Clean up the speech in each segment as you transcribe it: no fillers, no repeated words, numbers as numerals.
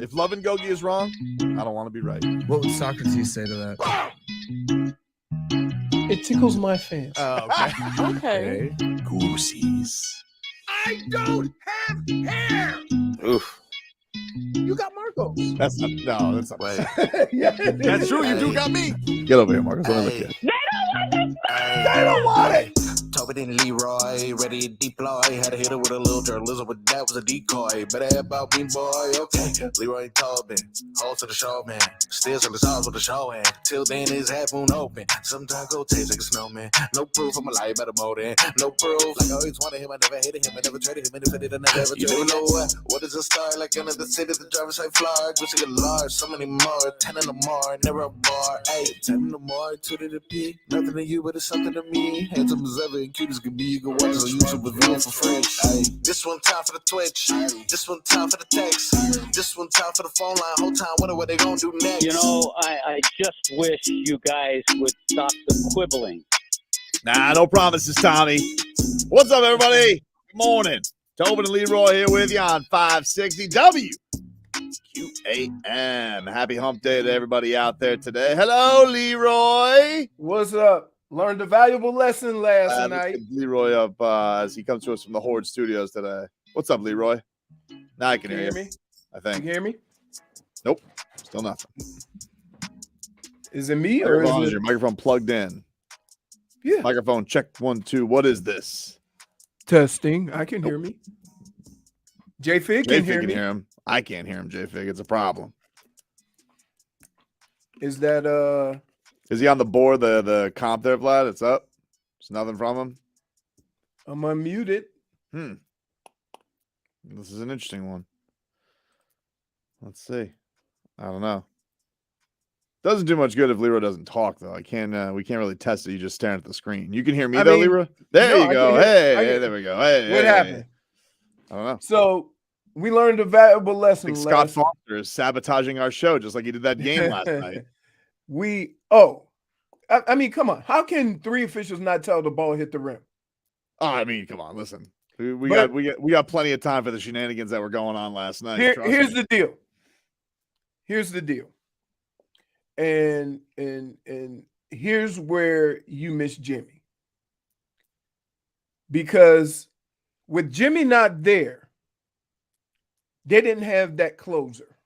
If Love and Gogi is wrong, I don't want to be right. What would Socrates say to that? It tickles my fancy. Okay. Goosies. I don't have hair. Oof. You got Marcos. That's not. Wait. Yeah, That's true. You do got me. Get over here, Marcus. Let me look at you. They don't want it. Tobin and Leroy, ready to deploy. Had to hit her with a little journalism, but that was a decoy. Better about me, boy. Okay. Leroy and Tobin, hold to the show, man. Still to the sauce with the show, and till then his half moon open. Sometimes go taste like a snowman. No proof I'm alive by the motor. No proof. Like I always wanted him, I never hated him, I never traded him, and if I did, I never ever traded him. You know what is a star? Like another city, the driver's side fly. Wish I could large, so many more. 10 in the more, never a bar. 10 in the more, 2 to the P. Nothing to you, but it's something to me. Handsome as ever and cute as can be. You can watch us on YouTube with view for free. This one time for the Twitch. This one time for the text. This one time for the phone line. Whole time, what they gonna do next? You know, I just wish you guys would stop the quibbling. Nah, no promises, Tommy. What's up, everybody? Good morning. Tobin and Leroy here with you on 560 WQAM. Happy hump day to everybody out there today. Hello, Leroy. What's up? Learned a valuable lesson last night. Leroy up as he comes to us from the Horde Studios today. What's up, Leroy? Now I can hear you. Me? I think. You hear me? Nope. Still nothing. Is it me or is your microphone plugged in? Yeah. Microphone check 1 2. What is this? Testing? I can hear me. J-Fig can hear me. Him. I can't hear him, J-Fig. It's a problem. Is that Is he on the board? The comp there, Vlad? It's up. There's nothing from him. I'm unmuted. This is an interesting one. Let's see. I don't know. Doesn't do much good if Leroy doesn't talk, though. We can't really test it. You just staring at the screen. You can hear me, Leroy? There you go. Hey, there we go. Hey, what happened? I don't know. So we learned a valuable lesson. Scott Foster is sabotaging our show just like he did that game last night. I mean, come on. How can 3 officials not tell the ball hit the rim? Oh, I mean, come on. Listen, we got plenty of time for the shenanigans that were going on last night. Here's the deal. Here's the deal. And here's where you miss Jimmy. Because with Jimmy not there, they didn't have that closer.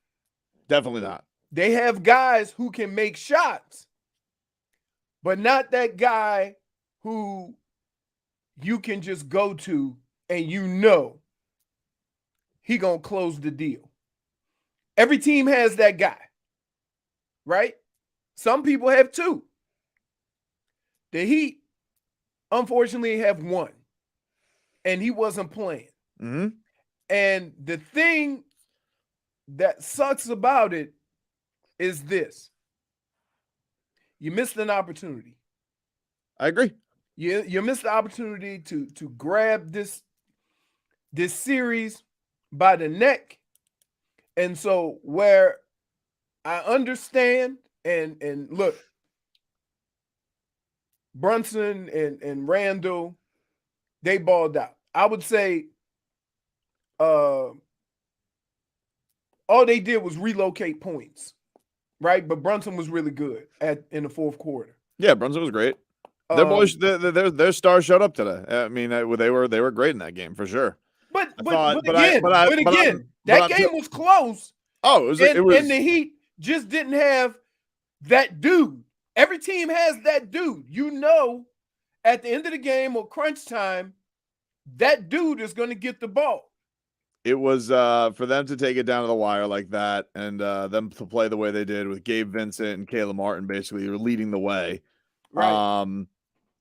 Definitely not. They have guys who can make shots, but not that guy who you can just go to and you know he gonna close the deal. Every team has that guy, right? Some people have 2. The Heat, unfortunately, have 1, and he wasn't playing. Mm-hmm. And the thing that sucks about it is this. You missed an opportunity. I agree. You missed the opportunity to grab this series by the neck. And so where I understand and look, Brunson and Randall, they balled out. I would say all they did was relocate points, right? But Brunson was really good in the fourth quarter. Yeah, Brunson was great. Their boys, their stars showed up today. I mean, they were great in that game for sure. But again, that game was close. Oh, it was, and the Heat just didn't have that dude. Every team has that dude. You know, at the end of the game or crunch time, that dude is going to get the ball. It was for them to take it down to the wire like that and them to play the way they did with Gabe Vincent and Caleb Martin basically leading the way. Right.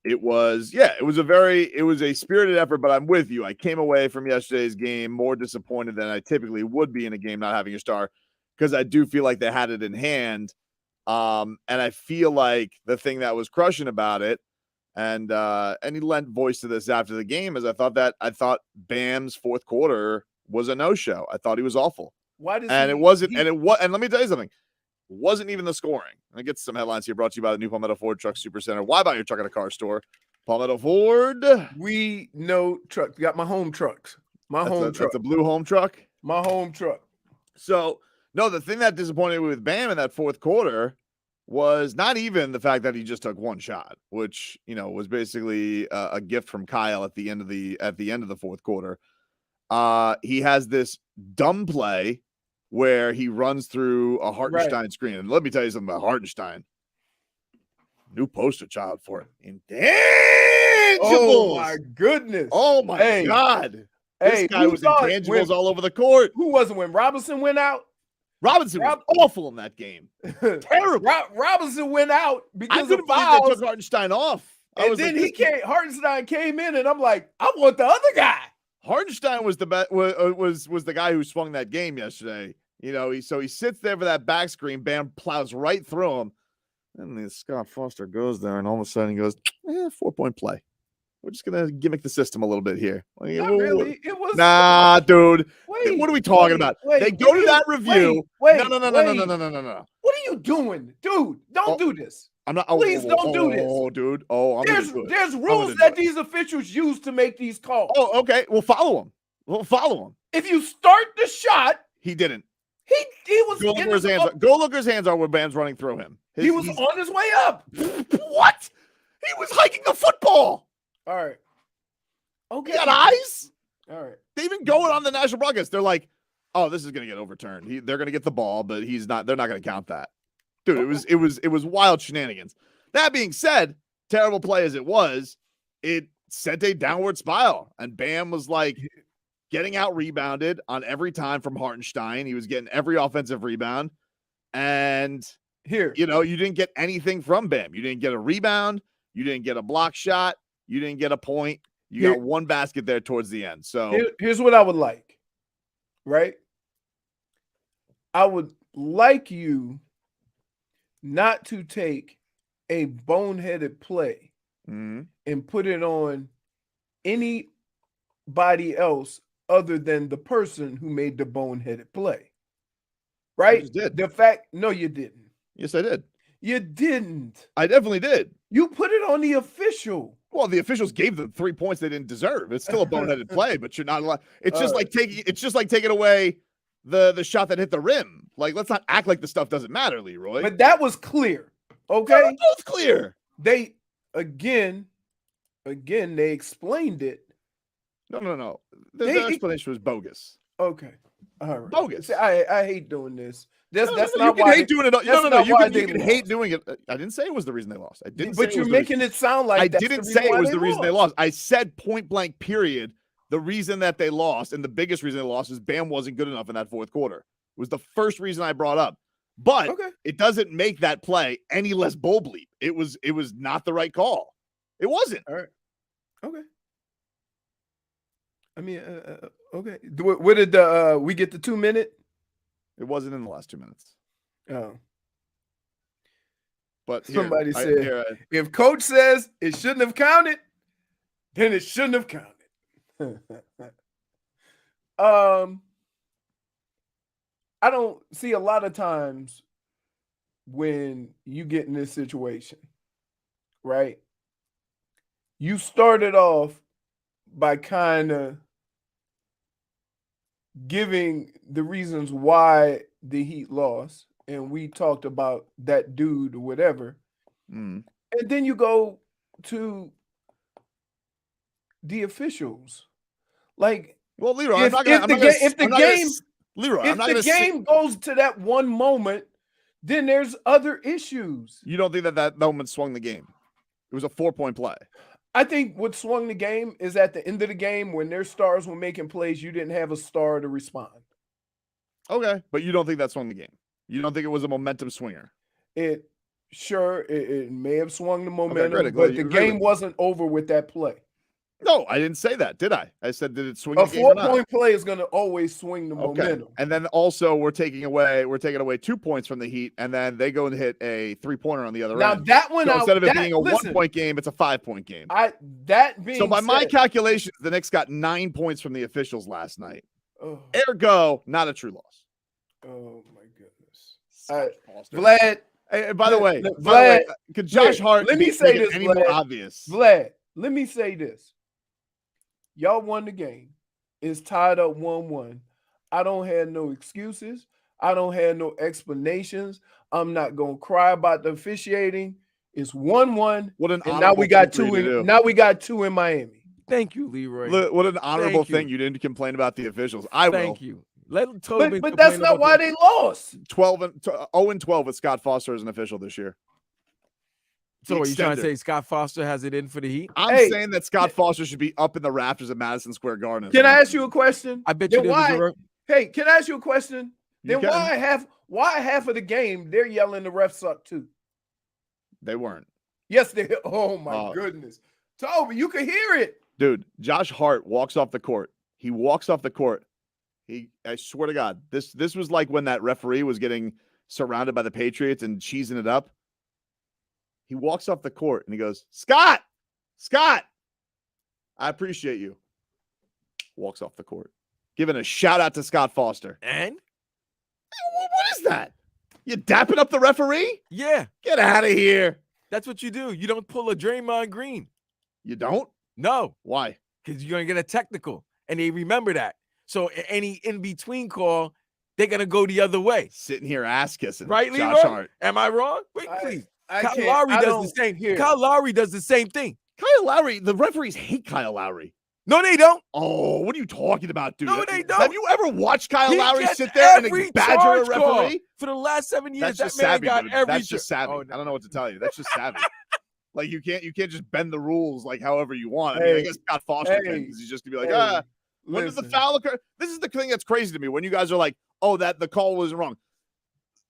It was a spirited effort, but I'm with you. I came away from yesterday's game more disappointed than I typically would be in a game not having a star because I do feel like they had it in hand. And I feel like the thing that was crushing about it, and he lent voice to this after the game, is I thought Bam's fourth quarter was a no-show. I thought he was awful. And let me tell you something. It wasn't even the scoring. I get some headlines here brought to you by the new Palmetto Ford Truck Supercenter. Why buy your truck at a car store? Palmetto Ford. We know trucks. Got my home trucks. That's a blue home truck. My home truck. So No, the thing that disappointed me with Bam in that fourth quarter was not even the fact that he just took one shot, which was basically a gift from Kyle at the end of the fourth quarter. He has this dumb play where he runs through a Hartenstein screen, and let me tell you something about Hartenstein. New poster child for it. Intangibles. Oh my goodness. Oh my God. This guy was intangibles all over the court. Who was it when Robinson went out? Robinson was awful in that game. Terrible. Robinson went out because I of couldn't fouls. believe they took Hartenstein off. And then Hartenstein came in, and I'm like, I want the other guy. Hartenstein was was the guy who swung that game yesterday. He sits there for that back screen. Bam plows right through him. And then Scott Foster goes there, and all of a sudden he goes, 4-point play. We're just going to gimmick the system a little bit here. Not really. It was. Nah, dude. Wait, what are we talking about? They go to that review. No. What are you doing? Dude, don't do this. I'm not. Please don't do this. Oh, dude. Oh, there's rules that these officials use to make these calls. Oh, okay. We'll follow them. If you start the shot. He didn't. He was Go look where his hands are when Bam's running through him. He was on his way up. What? He was hiking the football. All right. Okay. He got eyes. All right. They even go on the national broadcast. They're like, "Oh, this is going to get overturned. They're going to get the ball, but he's not. They're not going to count that." Dude, it was wild shenanigans. That being said, terrible play as it was, it sent a downward spiral, and Bam was like getting out rebounded on every time from Hartenstein. He was getting every offensive rebound, and you didn't get anything from Bam. You didn't get a rebound. You didn't get a block shot. You didn't get a point. You got one basket there towards the end. So here's what I would like, right? I would like you not to take a boneheaded play and put it on anybody else other than the person who made the boneheaded play. Right? I just did. No, you didn't. Yes, I did. You didn't. I definitely did. You put it on the official. Well, the officials gave them 3 points they didn't deserve. It's still a boneheaded play, but you're not allowed. It's just like taking away the shot that hit the rim. Like, let's not act like the stuff doesn't matter, Leroy. But that was clear. Okay. They were both clear. They again, they explained it. No. The explanation was bogus. Okay. All right. Bogus. See, I hate doing this. That's you not can why hate doing it. You can hate doing it. I didn't say it was the reason they lost. I didn't. But you're making it sound like I didn't say it was the reason they lost. I said point blank. Period. The reason that they lost, and the biggest reason they lost, is Bam wasn't good enough in that fourth quarter. It was the first reason I brought up. But it doesn't make that play any less bull bleep. It was not the right call. It wasn't. All right. Okay. I mean, okay. What did we get the 2 minute? It wasn't in the last 2 minutes. Oh. But somebody said, if coach says it shouldn't have counted, then it shouldn't have counted. I don't see a lot of times when you get in this situation, right? You started off by kind of giving the reasons why the Heat lost, and we talked about that dude or whatever. And then you go to the officials. Like, well, Leroy, if the game goes to that one moment, then there's other issues. You don't think that moment swung the game? It was a 4-point play. I think what swung the game is at the end of the game when their stars were making plays, you didn't have a star to respond. Okay, but you don't think that swung the game? You don't think it was a momentum swinger? It may have swung the momentum, but the game wasn't over with that play. No, I didn't say that, did I? I said, did it swing the game or not? 4-point play is going to always swing the momentum. And then also we're taking away 2 points from the Heat, and then they go and hit a 3-pointer on the other end. Now that one, so instead of it being a 1-point game, it's a 5-point game. So by my calculations, the Knicks got 9 points from the officials last night. Ergo, not a true loss. Oh my goodness. Vlad. Hey, by the way, could Josh Hart let me say this, any more obvious? Vlad, let me say this. Y'all won the game. It's tied up 1-1. I don't have no excuses. I don't have no explanations. I'm not gonna cry about the officiating. It's 1-1. What an And now we honorable got thing for you to two. do. Now we got 2 in Miami. Thank you, Leroy. Look, what an honorable Thank you. thing you didn't complain about the officials. I will. Thank you. Let Tobin But that's complain not about why the- they lost. 0-12 with Scott Foster as an official this year. So are you trying to Extended. say Scott Foster has it in for the Heat? I'm Hey. saying that Scott Foster should be up in the rafters at Madison Square Garden. Can I ask you a question? I bet you Then there was why? a Hey, can I ask you a question? You Then can. why half of the game they're yelling the refs suck too? They weren't. Yes, they. Oh my Oh. goodness, Toby, you can hear it. Dude, Josh Hart walks off the court. He walks off the court. I swear to God, this was like when that referee was getting surrounded by the Patriots and cheesing it up. He walks off the court and he goes, Scott, I appreciate you. Walks off the court. Giving a shout out to Scott Foster. And What is that? You dapping up the referee? yeah, Get out of here. that's what you do. You don't pull a Draymond Green. You don't? No, Why? because you're gonna get a technical, and they remember that. So any in between call, they're gonna go the other way. Sitting here ass kissing. Right, Josh Leroy? Hart. Am I wrong? Wait, I- please. I Kyle can't- Lowry I does don't the same. hear it. Kyle Lowry does the same thing. Kyle Lowry, the referees hate Kyle Lowry. No, they don't. Oh, what are you talking about, dude? No, they don't. Have you ever watched Kyle He Lowry gets sit there and every badger a charge call. referee? For the last 7 years, That's that just man savvy, got dude. every. That's just savvy. Oh, I don't know what to tell you. That's just savvy. Like you can't just bend the rules like however you want. I mean, I Hey, guess Scott Foster can hey, because he's just gonna be like, hey, when did the listen. foul occur? This is the thing that's crazy to me when you guys are like, oh, that the call wasn't wrong.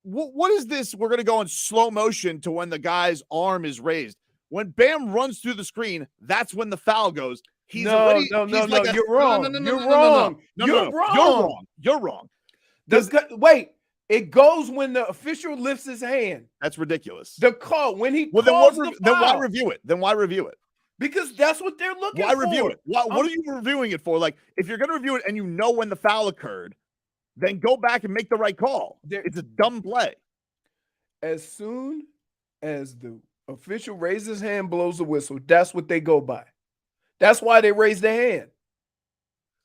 What is this? We're gonna go in slow motion to when the guy's arm is raised. When Bam runs through the screen, that's when the foul goes. He's No, already, no, he's no, like no, a- you're wrong. No, You're no, wrong. no, You're no. wrong. You're wrong. Wait, it goes when the official lifts his hand. That's ridiculous. The call when he Well, calls then the why foul. review it? Then why review it? Because that's what they're looking Why for. review it? What are you reviewing it for? Like, if you're going to review it and you know when the foul occurred, then go back and make the right call. It's a dumb play. As soon as the official raises his hand, blows the whistle, that's what they go by. That's why they raise their hand.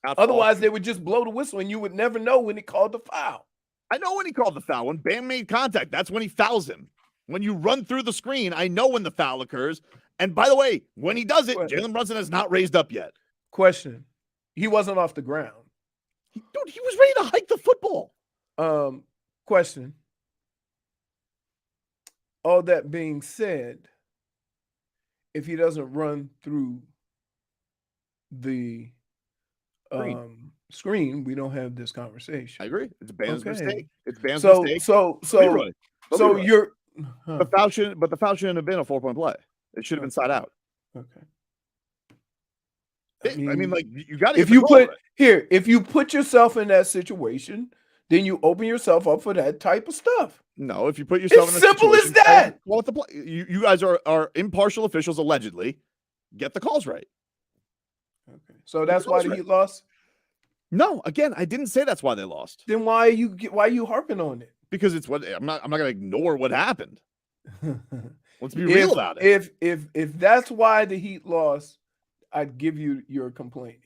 Otherwise, they would just blow the whistle and you would never know when he called the foul. I know when he called the foul. When Bam made contact, that's when he fouls him. When you run through the screen, I know when the foul occurs. And by the way, when he does it, What? Jalen Brunson has not raised up yet. Question. He wasn't off the ground. Dude, he was ready to hike the football. Question. All that being said, if he doesn't run through the screen, we don't have this conversation. I agree. It's Bam's Okay. mistake. It's Bam's So mistake. so Leroy. Leroy. you're The foul shouldn't have been a 4-point play. It should have been side out. okay. I mean, like you got to. if you put here, if you put yourself in that situation, then you open yourself up for that type of stuff. No, if you put yourself It's in a simple as situation, that. Well, the play, you guys are impartial officials allegedly. Get the calls right. Okay. So that's why the Heat lost. No, again, I didn't say that's why they lost. Then why are you harping on it? Because it's what I'm not going to ignore what happened. Let's be real about it. If that's why the Heat lost, I'd give you your complaining.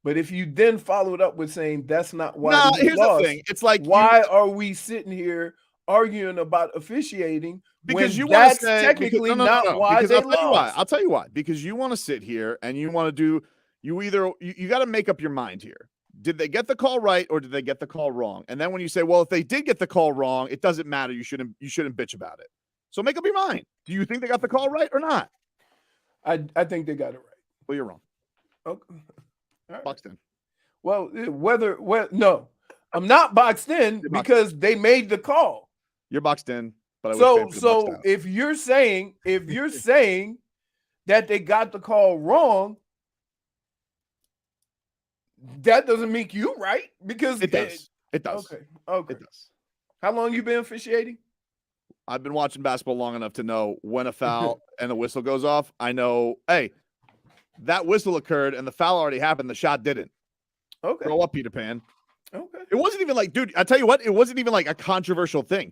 But if you then follow it up with saying that's not why No, the Heat here's lost, the thing. It's like why are we sitting here arguing about officiating because when you want that's to say technically no, not why because they I'll tell you why. lost? I'll tell you why. Because you want to sit here and you want to do you got to make up your mind here. Did they get the call right or did they get the call wrong? And then when you say, well, if they did get the call wrong, it doesn't matter. You shouldn't bitch about it. So make up your mind. Do you think they got the call right or not? I think they got it right. Well, you're wrong. Okay. All right. Boxed in. Well, no, I'm not boxed in You're boxed because they made the call. You're boxed in, but I would say you're boxed out. If you're saying that they got the call wrong, that doesn't make you right because It does. It does. Okay. It does. How long you been officiating? I've been watching basketball long enough to know when a foul and the whistle goes off. I know, hey, that whistle occurred and the foul already happened. The shot didn't. Okay. Grow up, Peter Pan. Okay. It wasn't even like, dude, I tell you what, it wasn't even like a controversial thing.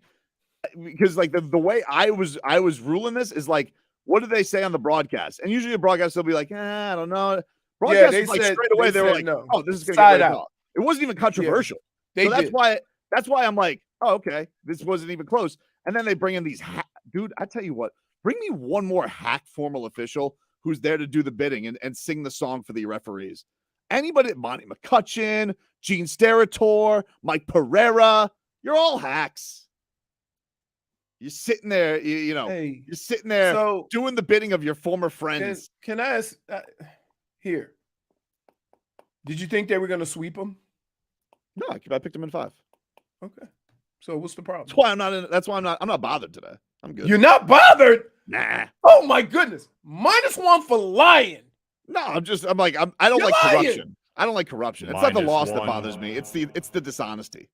Because like the way I was ruling this is like, what do they say on the broadcast? And usually the broadcast will be like, I don't know. Broadcast they was like said- straight away, they they were said like, no. oh, this is gonna Side get out. out. It wasn't even controversial. They So that's did. why I'm like, oh, okay, this wasn't even close. And then they bring in these dude, I tell you what, bring me one more hack formal official who's there to do the bidding and sing the song for the referees. Anybody, Monty McCutcheon, Gene Steratore, Mike Pereira, you're all hacks. You're sitting there, Hey, you're sitting there so doing the bidding of your former friends. can I ask here? Did you think they were going to sweep them? No, I picked them in 5. Okay. So what's the problem? That's why I'm not bothered today. I'm good. You're not bothered? Nah. Oh my goodness. -1 for lying. No, I don't like corruption. I don't like corruption. It's not the loss that bothers me. It's the dishonesty.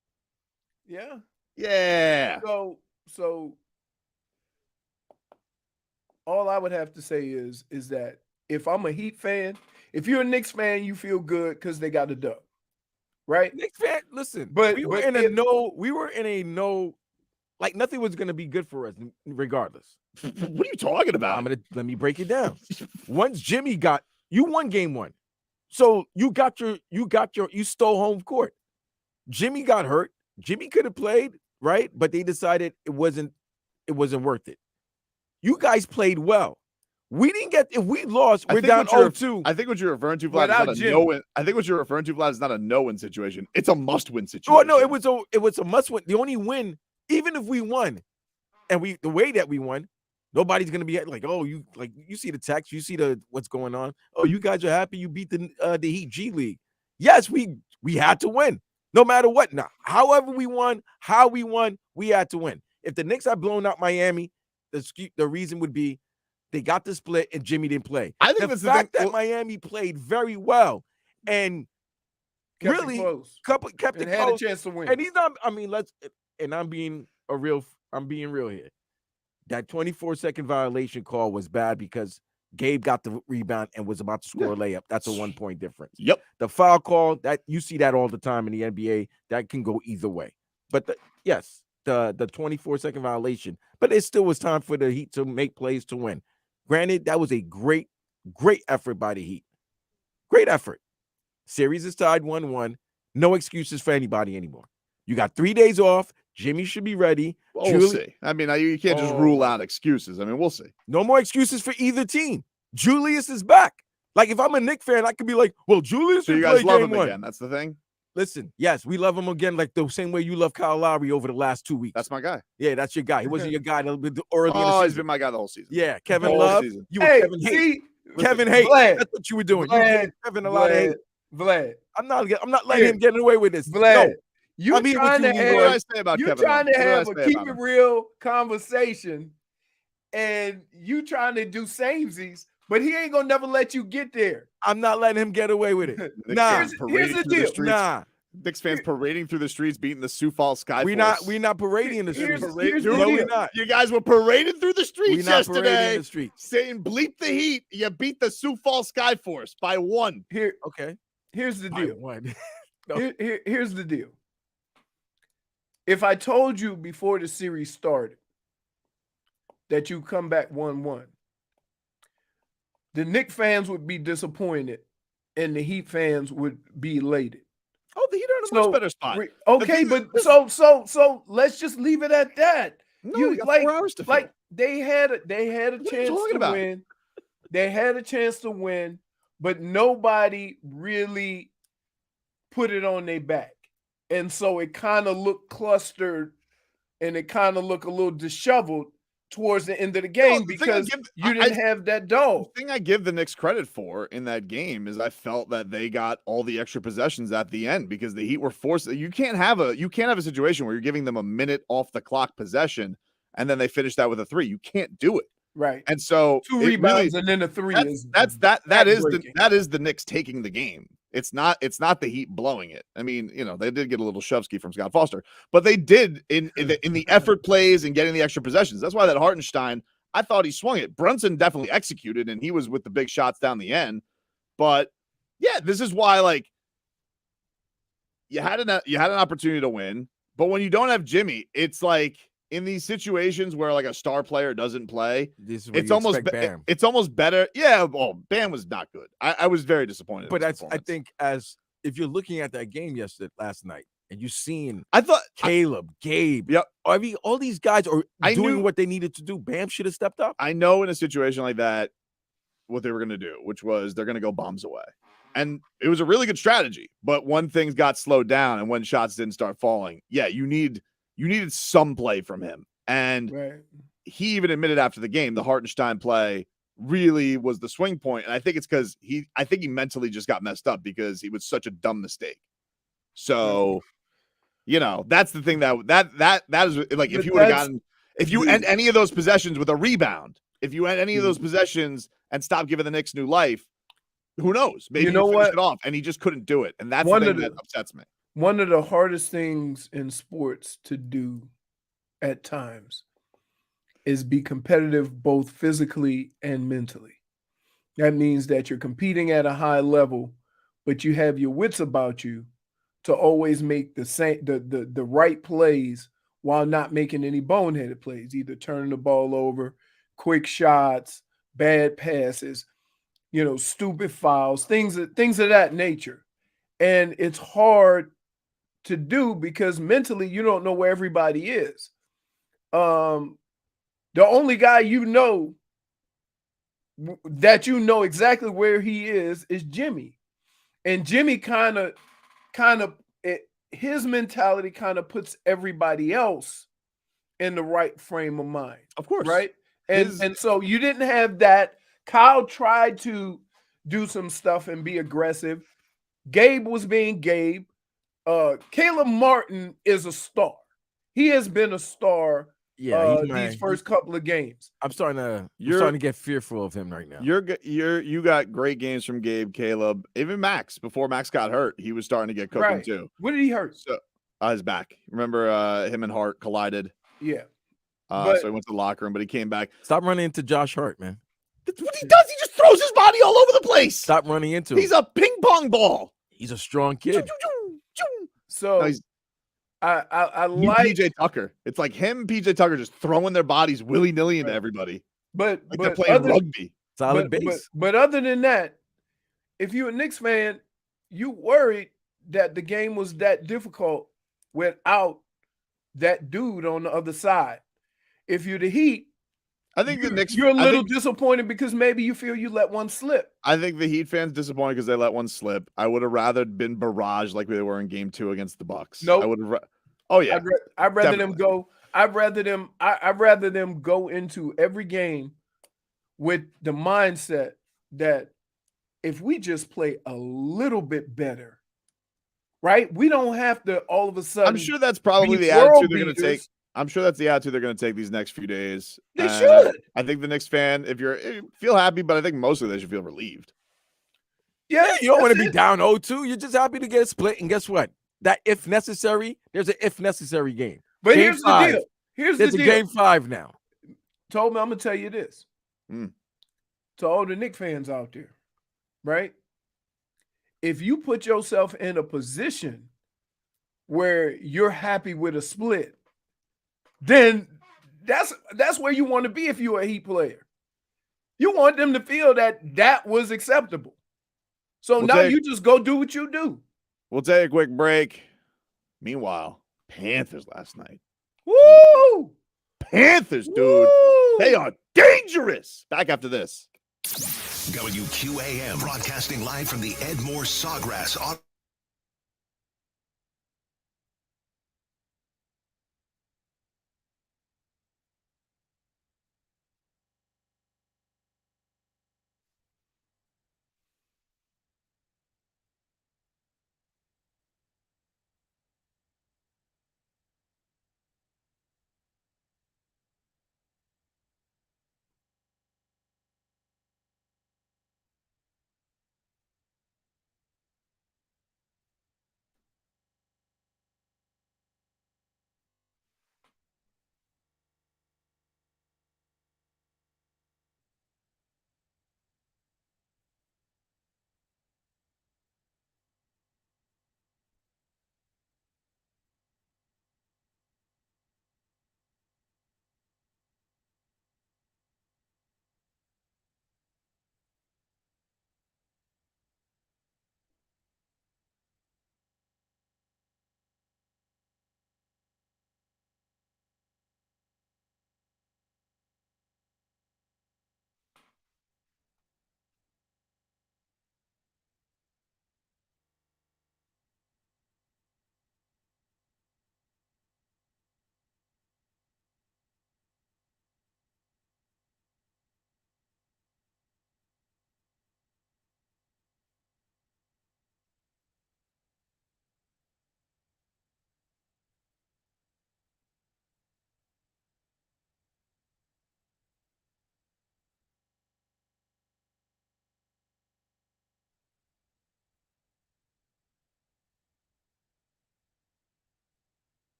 Yeah. Yeah. So all I would have to say is that if I'm a Heat fan, if you're a Knicks fan, you feel good because they got a dub. Right? Knicks fan, listen, But we were in a no, like nothing was gonna be good for us regardless. What are you talking about? Let me break it down. Once Jimmy you won game 1. So you stole home court. Jimmy got hurt. Jimmy could have played, right? But they decided it wasn't worth it. You guys played well. We didn't get, if we lost, we're down 0-2. I think what you're referring to, Vlad, is not a no-win. I think what you're referring to, Vlad, is not a no-win situation. It's a must-win situation. Oh, no, it was a must-win. The only win, even if we won, and the way that we won, nobody's gonna be like, oh, you see the text, you see what's going on. Oh, you guys are happy you beat the Heat G League. Yes, we had to win, no matter what. Now, however we won, how we won, we had to win. If the Knicks had blown out Miami, the reason would be they got the split and Jimmy didn't play. I think the fact that Miami played very well and kept really it close. kept it had close. a chance to win. And he's not. I mean, I'm being real here. That 24-second violation call was bad because Gabe got the rebound and was about to score a layup. That's a 1-point difference. Yep. The foul call, that you see that all the time in the NBA. That can go either way. But the 24-second violation. But it still was time for the Heat to make plays to win. Granted, that was a great effort by the Heat. Great effort. Series is tied 1-1. No excuses for anybody anymore. You got 3 days off. Jimmy should be ready. Well, we'll see. I mean, you can't just rule out excuses. I mean, we'll see. No more excuses for either team. Julius is back. Like, if I'm a Knicks fan, I could be like, well, Julius so you guys love him again. That's the thing. Listen, yes, we love him again, like the same way you love Kyle Lowry over the last 2 weeks. That's my guy. Yeah, that's your guy. He wasn't your guy early in the season. He's been my guy the whole season. Yeah, Kevin Love. Season. You were Kevin Hate. Kevin Hate. That's what you were doing. You gave Kevin a lot of hate. Vlad. I'm not letting him get away with this. Vlad. No. You trying to have a keep it real conversation, and you trying to do samesies, but he ain't gonna never let you get there. I'm not letting him get away with it. Nah, here's the deal. Nah, Knicks fans parading through the streets, beating the Sioux Falls Skyforce. We're not parading in the streets. We're not. You guys were parading through the streets yesterday, saying "bleep the Heat." You beat the Sioux Falls Skyforce by 1. Here's the deal. No. Here's the deal. If I told you before the series started that you come back 1-1, the Knicks fans would be disappointed and the Heat fans would be elated. Oh, the Heat are in a much better spot. Okay, but so let's just leave it at that. No, you got 4 hours to fill. They had a chance to win. They had a chance to win, but nobody really put it on their back. And so it kind of looked clustered and it kind of looked a little disheveled towards the end of the game because you didn't have that dog. The thing I give the Knicks credit for in that game is I felt that they got all the extra possessions at the end because the Heat were forced. You can't have a situation where you're giving them a minute off the clock possession and then they finish that with a 3. You can't do it. Right. And so 2 rebounds and then a 3 that is the Knicks taking the game. It's not the Heat blowing it. I mean, they did get a little Shovsky from Scott Foster, but they did in the effort plays and getting the extra possessions. That's why that Hartenstein, I thought he swung it. Brunson definitely executed, and he was with the big shots down the end. But yeah, this is why you had an opportunity to win, but when you don't have Jimmy, it's like in these situations where a star player doesn't play, it's almost better. Yeah, well, Bam was not good. I was very disappointed. But I think if you're looking at that game last night, and you seeing I thought Caleb, Gabe, Yep. all these guys are I doing knew- what they needed to do. Bam should have stepped up. I know in a situation like that what they were going to do, which was they're going to go bombs away. And it was a really good strategy, but when things got slowed down and when shots didn't start falling, yeah, you needed some play from him. And Right. he even admitted after the game, the Hartenstein play really was the swing point. And I think it's because I think he mentally just got messed up because he was such a dumb mistake. So, that's the thing that is like, if you would have gotten, if you end any of those possessions with a rebound, if you end any of those possessions and stop giving the Knicks new life, who knows? Maybe You know finish what? it off, and he just couldn't do it. And that's One the of thing the- that upsets me. One of the hardest things in sports to do at times is be competitive both physically and mentally. That means that you're competing at a high level, but you have your wits about you to always make the right plays while not making any boneheaded plays, either turning the ball over, quick shots, bad passes, stupid fouls, things of that nature. And it's hard to do because mentally you don't know where everybody is. The only guy that exactly where he is Jimmy. And Jimmy kind of his mentality kind of puts everybody else in the right frame of mind. Of course. Right? And so you didn't have that. Kyle tried to do some stuff and be aggressive. Gabe was being Gabe. Caleb Martin is a star. He has been a star these first couple of games. I'm starting to get fearful of him right now. You got great games from Gabe, Caleb, even Max. Before Max got hurt, he was starting to get cooking too. What did he hurt? So his back. Remember him and Hart collided? Yeah. So he went to the locker room, but he came back. Stop running into Josh Hart, man. That's what he does. He just throws his body all over the place. Stop running into him. He's a ping pong ball. He's a strong kid. So no, I like PJ Tucker. It's like him and PJ Tucker just throwing their bodies willy-nilly into everybody. But they're playing rugby. Solid base. But other than that, if you're a Knicks fan, you worried that the game was that difficult without that dude on the other side. If you're the Heat, I think the Knicks. You're a little disappointed because maybe you feel you let one slip. I think the Heat fans disappointed because they let one slip. I would have rather been barraged like they were in Game 2 against the Bucks. Nope. I would have. Oh yeah. I'd rather them go. I'd rather them go into every game with the mindset that if we just play a little bit better, right? We don't have to all of a sudden. I'm sure that's probably the attitude they're going to take. I'm sure that's the attitude they're going to take these next few days. They should. I think the Knicks fan, if feel happy, but I think mostly they should feel relieved. Yeah, you don't want to be down 0-2. You're just happy to get a split. And guess what? That if necessary, there's an if necessary game. But game here's 5. the deal. Here's there's the deal. a game 5 now. Tobin, I'm going to tell you this. To all the Knicks fans out there, right? If you put yourself in a position where you're happy with a split, then that's where you want to be if you're a Heat player. You want them to feel that was acceptable. So now you just go do what you do. We'll take a quick break. Meanwhile, Panthers last night. Woo! Panthers, dude. Woo! They are dangerous. Back after this. WQAM broadcasting live from the Ed Moore Sawgrass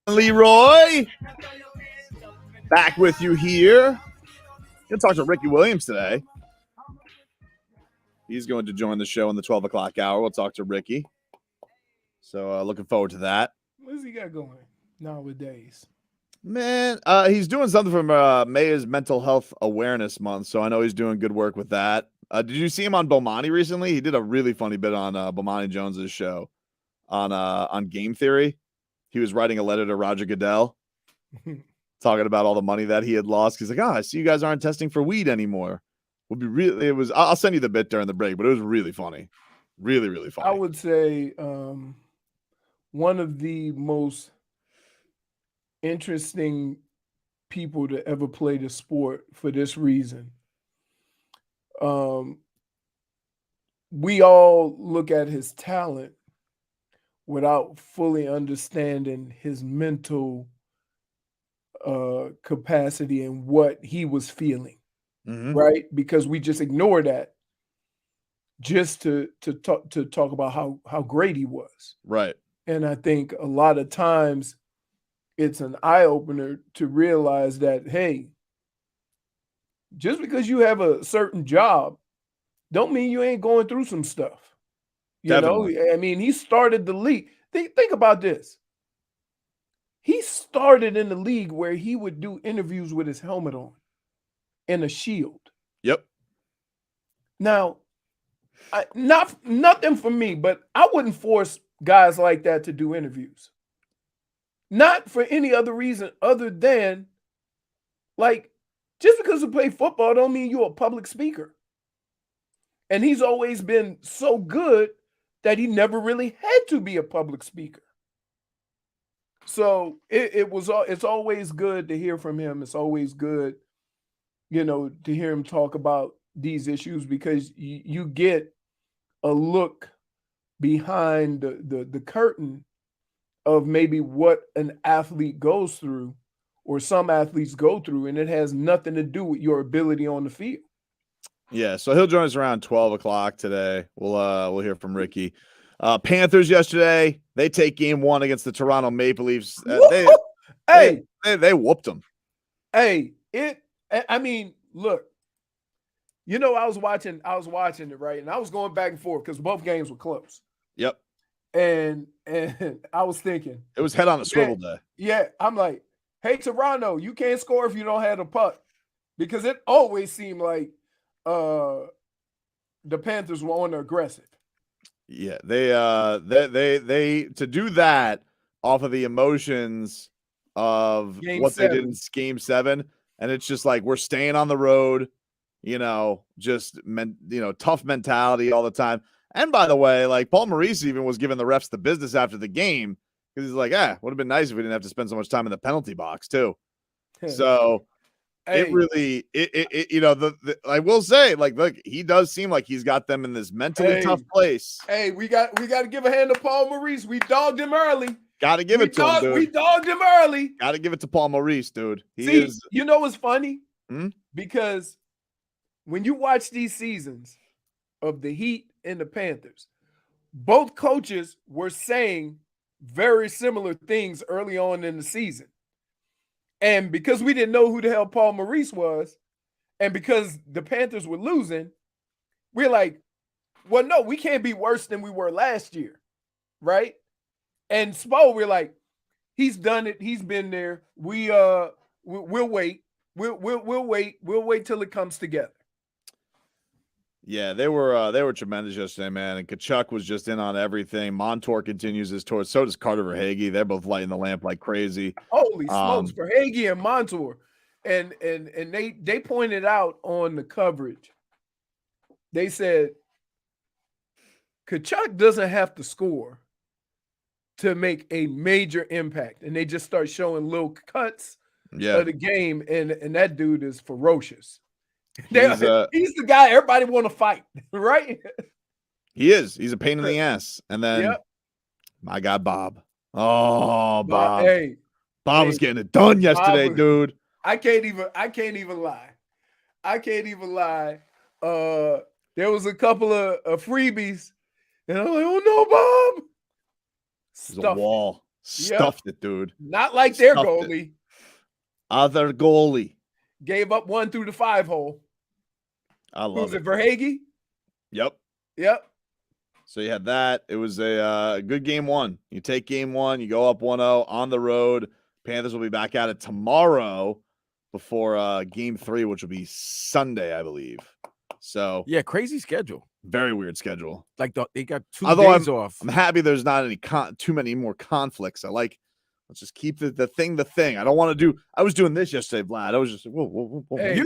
Leroy, back with you here. Gonna talk to Ricky Williams today. He's going to join the show in the 12 o'clock hour. We'll talk to Ricky. So looking forward to that. What's he got going nowadays? Man, he's doing something from May is Mental Health Awareness Month, so I know he's doing good work with that. Did you see him on Bomani recently? He did a really funny bit on Bomani Jones's show on Game Theory. He was writing a letter to Roger Goodell, talking about all the money that he had lost. He's like, I see you guys aren't testing for weed anymore. Would be really. It was. I'll send you the bit during the break, but it was really funny, really, really funny. I would say one of the most interesting people to ever play the sport for this reason. We all look at his talent without fully understanding his mental capacity and what he was feeling, right? Because we just ignore that just to talk about how great he was. Right. And I think a lot of times it's an eye-opener to realize that, hey, just because you have a certain job don't mean you ain't going through some stuff. You know, I mean, he started the league. Think about this. He started in the league where he would do interviews with his helmet on and a shield. Yep. Now, nothing for me, but I wouldn't force guys like that to do interviews. Not for any other reason other than, like, just because you play football don't mean you're a public speaker. And he's always been so good that he never really had to be a public speaker. So it's always good to hear from him. It's always good, to hear him talk about these issues because you get a look behind the curtain of maybe what an athlete goes through or some athletes go through, and it has nothing to do with your ability on the field. Yeah, so he'll join us around 12 o'clock today. We'll hear from Ricky. Panthers yesterday, they take game 1 against the Toronto Maple Leafs. They whooped them. Hey, I mean, look, I was watching it, right? And I was going back and forth because both games were close. Yep. And I was thinking. It was head on a swivel day. Yeah, I'm like, hey, Toronto, you can't score if you don't have a puck. Because it always seemed like the Panthers were on the aggressive. Yeah, they to do that off of the emotions of Game what 7. they did in Game 7, and it's just like we're staying on the road, tough mentality all the time. And by the way, like Paul Maurice even was giving the refs the business after the game because he's like, would have been nice if we didn't have to spend so much time in the penalty box too. So. Hey. It really, I will say, like, look, he does seem like he's got them in this mentally tough place. Hey, we got to give a hand to Paul Maurice. We dogged him early. Got to give it to him, dude. We dogged him early. Got to give it to Paul Maurice, dude. You know what's funny? Because when you watch these seasons of the Heat and the Panthers, both coaches were saying very similar things early on in the season. And because we didn't know who the hell Paul Maurice was, and because the Panthers were losing, we're like, well, no, we can't be worse than we were last year, right? And Spo, we're like, he's done it. He's been there. We'll wait. We'll wait. We'll wait till it comes together. Yeah, they were tremendous yesterday, man. And Kachuk was just in on everything. Montour continues his tour. So does Carter Verhaeghe. They're both lighting the lamp like crazy. Holy smokes, Verhaeghe and Montour. And they pointed out on the coverage, they said Kachuk doesn't have to score to make a major impact. And they just start showing little cuts of the game, and that dude is ferocious. He's the guy everybody want to fight, right? He is. He's a pain in the ass. And then my guy Bob. Oh, Bob. Bob was getting it done yesterday, dude. I can't even lie. There was a couple of freebies, and I'm like, oh no, Bob. There's a wall. Stuffed it, dude. Not like their Stuffed it. goalie. Other goalie. Gave up 1 through the 5 hole. I love Who's it. it, Verhaeghe? Yep. Yep. So you had that. It was a good game one. You take game one, you go up 1-0 on the road. Panthers will be back at it tomorrow before game 3, which will be Sunday, I believe. So Yeah, crazy schedule. very weird schedule. Like they got 2 Although days off. I'm happy there's not any too many more conflicts. Let's just keep the thing. I don't want to do. I was doing this yesterday, Vlad. I was just whoa. Hey,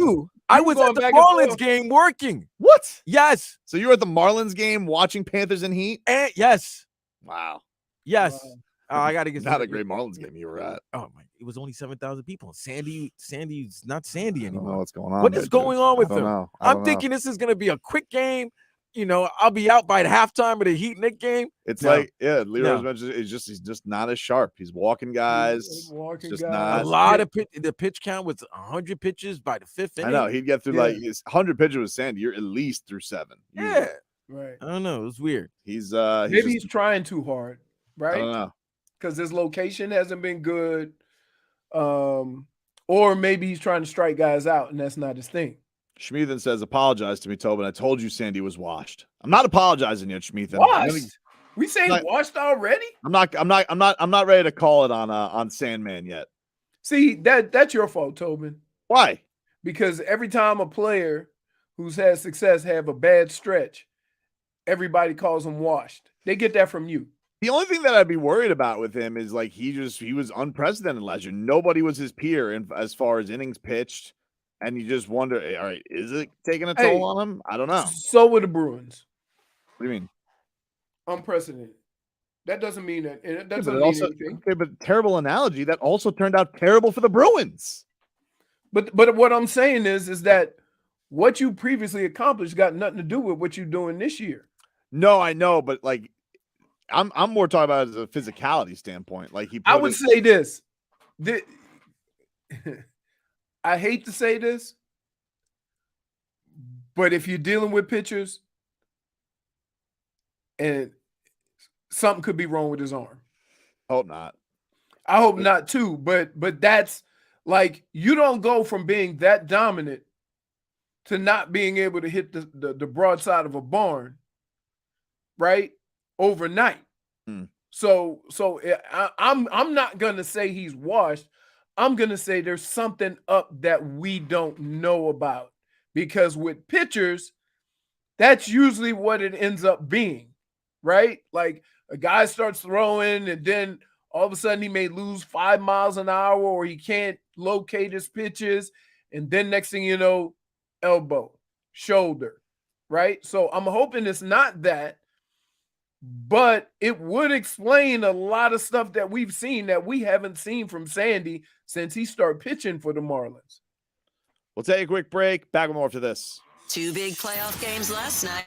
I were was going at the back and Marlins forth. game working. What? Yes. So you were at the Marlins game watching Panthers and Heat? And yes. Wow. Yes. Wow. I got to get Not some- a great Marlins game you were at. Oh my! It was only 7,000 people. Sandy's not Sandy I don't know anymore. what's going on. What there, is going dude. on with I don't them? know. I I'm don't know. thinking this is going to be a quick game. I'll be out by the halftime of the Heat Nick game. It's No. like, yeah, Leroy's No. mentioned he's just not as sharp. He's walking guys. He's walking just guys. not- A lot of the pitch count was 100 pitches by the 5th I inning. know he'd get through Yeah. like his 100 pitches with Sandy. You're at least through 7. usually. Yeah. Right. I don't know. It was weird. He's Maybe just- he's trying too hard, I right? don't know. Because his location hasn't been good. Or maybe he's trying to strike guys out, and that's not his thing. Schmeathan says, "Apologize to me, Tobin. I told you Sandy was washed. I'm not apologizing yet, Schmeathan. Washed? We saying Like- washed already? I'm not ready to call it on Sandman yet. See, that's your fault, Tobin. Why? Because every time a player who's had success have a bad stretch, everybody calls him washed. They get that from you. The only thing that I'd be worried about with him is like he was unprecedented last year. Nobody was his peer as far as innings pitched, and you just wonder, hey, all right, is it taking a toll Hey. on him? I don't know. So were the Bruins. What do you mean? Unprecedented. That doesn't mean that. That Yeah, doesn't but mean also, anything. okay, but terrible analogy. That also turned out terrible for the Bruins. But what I'm saying is that what you previously accomplished got nothing to do with what you're doing this year. No, I know, but like, I'm more talking about it as a physicality standpoint. Like I would say this. I hate to say this, but if you're dealing with pitchers, and something could be wrong with his arm. hope not. I hope not too, but that's like you don't go from being that dominant to not being able to hit the broadside of a barn, right? Overnight. So I'm not gonna say he's washed. I'm gonna say there's something up that we don't know about, because with pitchers, that's usually what it ends up being, right? Like a guy starts throwing and then all of a sudden he may lose 5 miles an hour, or he can't locate his pitches, and then next thing you know, elbow, shoulder, right? So I'm hoping it's not that. But it would explain a lot of stuff that we've seen that we haven't seen from Sandy since he started pitching for the Marlins. We'll take a quick break. Back with more after this. 2 big playoff games last night.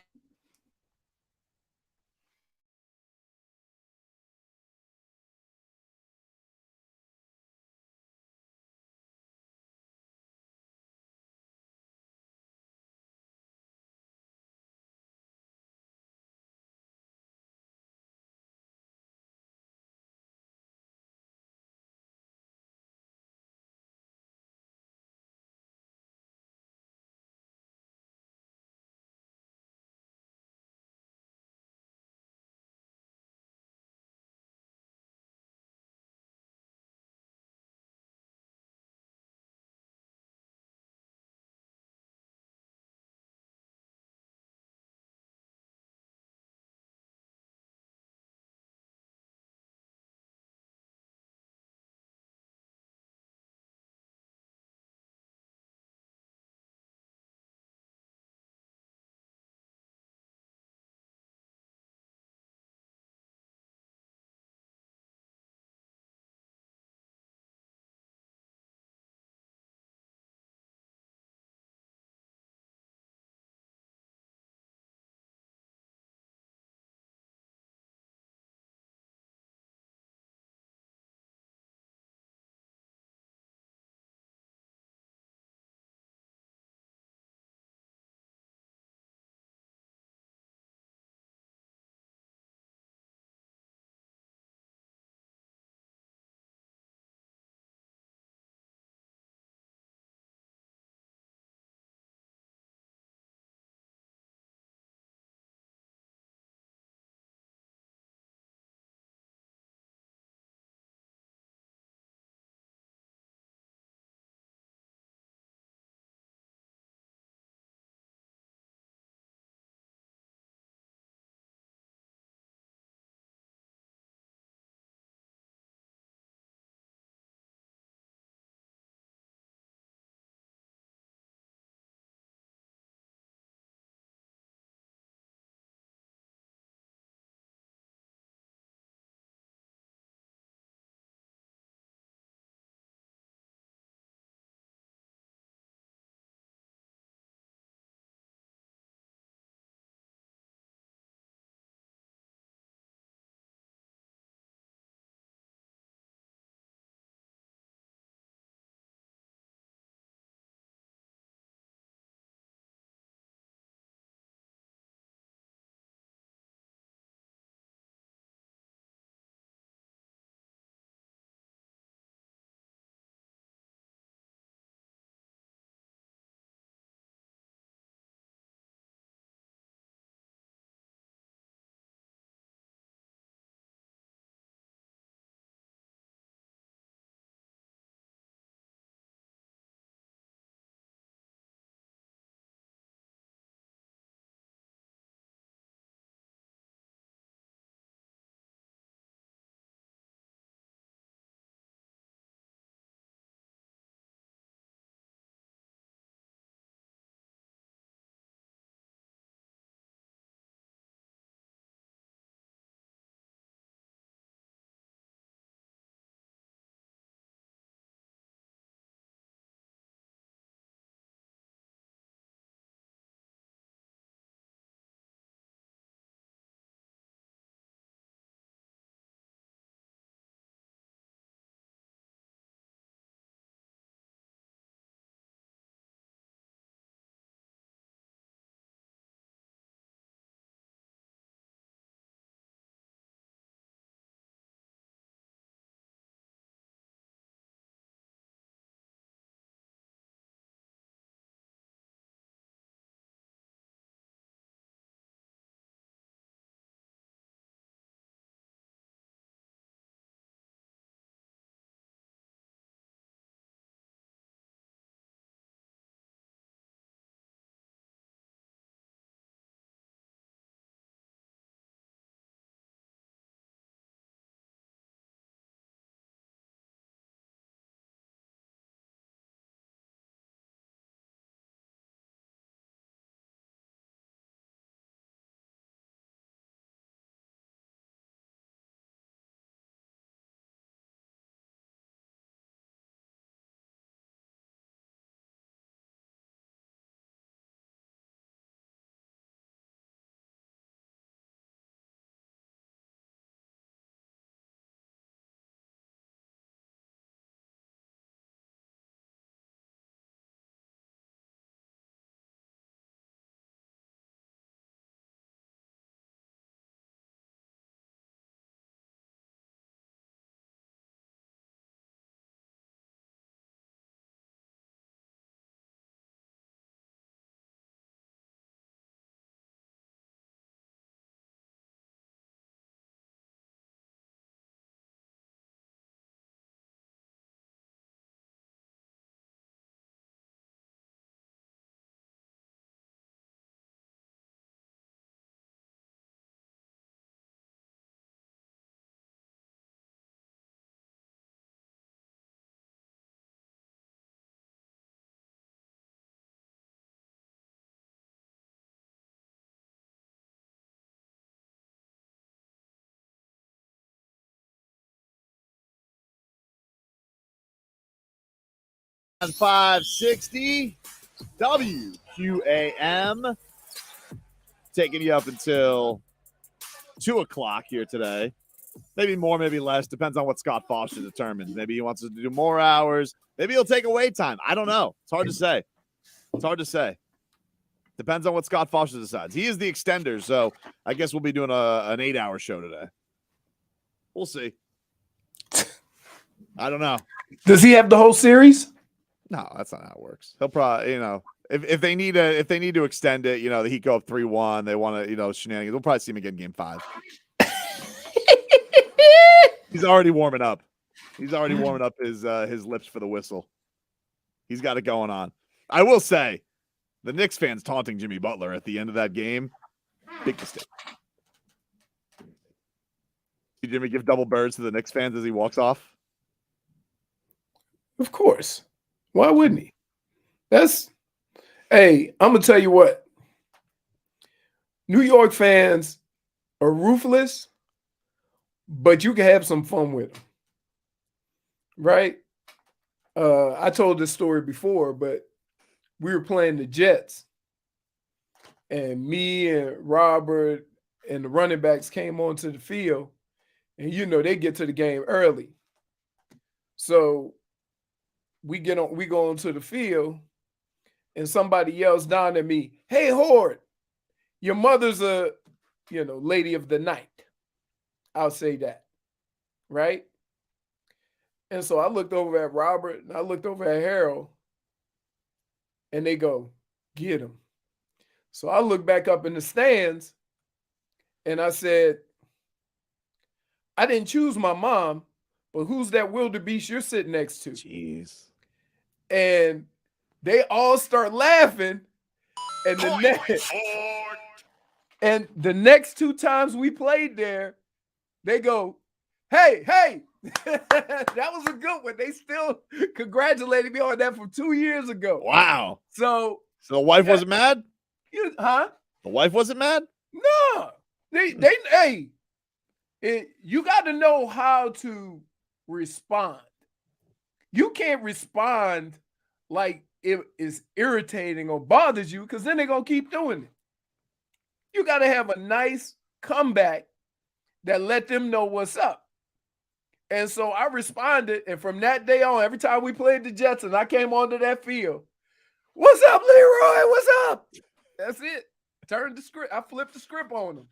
560 WQAM. Taking you up until 2 o'clock here today. Maybe more, maybe less. Depends on what Scott Foster determines. Maybe he wants us to do more hours. Maybe he'll take away time. I don't know. It's hard to say. Depends on what Scott Foster decides. He is the extender, so I guess we'll be doing an 8-hour show today. We'll see. I don't know. Does he have the whole series? No, that's not how it works. He'll probably, if they need to extend it, the Heat go up 3-1. They want to, shenanigans. We'll probably see him again game 5. He's already warming up. He's already warming up his lips for the whistle. He's got it going on. I will say, the Knicks fans taunting Jimmy Butler at the end of that game, big mistake. Did Jimmy give double birds to the Knicks fans as he walks off? Of course. Why wouldn't he? Hey, I'm going to tell you what. New York fans are ruthless, but you can have some fun with them. Right? I told this story before, but we were playing the Jets, and me and Robert and the running backs came onto the field, and they get to the game early. So we go onto the field, and somebody yells down at me, "Hey, Hart, your mother's a, lady of the night." I'll say that, right? And so I looked over at Robert and I looked over at Harold, and they go, "Get him." So I looked back up in the stands and I said, "I didn't choose my mom, but who's that wildebeest you're sitting next to?" Jeez. And they all start laughing. And the next 2 times we played there, they go, hey. That was a good one. They still congratulated me on that from 2 years ago. Wow. So the wife wasn't mad? Huh? The wife wasn't mad? No. You got to know how to respond. You can't respond like it is irritating or bothers you, because then they're going to keep doing it. You got to have a nice comeback that let them know what's up. And so I responded, and from that day on, every time we played the Jets and I came onto that field, "What's up, Leroy? What's up?" That's it. Turned the script. I flipped the script on them.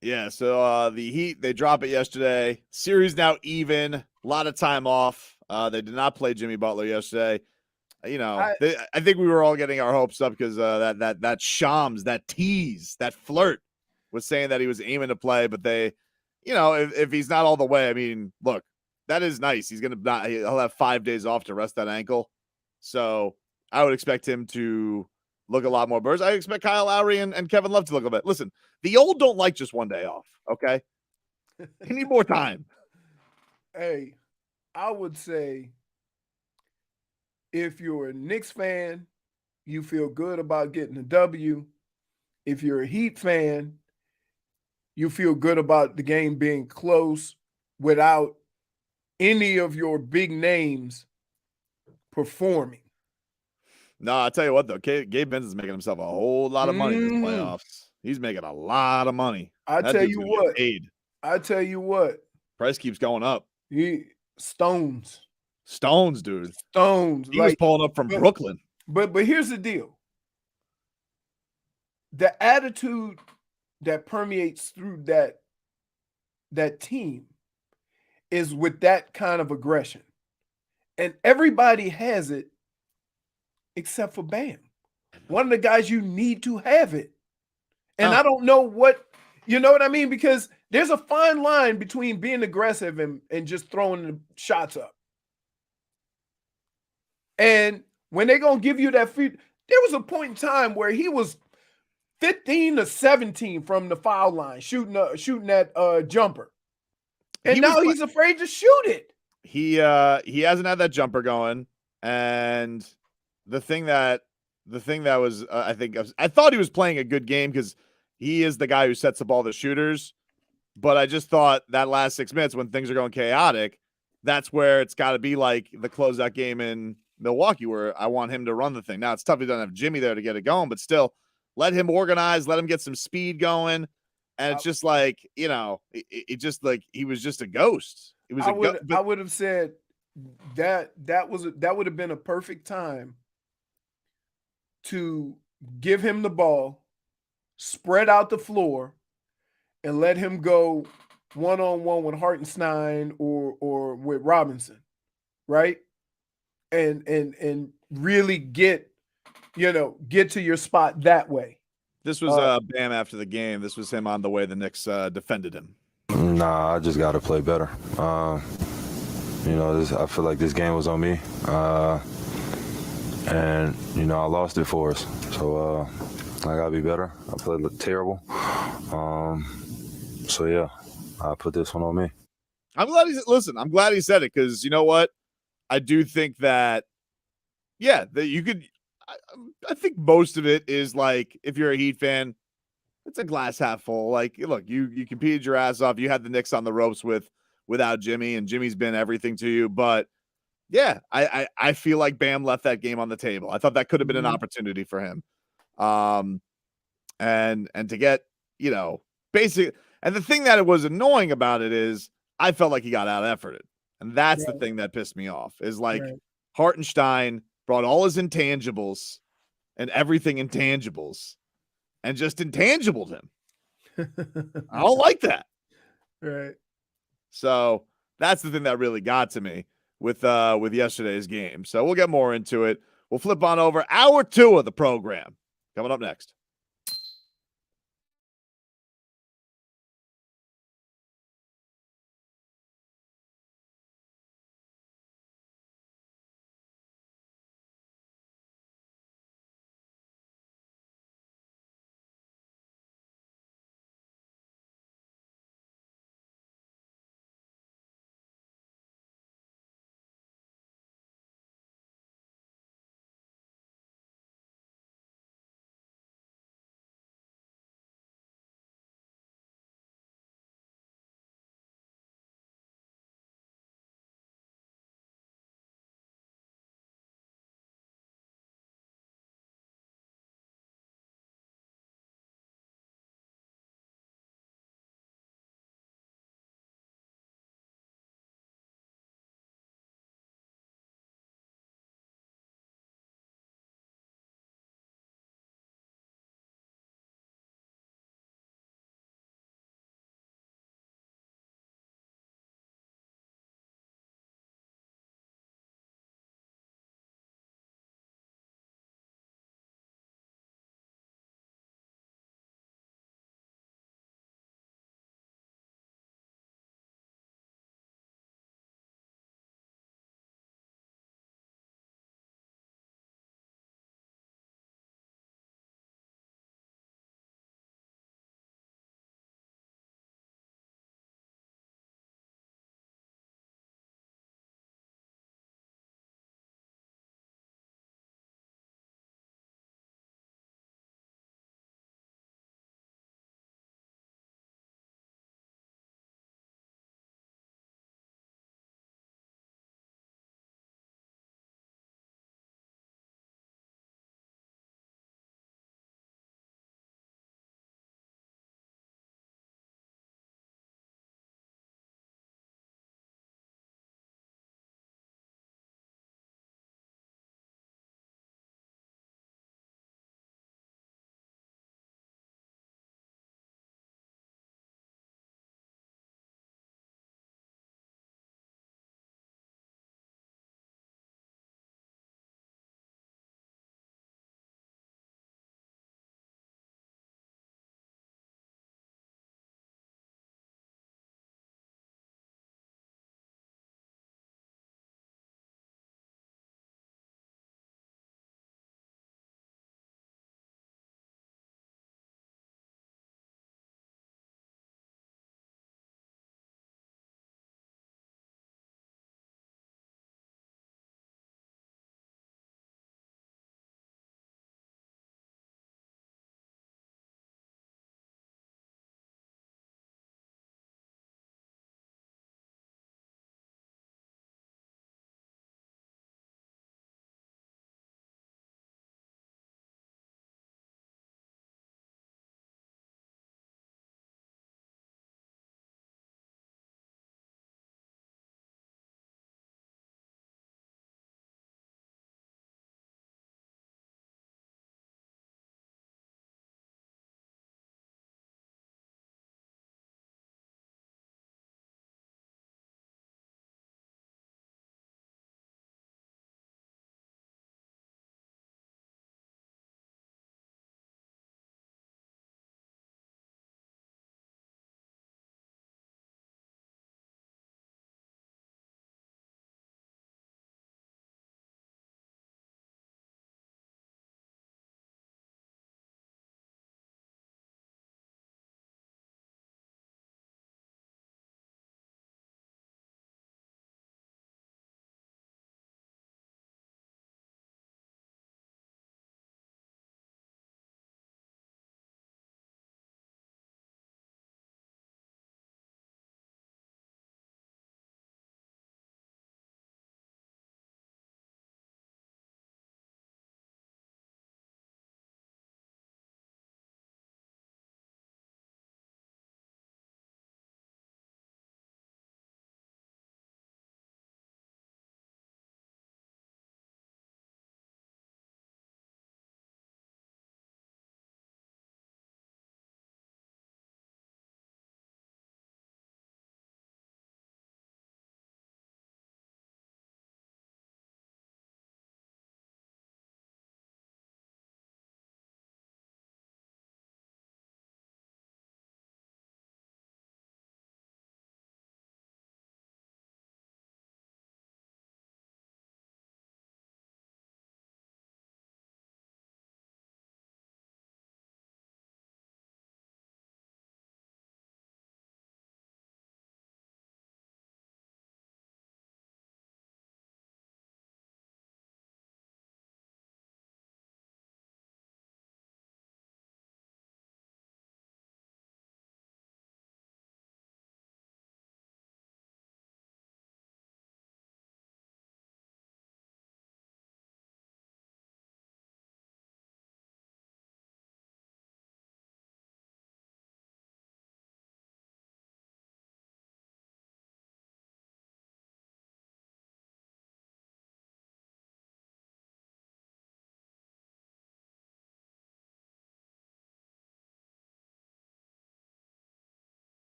Yeah, so the Heat, they drop it yesterday. Series now even. A lot of time off. They did not play Jimmy Butler yesterday. I think we were all getting our hopes up because that Shams, that tease, that flirt was saying that he was aiming to play, but they, if he's not all the way, I mean, look, that is nice. He'll have 5 days off to rest that ankle. So I would expect him to look a lot more burst. I expect Kyle Lowry and Kevin Love to look a bit. Listen, the old don't like just 1 day off, okay? They need more time. Hey, I would say if you're a Knicks fan, you feel good about getting a W. If you're a Heat fan, you feel good about the game being close without any of your big names performing. No, I'll tell you what, though. Gabe Vincent's making himself a whole lot of money in this playoffs. He's making a lot of money. I tell you what. Price keeps going up. Stones, dude. Stones. He was pulling up from Brooklyn. But here's the deal. The attitude that permeates through that team is with that kind of aggression. And everybody has it except for Bam. One of the guys you need to have it. And I don't know what, you know what I mean? Because there's a fine line between being aggressive and just throwing the shots up. And when they're going to give you that free, there was a point in time where he was 15 to 17 from the foul line, shooting that jumper. And now he's afraid to shoot it. He hasn't had that jumper going. And the thing that was, I thought he was playing a good game because he is the guy who sets up all the shooters. But I just thought that last 6 minutes when things are going chaotic, that's where it's got to be like the closeout game in Milwaukee, where I want him to run the thing. Now it's tough he doesn't have Jimmy there to get it going, but still, let him organize, let him get some speed going, and it's just like it just like he was just a ghost. It was I would have said that would have been a perfect time to give him the ball, spread out the floor, and let him go one-on-one with Hartenstein or with Robinson, right? And really get to your spot that way. This was Bam after the game. This was him on the way the Knicks defended him. Nah, I just got to play better. I feel like this game was on me. And I lost it for us. So I got to be better. I played terrible. So, yeah, I put this one on me. I'm glad he said it, because you know what? I do think that, that you could – I think most of it is like, if you're a Heat fan, it's a glass half full. Like, look, you competed your ass off. You had the Knicks on the ropes without Jimmy, and Jimmy's been everything to you. But, yeah, I feel like Bam left that game on the table. I thought that could have been an opportunity for him. And to get, basic – and the thing that it was annoying about it is I felt like he got out-efforted. And that's the thing that pissed me off, is like Hartenstein brought all his intangibles and everything intangibles and just intangibled him. I don't like that. Right. So that's the thing that really got to me with yesterday's game. So we'll get more into it. We'll flip on over hour 2 of the program coming up next.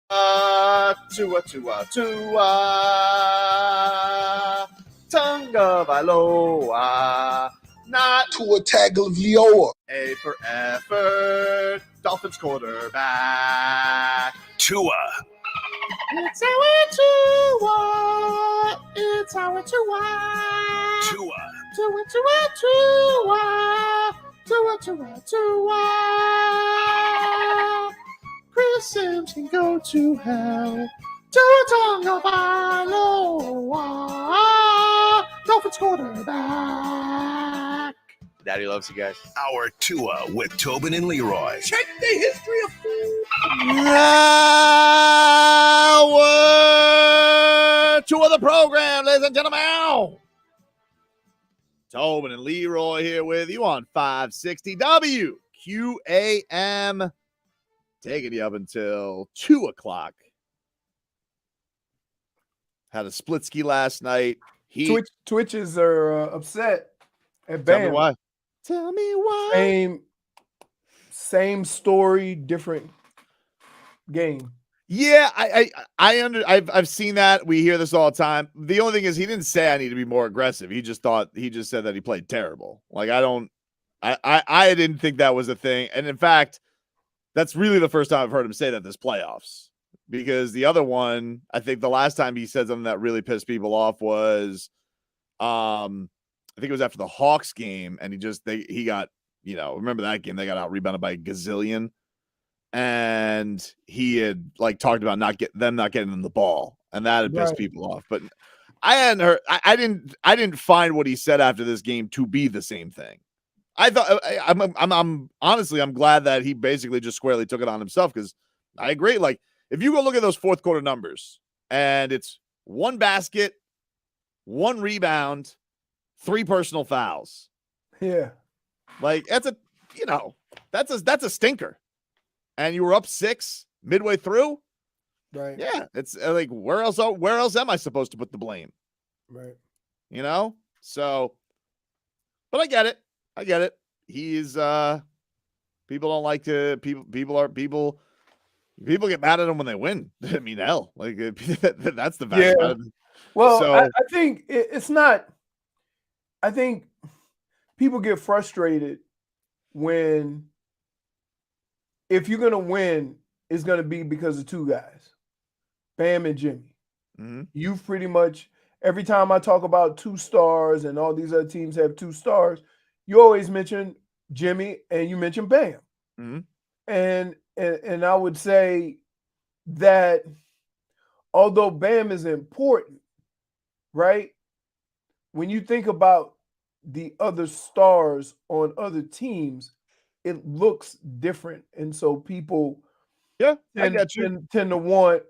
Tua, Tunga Valoa, not Tua Tagovailoa. A for effort, Dolphins quarterback. Tua. It's our Tua, it's our Tua. Tua. Tua, Tua. Chris Sims can go to hell. Tua Tagovailoa, Dolphins quarterback. Daddy loves you guys. Our Tua with Tobin and Leroy. Check the history of food. Hour two of the program, ladies and gentlemen. Tobin and Leroy here with you on 560 WQAM. Taking you up until 2 o'clock. Had a split ski last night. Twitches are upset at Tell me Bam. why. Tell me why. Same story, different game. Yeah, I've seen that. We hear this all the time. The only thing is he didn't say I need to be more aggressive. He just said that he played terrible. Like I didn't think that was a thing. And in fact, that's really the first time I've heard him say that this playoffs. Because the other one, I think the last time he said something that really pissed people off was I think it was after the Hawks game, and he got, remember that game, they got out rebounded by a gazillion. And he had talked about not getting them the ball, and that had pissed people off. But I hadn't heard. I didn't find what he said after this game to be the same thing. I thought I'm honestly I'm glad that he basically just squarely took it on himself, because I agree. Like if you go look at those fourth quarter numbers, and it's 1 basket, 1 rebound, 3 personal fouls. Yeah, that's a stinker. And you were up 6 midway through. right. Yeah, it's where else am I supposed to put the blame? Right. So, but I get it. He's people don't like to people get mad at him when they win. I mean, hell, that's the best. Yeah. Well, so, I think it's not. I think people get frustrated when, if you're gonna win, it's gonna be because of 2 guys, Bam and Jimmy. Mm-hmm. You pretty much, every time I talk about 2 stars and all these other teams have 2 stars, you always mention Jimmy and you mention Bam. Mm-hmm. And I would say that although Bam is important, right? When you think about the other stars on other teams, it looks different. And so people tend to want,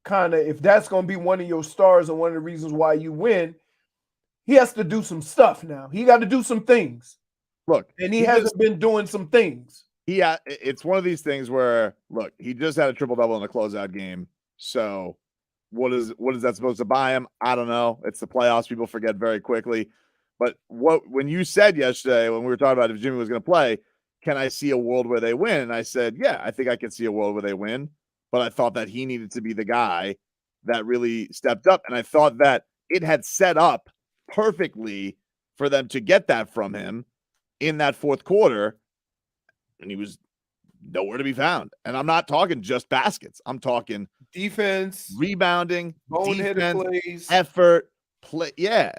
kind of, if that's going to be one of your stars and one of the reasons why you win, he has to do some stuff now. He got to do some things. Look, and he hasn't been doing some things. It's one of these things where, look, he just had a triple-double in the closeout game. So what is that supposed to buy him? I don't know. It's the playoffs. People forget very quickly. But when you said yesterday, when we were talking about if Jimmy was going to play, can I see a world where they win? And I said, yeah, I think I can see a world where they win. But I thought that he needed to be the guy that really stepped up. And I thought that it had set up perfectly for them to get that from him in that fourth quarter. And he was nowhere to be found. And I'm not talking just baskets. I'm talking defense, rebounding, boneheaded plays, effort, play. Yeah,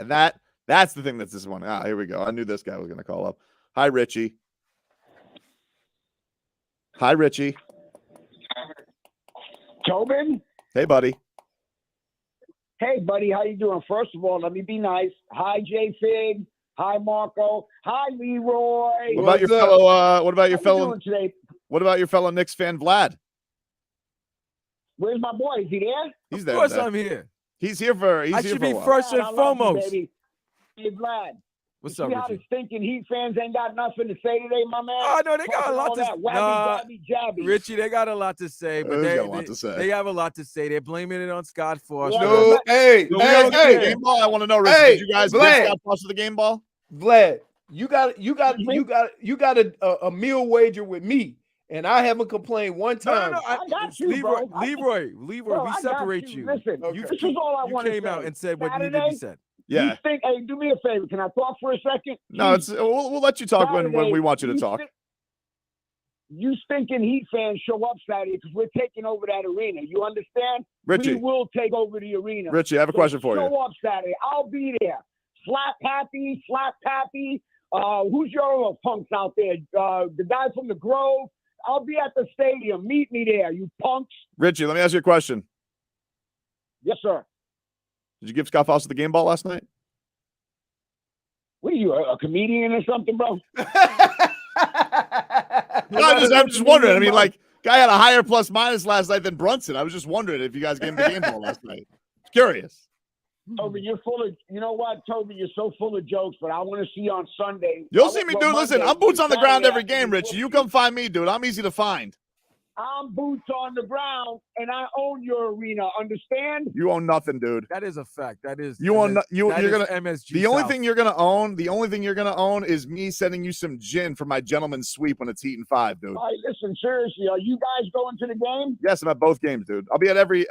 that's the thing that's disappointing. Here we go. I knew this guy was going to call up. Hi, Richie. Tobin? Hey, buddy. Hey, buddy. How you doing? First of all, let me be nice. Hi, J Fig. Hi, Marco. Hi, Leroy. What about your fellow? What about your fellow? Today? What about your fellow Knicks fan, Vlad? Where's my boy? Is he there? He's there. Of course, I'm here. He's here for. I should be first and foremost. Hey, Vlad. What's up, up, see how the stinking Heat fans ain't got nothing to say today, my man? Oh, no, they got a lot to say. Richie, they got a lot to say, but they have a lot to say. They're blaming it on Scott Foster. No, hey, game ball. I want to know, Richie, did you guys give Scott Foster the game ball? Vlad, you got a meal wager with me, and I haven't complained one time. No, I got you, bro. Leroy, Bro, we I got separate you. you. Listen, Okay. this is all I You want to say. came out and said what needed to be Saturday, said. Yeah. You think? Hey, do me a favor. Can I talk for a second? No, it's we'll let you talk when Saturday, we want you to talk. You stinking Heat fans show up Saturday because we're taking over that arena. You understand? Richie. We will take over the arena. Richie, I have a question for you. Show up Saturday. I'll be there. Slap Happy. Who's your other punks out there? The guy from the Grove. I'll be at the stadium. Meet me there, you punks. Richie, let me ask you a question. Yes, sir. Did you give Scott Foster the game ball last night? What are you, a comedian or something, bro? No, I'm just wondering. I mean, like, guy had a higher plus minus last night than Brunson. I was just wondering if you guys gave him the game ball last night. Curious. Toby, you're full of, you know what, Toby, you're so full of jokes, but I want to see you on Sunday. You'll see me, dude. Listen, I'm boots on the ground every game, Rich. Richie. You come find me, dude. I'm easy to find. I'm boots on the ground, and I own your arena. Understand? You own nothing, dude. That is a fact. That is You own you're gonna MSG. the only South. thing you're gonna own is me sending you some gin for my gentleman's sweep when it's Heat and 5, dude. All right, listen, seriously, are you guys going to the game? Yes, I'm at both games, dude. I'll be at every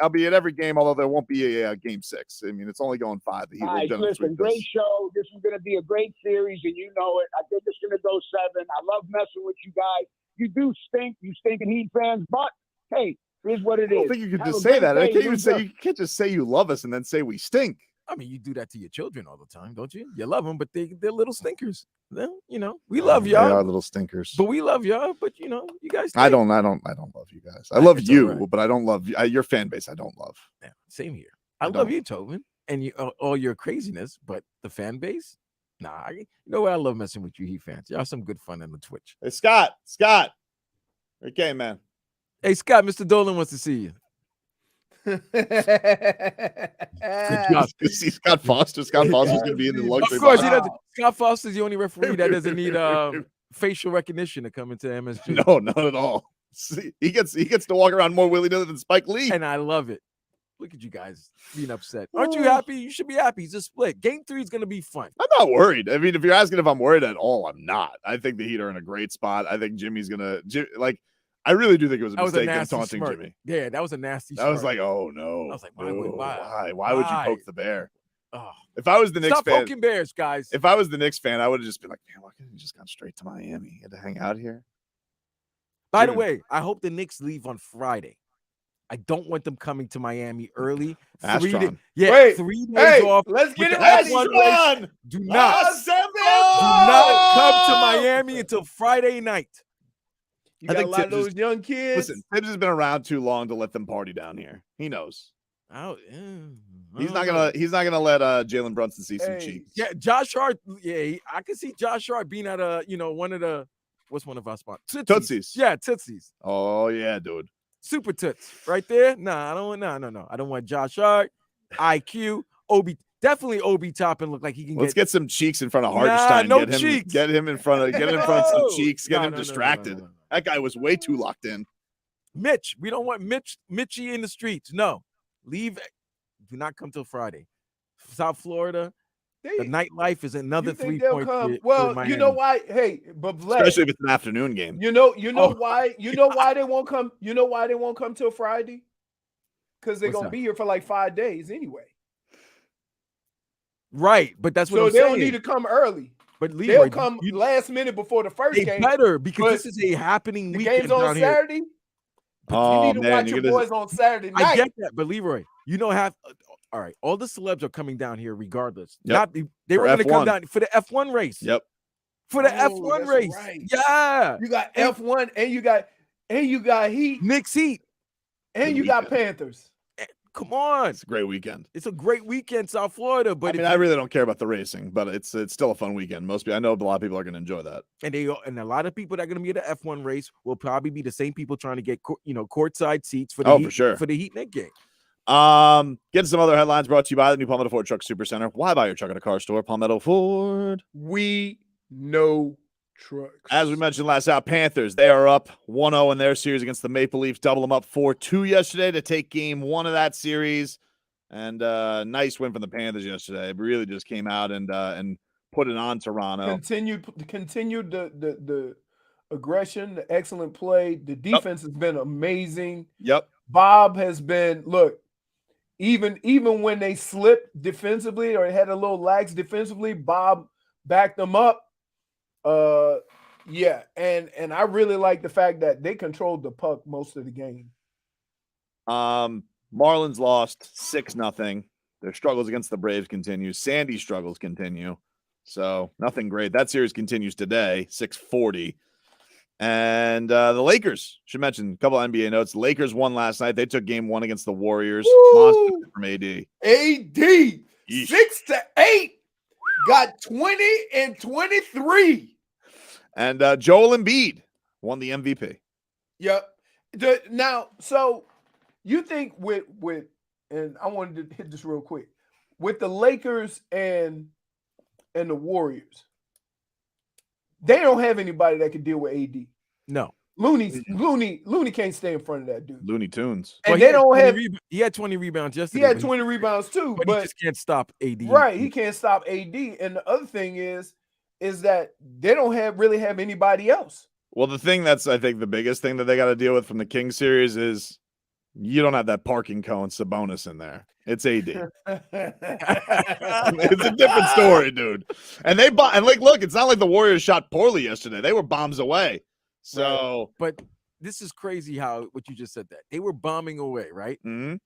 game, although there won't be a game 6. I mean, it's only going 5. The Heat All will right, gentleman's listen, sweep great this. show. This is going to be a great series, and you know it. I think it's going to go 7. I love messing with you guys. You do stink, you stinking Heat fans, but hey, here's what it is. I don't think you could Have just a say great that. I day, can't even loser. say you can't just say you love us and then say we stink. I mean, you do that to your children all the time, don't you? You love them, but they're little stinkers. Well, you know, we love They y'all, are little stinkers. but we love y'all. But you know, you guys. I stink. don't love you guys. I love It's you, all right. but I don't love your fan base. I don't love. Yeah, same here. I I love don't. you, Tobin, and you all your craziness, but the fan base. Nah, you know what? I love messing with you, Heat fans. Y'all some good fun on the Twitch. Hey, Scott. Okay, man. Hey, Scott, Mr. Dolan wants to see you. Good job. See Scott Foster. Scott Foster's gonna be in the luxury Of course, box. he doesn't. Scott Foster's the only referee that doesn't need facial recognition to come into MSG. No, not at all. See, he gets to walk around more willy-nilly than Spike Lee. And I love it. Look at you guys being upset. Aren't you happy? You should be happy. It's a split. Game 3 is going to be fun. I'm not worried. I mean, if you're asking if I'm worried at all, I'm not. I think the Heat are in a great spot. I think Jimmy's gonna I really do think it was a That was a mistake them nasty taunting smirk. Jimmy. Yeah, that was a nasty That was smirk. like, oh no. I was like, why would you why? poke the bear? Oh, If I was the Knicks stop fan, poking bears, guys. if I was the Knicks fan, I would have just been like, man, why couldn't you just gone straight to Miami? You had to hang out here. By the Jimmy. way, I hope the Knicks leave on Friday. I don't want them coming to Miami early. Astron. 3 days off. Let's get with it the ready. F1 race. Do not come to Miami until Friday night. You I got a think lot of Tibbs those young kids. Listen, Tibbs has been around too long to let them party down here. He knows. He's not gonna let Jalen Brunson see some cheeks. Yeah, Josh Hart. Yeah, I can see Josh Hart being at one of the what's one of our spots? Tootsies. Yeah, Tootsies. Oh yeah, dude. Super Toots right there. Nah, I don't want no. I don't want Josh Hart, IQ, Obi. Definitely Obi Toppin look like he can Let's get some cheeks in front of Hartenstein. no get him, cheeks. Get him in front of some No. cheeks. Get No, him no, no, distracted. no. That guy was way too locked in. Mitch. We don't want Mitchie in the streets. No, leave. Do not come till Friday. South Florida. The nightlife is another You think 3 they'll points. come? Well, you know why? Hey, but Vlad, Especially if it's an afternoon game. you know why? You know why they won't come? You know why they won't come till Friday? Because they're What's gonna that? be here for like 5 days anyway. Right, but that's what So I'm they saying. don't need to come early. But Leroy, They'll come last minute before the first they game. better because but this is a happening The weekend game's on down here. Saturday. Oh You need to watch your boys on Saturday night. I get that, but Leroy, you know, all right. All the celebs are coming down here regardless. Yep. They For were going to come F1. down for the F1 race. Yep. For the Oh, F1 that's race. right. Yeah. You got F1 and you got Heat Knicks Heat. and Good you got weekend. Panthers. Come on. It's a great weekend. It's a great weekend, South Florida. But I mean, I really don't care about the racing, but it's still a fun weekend. I know a lot of people are going to enjoy that. and a lot of people that are going to be at the F1 race will probably be the same people trying to get courtside seats for the Heat, for sure for the Heat Knicks game. Getting some other headlines brought to you by the new Palmetto Ford Truck Supercenter. Why buy your truck at a car store? Palmetto Ford. We know trucks. As we mentioned last out, Panthers, they are up 1-0 in their series against the Maple Leafs. Double them up 4-2 yesterday to take game 1 of that series. And nice win from the Panthers yesterday. It really just came out and put it on Toronto. Continued the aggression, the excellent play. The defense has been amazing. Yep. Bob has been, look, even when they slipped defensively or had a little lax defensively, Bob backed them up. Yeah, and I really like the fact that they controlled the puck most of the game. Marlins lost 6-0. Their struggles against the Braves continue. Sandy's struggles continue. So nothing great. That series continues today, 6:40. And the Lakers, should mention a couple NBA notes. Lakers won last night. They took game 1 against the Warriors. Monster from AD. AD, Yeesh. 6-8, got 20 and 23. And Joel Embiid won the MVP. Yep. Now, so you think with and I wanted to hit this real quick with the Lakers and the Warriors, they don't have anybody that can deal with AD. No. Looney can't stay in front of that dude. Looney Tunes. And they don't have. He had 20 rebounds yesterday. He had 20 rebounds too, but he just can't stop AD. Right, he can't stop AD. And the other thing is that they don't really have anybody else. Well, the thing that's, I think, the biggest thing that they got to deal with from the Kings series is you don't have that parking cone Sabonis in there. It's AD. It's a different story, dude. And look, it's not like the Warriors shot poorly yesterday. They were bombs away. So, but this is crazy how what you just said that they were bombing away, right? Mm-hmm.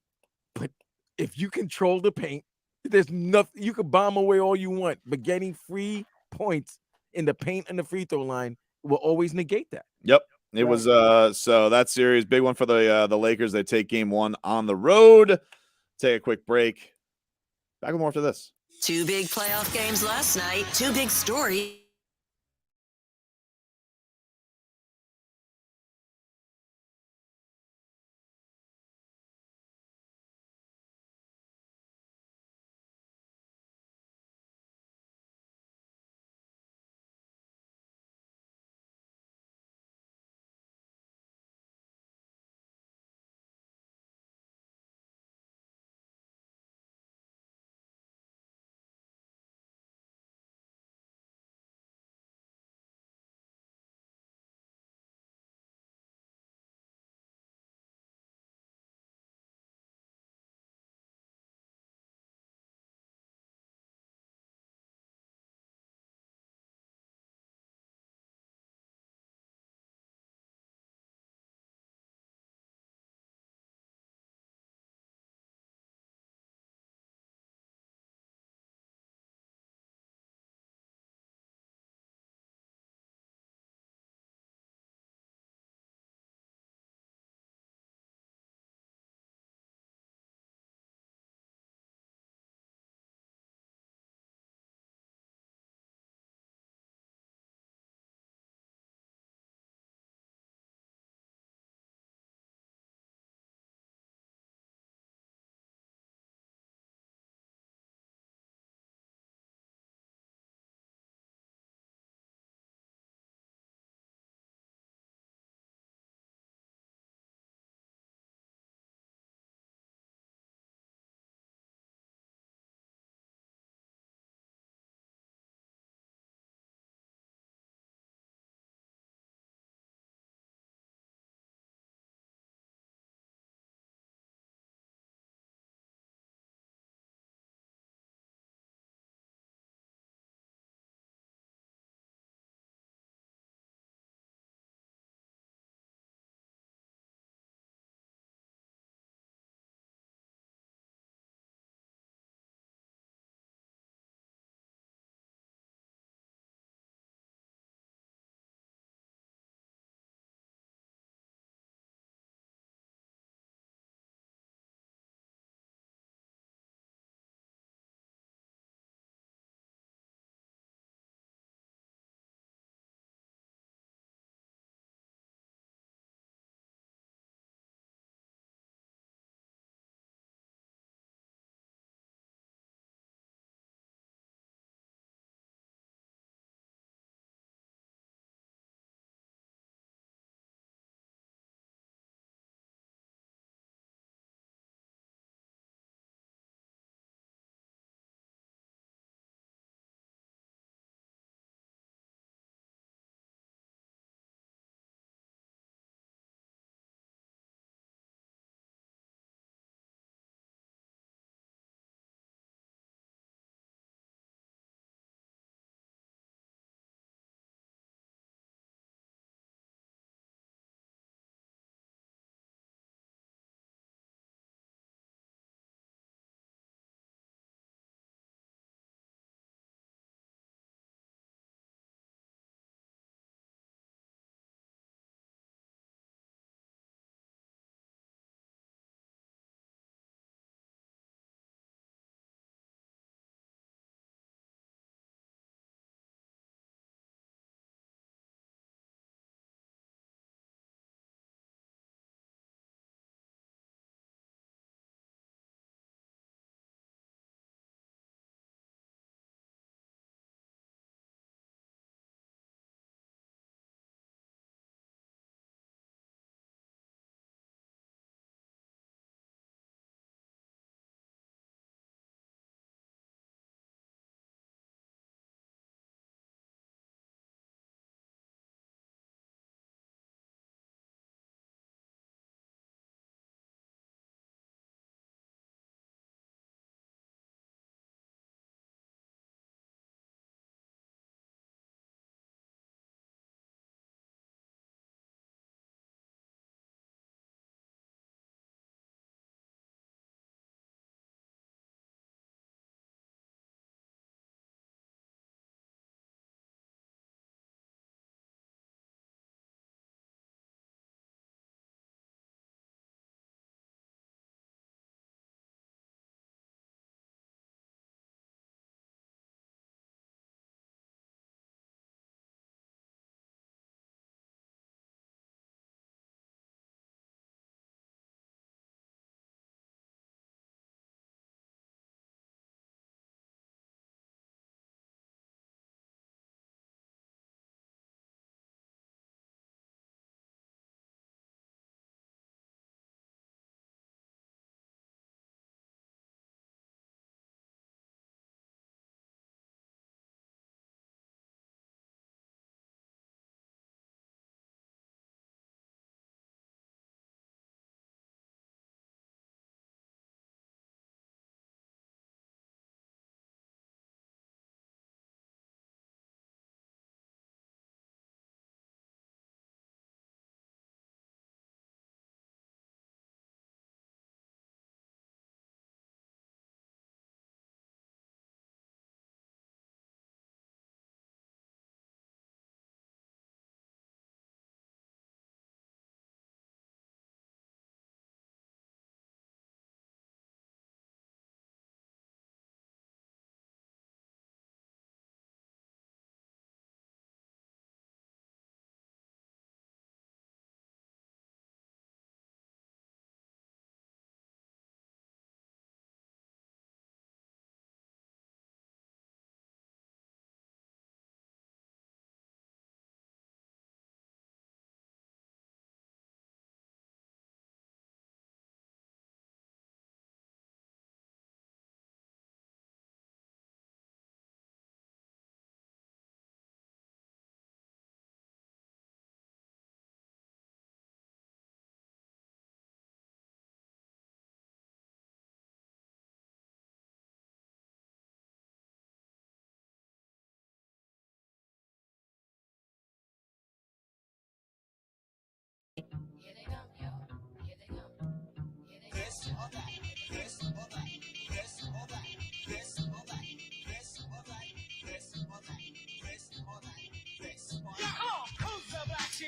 But if you control the paint, there's nothing you could bomb away all you want, but getting free points in the paint and the free throw line will always negate that. Yep. It was so that series, big one for the Lakers. They take game 1 on the road. Take a quick break. Back with more after this. 2 big playoff games last night, 2 big stories.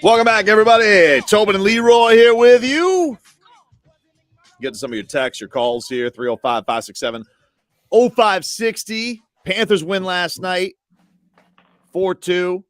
Welcome back, everybody. Tobin and Leroy here with you. Getting some of your texts, your calls here, 305-567-0560. Panthers win last night, 4-2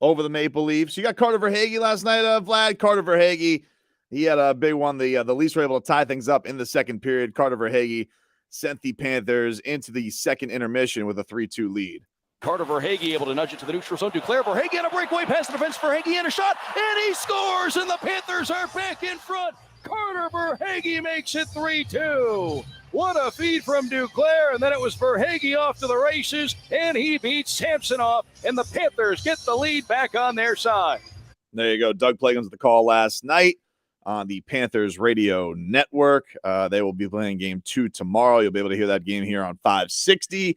over the Maple Leafs. You got Carter Verhaeghe last night, Vlad. Carter Verhaeghe, he had a big one. The Leafs were able to tie things up in the second period. Carter Verhaeghe sent the Panthers into the second intermission with a 3-2 lead. Carter Verhaeghe able to nudge it to the neutral zone. Duclair Verhaeghe on a breakaway pass to the defense. Verhaeghe in a shot, and he scores, and the Panthers are back in front. Carter Verhaeghe makes it 3-2. What a feed from Duclair, and then it was Verhaeghe off to the races, and he beats Samsonov, and the Panthers get the lead back on their side. There you go. Doug Plagens with the call last night on the Panthers radio network. They will be playing game 2 tomorrow. You'll be able to hear that game here on 560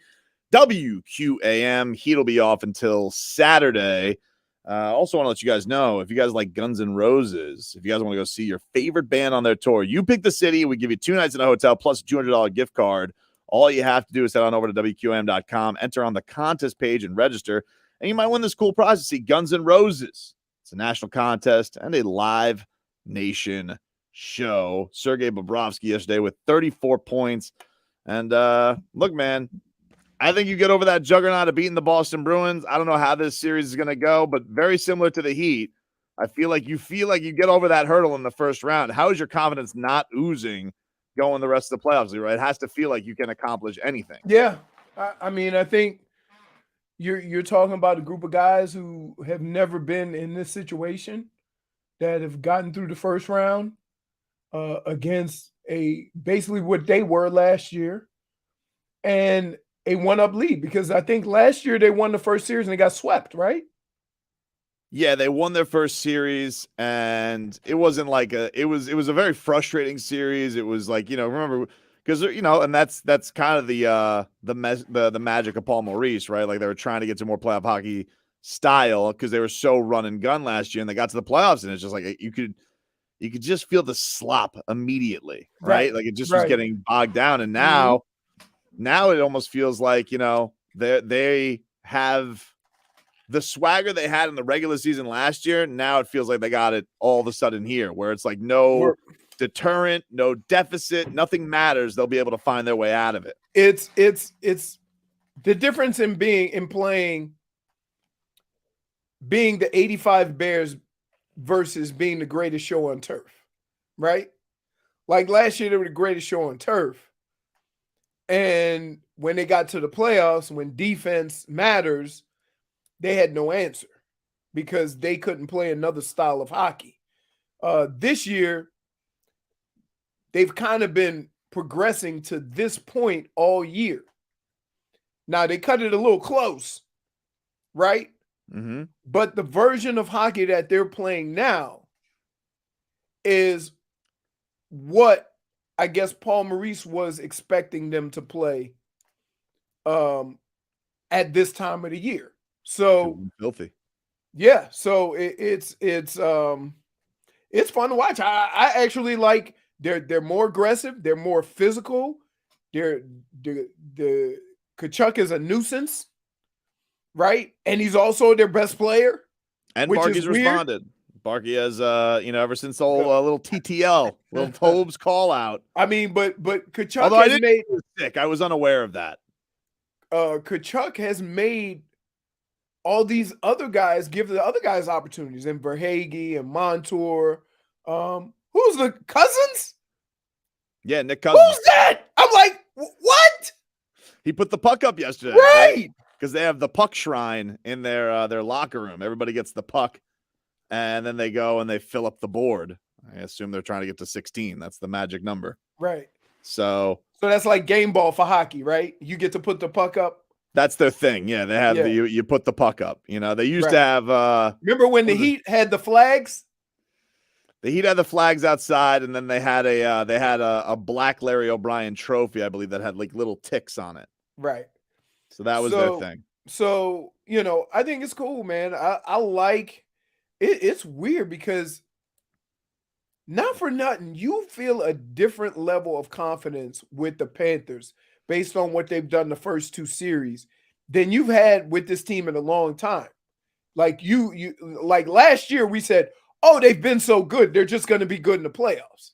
WQAM. Heat will be off until Saturday. Also want to let you guys know, if you guys like Guns N' Roses, if you guys want to go see your favorite band on their tour, you pick the city. We give you 2 nights in a hotel plus a $200 gift card. All you have to do is head on over to WQAM.com, enter on the contest page, and register. And you might win this cool prize to see Guns N' Roses. It's a national contest and a live nation show. Sergei Bobrovsky yesterday with 34 points. And look, man, I think you get over that juggernaut of beating the Boston Bruins. I don't know how this series is going to go, but very similar to the Heat. I feel like you get over that hurdle in the first round. How is your confidence not oozing going the rest of the playoffs, Leroy? It has to feel like you can accomplish anything. Yeah. I mean, I think you're talking about a group of guys who have never been in this situation, that have gotten through the first round against basically what they were last year, and a one-up lead, because I think last year they won the first series and they got swept, right? Yeah, they won their first series, and it wasn't like it was a very frustrating series. It was like, remember, because and that's kind of the magic of Paul Maurice, right? Like, they were trying to get to more playoff hockey style because they were so run and gun last year, and they got to the playoffs, and it's just like you could just feel the slop immediately, right? Like, it just was getting bogged down, and now it almost feels like, they have the swagger they had in the regular season last year. Now it feels like they got it all of a sudden here, where it's like no deterrent, no deficit, nothing matters. They'll be able to find their way out of it. It's the difference in being the 85 Bears versus being the greatest show on turf, right? Like last year, they were the greatest show on turf. And when they got to the playoffs, when defense matters, they had no answer because they couldn't play another style of hockey. This year, they've kind of been progressing to this point all year. Now, they cut it a little close, right? Mm-hmm. But the version of hockey that they're playing now is what I guess Paul Maurice was expecting them to play at this time of the year. So filthy. Yeah, so it's fun to watch. I actually like they're more aggressive, they're more physical. The Kachuk is a nuisance, right? And he's also their best player. And Barkey's responded. Barkey has, ever since the whole little TTL, little Tobes call out. I mean, but Kachuk Although I didn't was sick, I was unaware of that. Kachuk has made all these other guys give the other guys opportunities, and Verhaeghe and Montour. Who's the Cousins? Yeah, Nick Cousins. Who's that? I'm like, what? He put the puck up yesterday, right? Because they have the puck shrine in their locker room. Everybody gets the puck. And then they go and they fill up the board. I assume they're trying to get to 16. That's the magic number. Right. So that's like game ball for hockey, right? You get to put the puck up. That's their thing. Yeah, they have you put the puck up. They used to have remember when the Heat had the flags? The Heat had the flags outside, and then they had a black Larry O'Brien trophy, I believe, that had like little ticks on it. Right. So that was their thing. So, I think it's cool, man. I like it's weird because not for nothing, you feel a different level of confidence with the Panthers based on what they've done the first 2 series than you've had with this team in a long time. Like like last year we said, oh, they've been so good, they're just going to be good in the playoffs.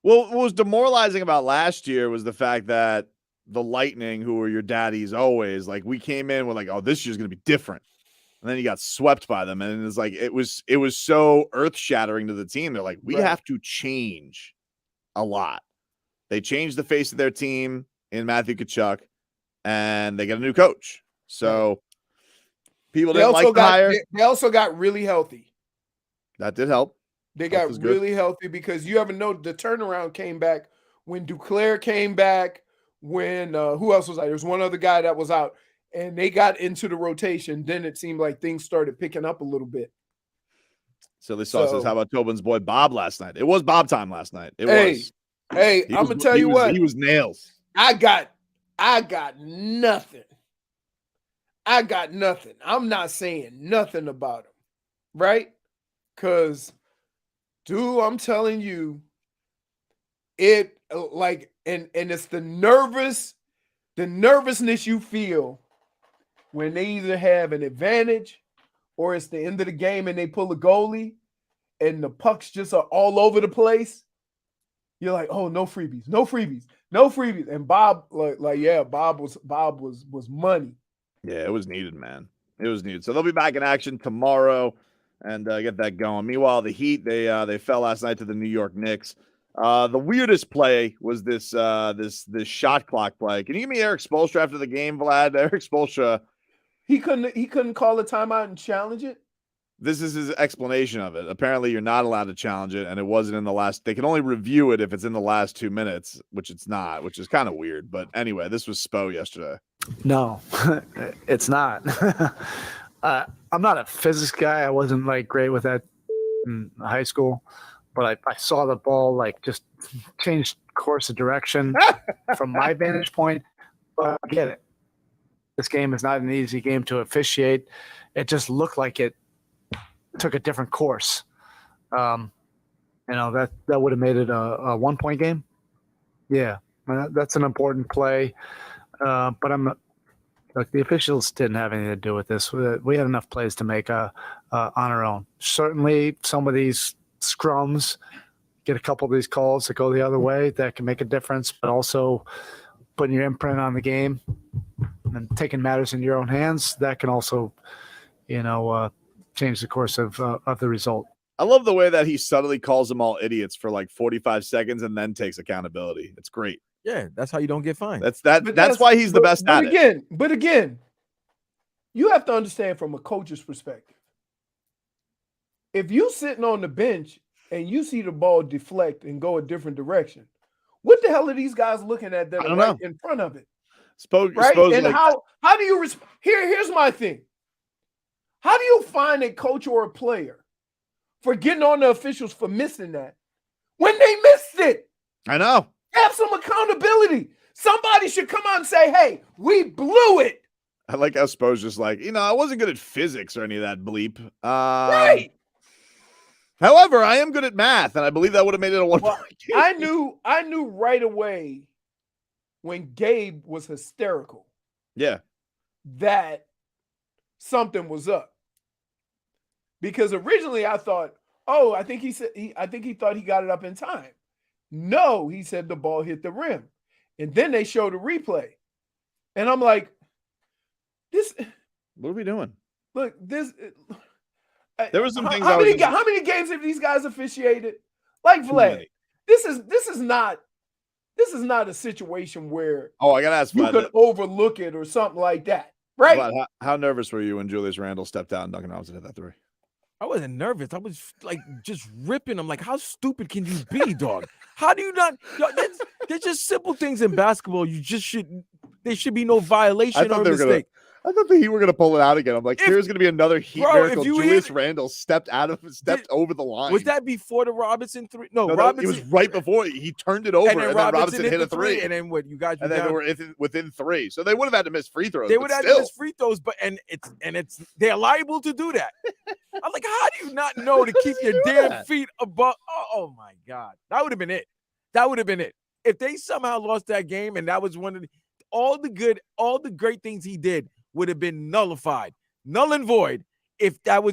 Well, what was demoralizing about last year was the fact that the Lightning, who were your daddies always, like we came in with like, oh, this year's going to be different. And then you got swept by them. And it's like, it was so earth shattering to the team. They're like, we have to change a lot. They changed the face of their team in Matthew Tkachuk, and they got a new coach. So people didn't like the hire. They also got really healthy. That did help. They got really healthy because you ever know the turnaround came back when Duclair came back, when who else was out? There was one other guy that was out, and they got into the rotation. Then it seemed like things started picking up a little bit. Silly Sauce says, how about Tobin's boy Bob last night? It was Bob time last night. It was. Hey, I'm going to tell you what. He was nails. I got nothing. I got nothing. I'm not saying nothing about him, right? Because, dude, I'm telling you, it like, and it's the nervousness you feel when they either have an advantage or it's the end of the game and they pull a goalie and the pucks just are all over the place. You're like, oh, no freebies, no freebies, no freebies. And Bob, Bob was money. Yeah, it was needed, man. It was needed. So they'll be back in action tomorrow and get that going. Meanwhile, the Heat, they fell last night to the New York Knicks. The weirdest play was this shot clock play. Can you give me Eric Spoelstra after the game, Vlad? Eric Spoelstra. He couldn't call a timeout and challenge it. This is his explanation of it. Apparently, you're not allowed to challenge it, and it wasn't in the last. They can only review it if it's in the last 2 minutes, which it's not, which is kind of weird. But anyway, this was Spo yesterday. No, it's not. I'm not a physics guy. I wasn't like great with that in high school, but I saw the ball like just change course of direction from my vantage point. But I get it. This game is not an easy game to officiate. It just looked like it took a different course. That would have made it a 1 point game. Yeah, that's an important play. But I'm not. Look, the officials didn't have anything to do with this. We had enough plays to make on our own. Certainly, some of these scrums, get a couple of these calls that go the other way, that can make a difference. But also, putting your imprint on the game and taking matters in your own hands, that can also, change the course of the result. I love the way that he subtly calls them all idiots for like 45 seconds and then takes accountability. It's great. Yeah, that's how you don't get fined. That's why he's the best at it. But again, you have to understand from a coach's perspective. If you sitting on the bench and you see the ball deflect and go a different direction, what the hell are these guys looking at that are right in front of it? And how do you here's my thing. How do you find a coach or a player for getting on the officials for missing that when they missed it? I know. Have some accountability. Somebody should come out and say, hey, we blew it. I like how Spo's just like, I wasn't good at physics or any of that bleep. Right. However, I am good at math, and I believe that would have made it a 1 point game. I knew right away when Gabe was hysterical. Yeah. That something was up. Because originally I thought, I think he thought he got it up in time. No, he said the ball hit the rim. And then they showed a replay. And I'm like, what are we doing? Look, there was some things. How many games have these guys officiated? Like Vlad, this is not a situation where I gotta ask you Vlad could overlook it or something like that. Right? Vlad, how nervous were you when Julius Randle stepped out and Duncan Robinson hit that three? I wasn't nervous. I was like just ripping. I'm like, how stupid can you be, dog? How do you not? There's just simple things in basketball. There should be no violation or mistake. I thought the Heat were going to pull it out again. I'm like, here's going to be another Heat miracle. Julius Randle stepped over the line. Was that before the Robinson three? No, Robinson. It was right before. He turned it over, and then Robinson hit a three. And then what? You guys and then they were within three. So they would have had to miss free throws. They would have had to miss free throws, they're liable to do that. I'm like, how do you not know to keep your damn feet above? Oh my God. That would have been it. That would have been it. If they somehow lost that game and that was one of all the great things he did would have been nullified, null and void if that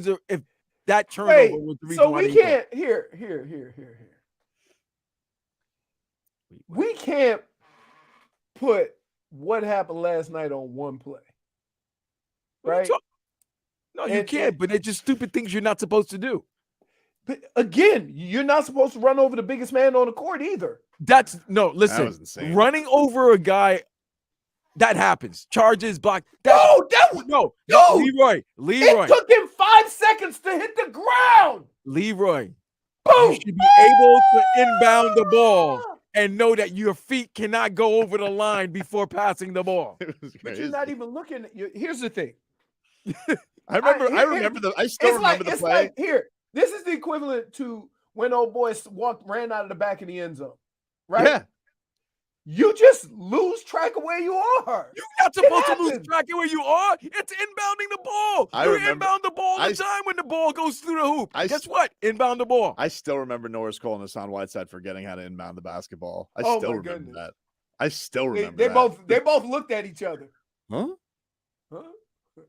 turnover was the reason so why we they can't here. We can't put what happened last night on one play. Right? No, you can't, but it's just stupid things you're not supposed to do. But again, you're not supposed to run over the biggest man on the court either. Listen, running over a guy, that happens. Charges, block. No, Leroy. It took him 5 seconds to hit the ground. Leroy, boom. You should be able to inbound the ball and know that your feet cannot go over the line before passing the ball. But you're not even looking at here's the thing. I still remember the play. Like, here, this is the equivalent to when old boy ran out of the back of the end zone, right? Yeah. You just lose track of where you are. You're not supposed to lose track of where you are. It's inbounding the ball. You inbound the ball all the time when the ball goes through the hoop. Guess what? Inbound the ball. I still remember Norris Cole and Hassan Whiteside forgetting how to inbound the basketball. I still remember that. I still remember that. They both looked at each other. Huh?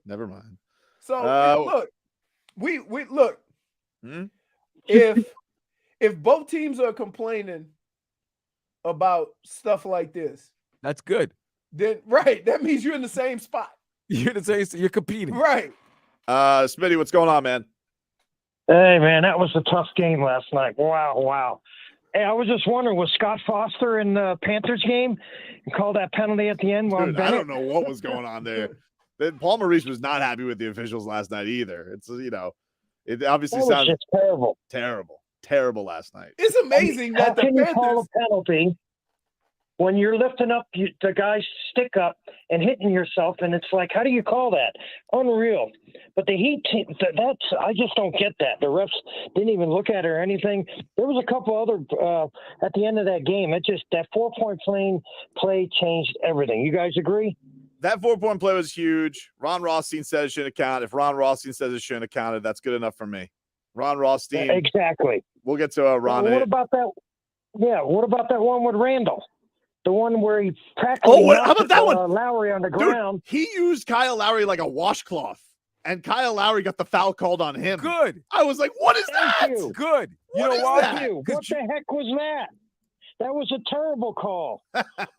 Never mind. So look, we look. If both teams are complaining about stuff like this, that's good. Then that means you're in the same spot. You're you're competing. Right. Smitty, what's going on, man? Hey man, that was a tough game last night. Wow. Hey, I was just wondering, was Scott Foster in the Panthers game and called that penalty at the end? Dude, I don't know what was going on there. Paul Maurice was not happy with the officials last night either. It's it obviously sounds terrible last night. It's amazing How that the can you Panthers call a penalty when you're lifting up the guy's stick up and hitting yourself, and it's like, how do you call that? Unreal. But the Heat team, I just don't get that. The refs didn't even look at it or anything. There was a couple other at the end of that game. That 4-point play changed everything. You guys agree? That 4-point play was huge. Ron Rothstein said it shouldn't count. If Ron Rothstein says it shouldn't have counted, that's good enough for me. Ron Rothstein. Exactly. We'll get to Ron. What about that? Yeah. What about that one with Randall? The one where he practically how about that one? Lowry on the ground. He used Kyle Lowry like a washcloth, and Kyle Lowry got the foul called on him. Good. I was like, what is that? Good. You know why? What the heck was that? That was a terrible call.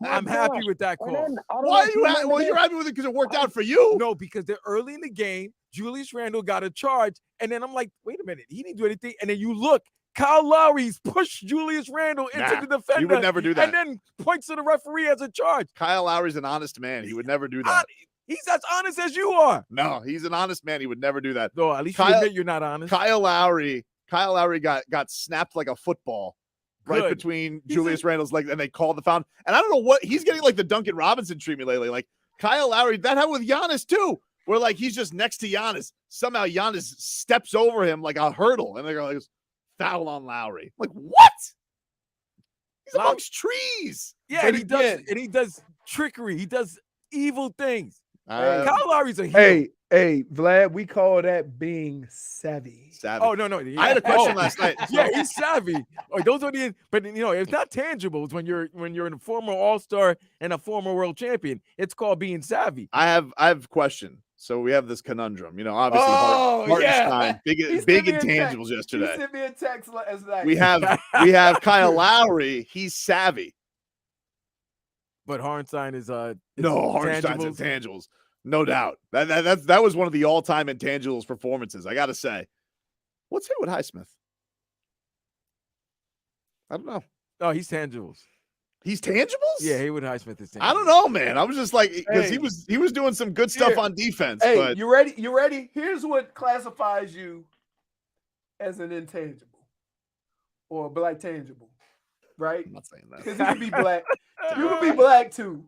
I'm happy with that call. Why are you happy? Well, you're happy with it because it worked out for you. No, because they're early in the game. Julius Randle got a charge, and then I'm like, wait a minute, he didn't do anything. And then you look, Kyle Lowry's pushed Julius Randle into the defender. He would never do that. And then points to the referee as a charge. Kyle Lowry's an honest man. He would never do that. He's as honest as you are. No, he's an honest man. He would never do that. No, at least you admit you're not honest. Kyle Lowry got snapped like a football. Right between Julius Randle's legs, and they called the foul. And I don't know what he's getting, like the Duncan Robinson treatment lately. Like Kyle Lowry, that happened with Giannis too, where like he's just next to Giannis. Somehow Giannis steps over him like a hurdle, and they're like, foul on Lowry. Like what? He's amongst trees. Yeah, and he does trickery. He does evil things. Kyle Lowry's a hero. Hey, Vlad, we call that being savvy. Oh, no. I had a question last night. Yeah, he's savvy. Those are but it's not tangibles when you're a former All-Star and a former world champion. It's called being savvy. I have a question. So we have this conundrum. Obviously Hartenstein, big intangibles yesterday. He sent me a text last night. We have Kyle Lowry, he's savvy. But Hartenstein is Hartenstein's intangibles. No doubt. That was one of the all-time intangibles performances. I got to say. What's Haywood Highsmith? I don't know. Oh, he's tangibles. He's tangibles? Yeah, Haywood Highsmith is tangibles. I don't know, man. I was just like, because he was doing some good stuff on defense. Hey, but you ready? You ready? Here's what classifies you as an intangible or a black tangible, right? I'm not saying that. Because you can be black. You can be black too.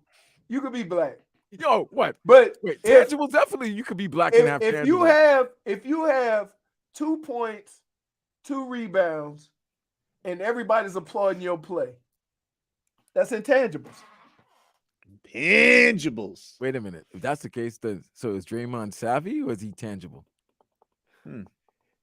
You could be black. Yo, what? But tangible, definitely you could be black and have tangible. If you have 2 points, 2 rebounds, and everybody's applauding your play, that's intangibles. Tangibles. Wait a minute. If that's the case, so is Draymond savvy or is he tangible?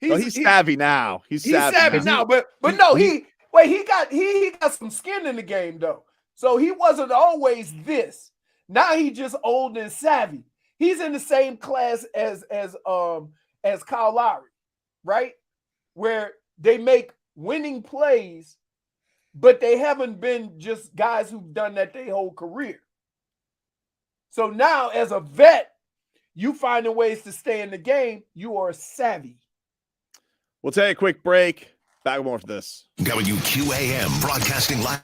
He's savvy now. He's savvy now, but no, he got some skin in the game though. So he wasn't always this. Now he just old and savvy. He's in the same class as as Kyle Lowry, right? Where they make winning plays, but they haven't been just guys who've done that their whole career. So now, as a vet, you finding ways to stay in the game. You are savvy. We'll take a quick break. Back with more for this. WQAM broadcasting live.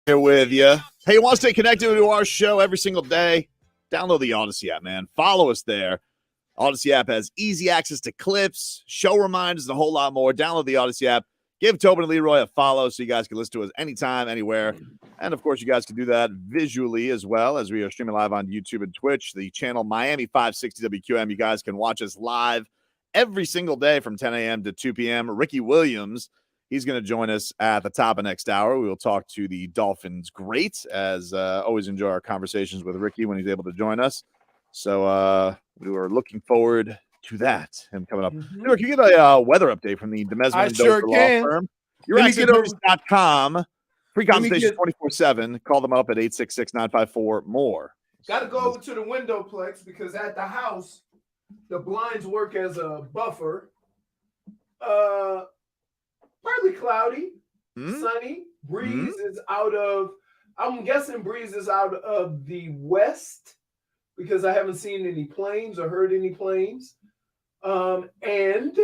Here with you. Hey, you want to stay connected to our show every single day? Download the Odyssey app, man. Follow us there. Odyssey app has easy access to clips, show reminders, and a whole lot more. Download the Odyssey app. Give Tobin and Leroy a follow so you guys can listen to us anytime, anywhere. And, of course, you guys can do that visually as well as we are streaming live on YouTube and Twitch. The channel Miami 560 WQM. You guys can watch us live every single day from 10 a.m. to 2 p.m. Ricky Williams, he's going to join us at the top of next hour. We will talk to the Dolphins great, as always enjoy our conversations with Ricky when he's able to join us. So we were looking forward to that, him coming up. Mm-hmm. Can you get a weather update from the Demesma I Mendoza sure Law can. Firm? You're at CNBC.com. Free Let me consultation get- 24/7. Call them up at 866-954-MORE. Got to go over to the window plex because at the house, the blinds work as a buffer. Partly cloudy, sunny. Breeze is out of, I'm guessing breeze is out of the west because I haven't seen any planes or heard any planes. And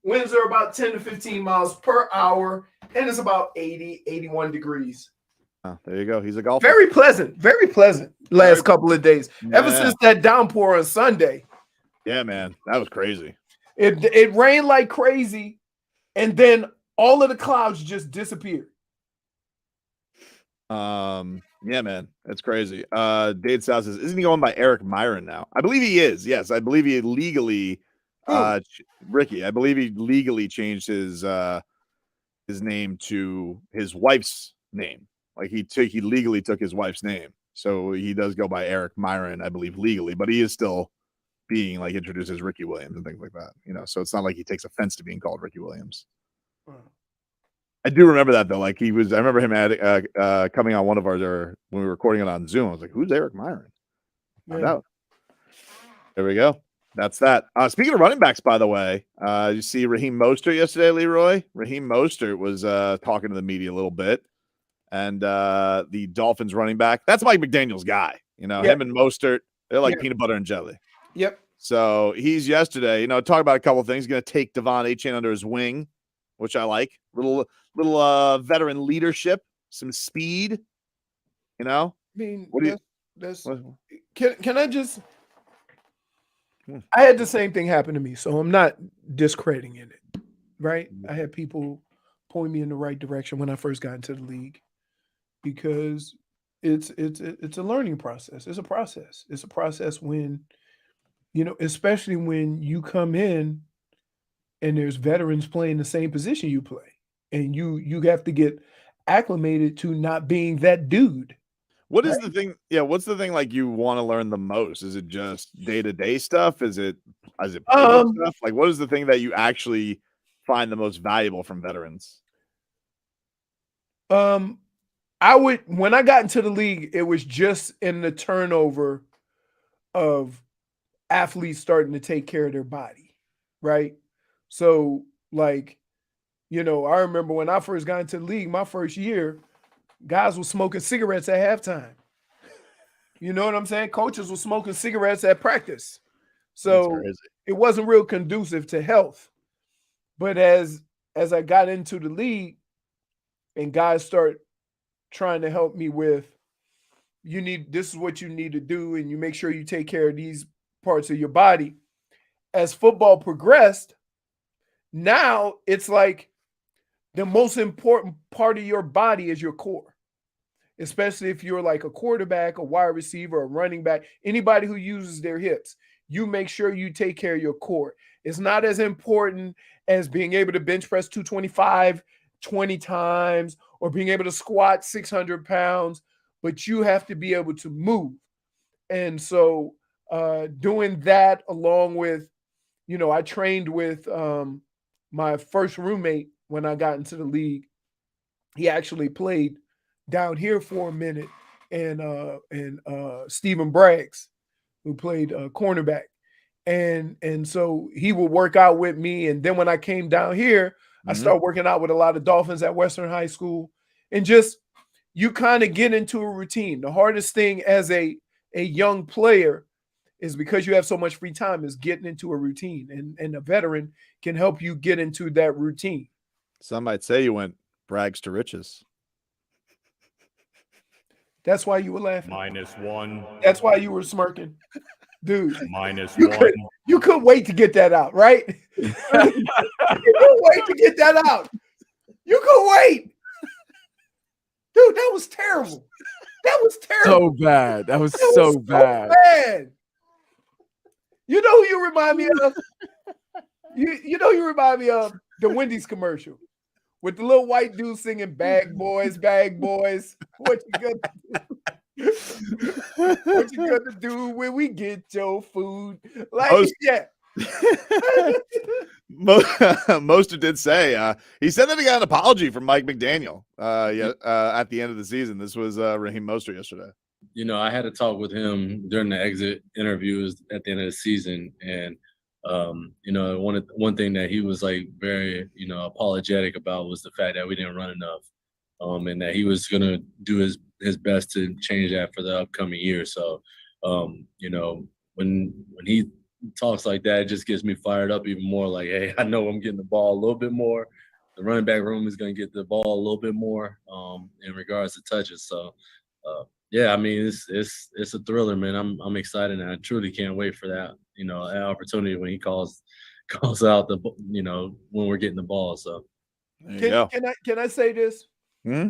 winds are about 10 to 15 miles per hour, and it's about 80, 81 degrees. Oh, there you go. He's a golfer. Very pleasant last couple of days. Ever Yeah. since that downpour on Sunday. Yeah, man. That was crazy. It rained like crazy, and then all of the clouds just disappeared. Yeah, man. That's crazy. Dade South says, isn't he going by Eric Myron now? I believe he is. Yes, I believe he legally Ricky, I believe he legally changed his name to his wife's name. Like he legally took his wife's name. So he does go by Eric Myron, I believe, legally, but he is still being like introduced as Ricky Williams and things like that. You know, so it's not like he takes offense to being called Ricky Williams. I do remember that though. Like I remember him coming on one of ours when we were recording it on Zoom. I was like, "Who's Eric Myron?" Find out. There we go. That's that. Speaking of running backs, by the way, you see Raheem Mostert yesterday, Leroy. Raheem Mostert was talking to the media a little bit, and the Dolphins running back. That's Mike McDaniel's guy. You know, him and Mostert, they're like peanut butter and jelly. Yep. So he's yesterday, talk about a couple of things. He's going to take Devon Achane under his wing, which I like. Little veteran leadership, some speed. I mean, what do you? Can I just? I had the same thing happen to me, so I'm not discrediting it. Right? I had people point me in the right direction when I first got into the league, because it's a learning process. It's a process. It's a process when, especially when you come in and there's veterans playing the same position you play, and you have to get acclimated to not being that dude. What is the thing? Yeah, what's the thing like you want to learn the most? Is it just day-to-day stuff? Is it stuff? Like, what is the thing that you actually find the most valuable from veterans? When I got into the league, it was just in the turnover of athletes starting to take care of their body, right? So, like, I remember when I first got into the league, my first year, guys were smoking cigarettes at halftime. You know what I'm saying? Coaches were smoking cigarettes at practice. So it wasn't real conducive to health. But as I got into the league and guys start trying to help me with, this is what you need to do, and you make sure you take care of these parts of your body. As football progressed, now it's like the most important part of your body is your core, especially if you're like a quarterback, a wide receiver, a running back, anybody who uses their hips. You make sure you take care of your core. It's not as important as being able to bench press 225 20 times or being able to squat 600 pounds, but you have to be able to move. And so doing that along with, I trained with my first roommate when I got into the league. He actually played down here for a minute, and Stephen Braggs, who played cornerback. And so he would work out with me. And then when I came down here, I started working out with a lot of Dolphins at Western High School. And just, you kind of get into a routine. The hardest thing as a young player is, because you have so much free time, is getting into a routine. And a veteran can help you get into that routine. Some might say you went brags to riches. That's why you were laughing. -1. That's why you were smirking. Dude, -1. you couldn't wait to get that out, right? You couldn't wait to get that out. You could wait. Dude, that was terrible. That was terrible. So bad. That was so bad. bad. You know who you remind me of? You know you remind me of the Wendy's commercial with the little white dude singing bag boys, what you gonna do? What you gonna do when we get your food? Like, yeah. Mostert did say he said that he got an apology from Mike McDaniel at the end of the season. This was Raheem Mostert yesterday. You know, I had a talk with him during the exit interviews at the end of the season, and you know, one thing that he was like very, you know, apologetic about was the fact that we didn't run enough, and that he was gonna do his best to change that for the upcoming year. So, you know, when he talks like that, it just gets me fired up even more. Like, hey, I know I'm getting the ball a little bit more. The running back room is going to get the ball a little bit more in regards to touches. So, yeah, I mean, it's a thriller, man. I'm excited, and I truly can't wait for that. You know, an opportunity when he calls out the, you know, when we're getting the ball. So, Can I say this? Hmm?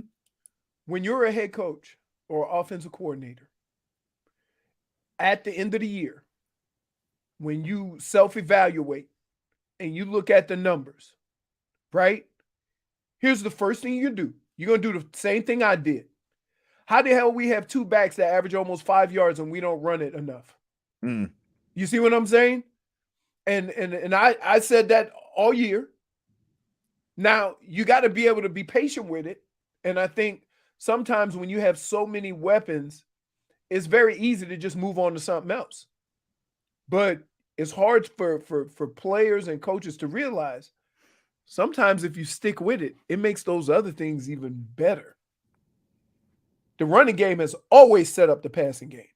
When you're a head coach or offensive coordinator, at the end of the year, when you self-evaluate and you look at the numbers, right? Here's the first thing you do. You're going to do the same thing I did. How the hell we have two backs that average almost 5 yards and we don't run it enough? Mm. You see what I'm saying? And I said that all year. Now, you got to be able to be patient with it. And I think sometimes when you have so many weapons, it's very easy to just move on to something else. But it's hard for players and coaches to realize sometimes if you stick with it, it makes those other things even better. The running game has always set up the passing game.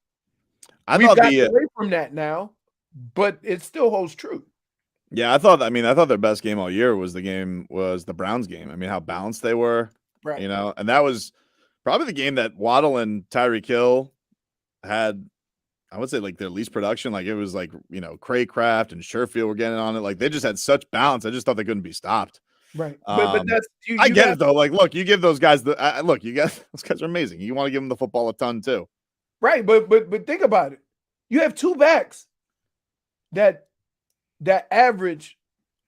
We've gotten away from that now, but it still holds true. Yeah, I thought their best game all year was the Browns game. I mean, how balanced they were. Right. You know, and that was probably the game that Waddle and Tyreek Hill had, I would say, like their least production. Like it was like, you know, Craycraft and Sherfield were getting on it. Like they just had such balance. I just thought they couldn't be stopped. Right. But that's I get it though. Like, look, you give those guys those guys are amazing. You want to give them the football a ton too. Right. But think about it. You have two backs that average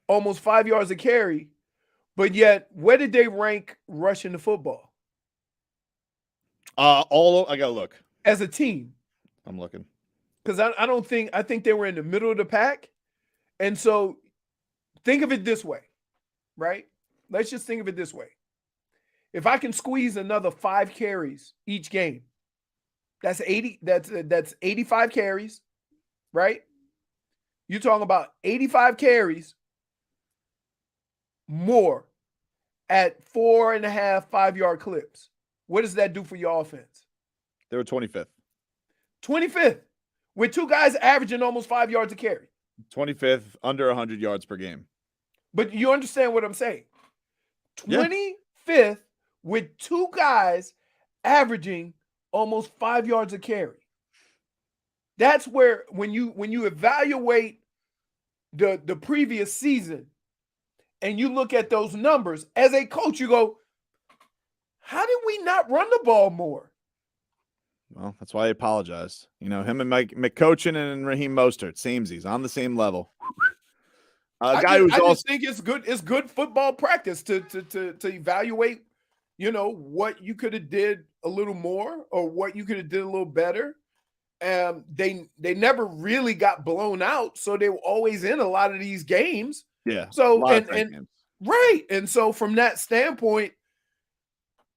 almost 5 yards a carry, but yet where did they rank rushing the football? I gotta look. As a team. I'm looking. Because I think they were in the middle of the pack. And so think of it this way, right? Let's just think of it this way. If I can squeeze another 5 carries each game, that's 85 carries, right? You're talking about 85 carries more at 4.5, 5-yard clips. What does that do for your offense? They were 25th. 25th, with two guys averaging almost 5 yards a carry. 25th, under 100 yards per game. But you understand what I'm saying? 25th with two guys averaging almost 5 yards a carry. That's where when you evaluate the previous season and you look at those numbers, as a coach, you go, how did we not run the ball more? Well, that's why I apologized. You know, him and Mike McCochin and Raheem Mostert, samesies, on the same level. I just think it's good. It's good football practice to evaluate, you know, what you could have did a little more or what you could have did a little better. They never really got blown out, so they were always in a lot of these games. Yeah. So and right, and so from that standpoint,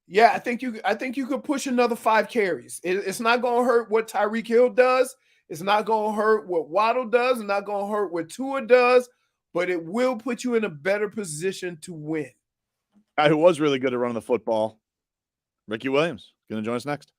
yeah, I think you could push another 5 carries. It's not going to hurt what Tyreek Hill does. It's not going to hurt what Waddle does. It's not going to hurt what Tua does. But it will put you in a better position to win. Guy who was really good at running the football, Ricky Williams, going to join us next.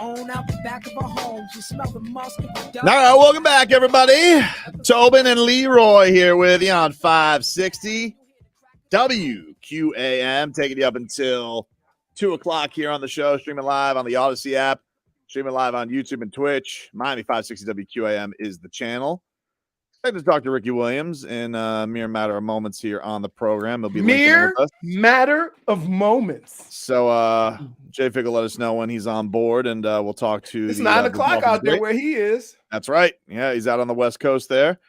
own out the back of our homes. You smell the musk of the All right, welcome back, everybody. Tobin and Leroy here with you on 560 WQAM, taking you up until 2 o'clock here on the show, streaming live on the Odyssey app, streaming live on YouTube and Twitch. Miami 560 WQAM is the channel. Expect to talk to Ricky Williams in a mere matter of moments here on the program. He'll be linking with us. Matter of moments. So Jay Fig will let us know when he's on board, and we'll talk to It's 9 o'clock out there where he is. That's right. Yeah, he's out on the West Coast there.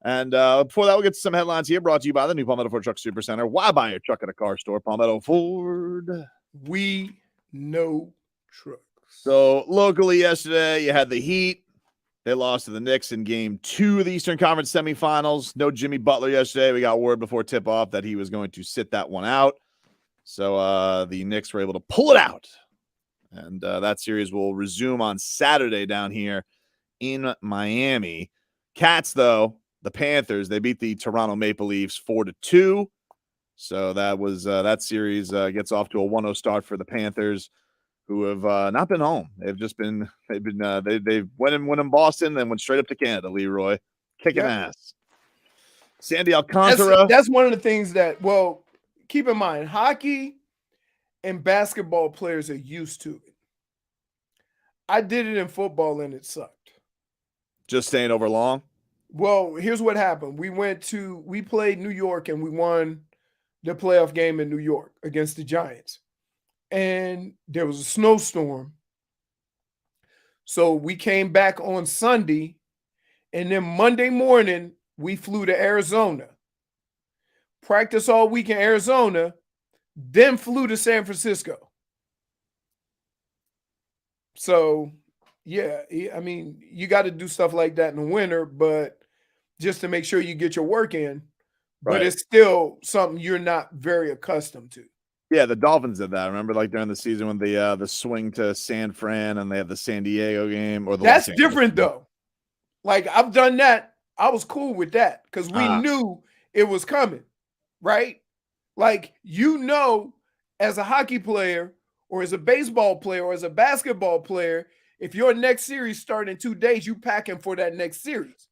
And before that, we'll get to some headlines here brought to you by the new Palmetto Ford Truck Supercenter. Why buy your truck at a car store? Palmetto Ford. We know trucks. So locally yesterday, you had the Heat. They lost to the Knicks in game 2 of the Eastern Conference semifinals. No Jimmy Butler yesterday. We got word before tip-off that he was going to sit that one out. So the Knicks were able to pull it out. And that series will resume on Saturday down here in Miami. Cats, though, the Panthers, they beat the Toronto Maple Leafs 4-2. So that was that series gets off to a 1-0 start for the Panthers, who have not been home. They've went in Boston, then went straight up to Canada. Leroy kicking ass. Sandy Alcantara. That's one of the things that, well, keep in mind, hockey and basketball players are used to it. I did it in football and it sucked. Just staying over long. Well, here's what happened. We played New York and we won the playoff game in New York against the Giants. And there was a snowstorm. So we came back on Sunday, and then Monday morning, we flew to Arizona. Practice all week in Arizona, then flew to San Francisco. So, yeah, I mean, you got to do stuff like that in the winter, but just to make sure you get your work in. But it's still something you're not very accustomed to. Yeah, the Dolphins did that. Remember, like during the season when the swing to San Fran and they had the San Diego game, or that's different though. Like I've done that. I was cool with that because we knew it was coming, right? Like as a hockey player, or as a baseball player, or as a basketball player, if your next series starts in 2 days, you packing for that next series.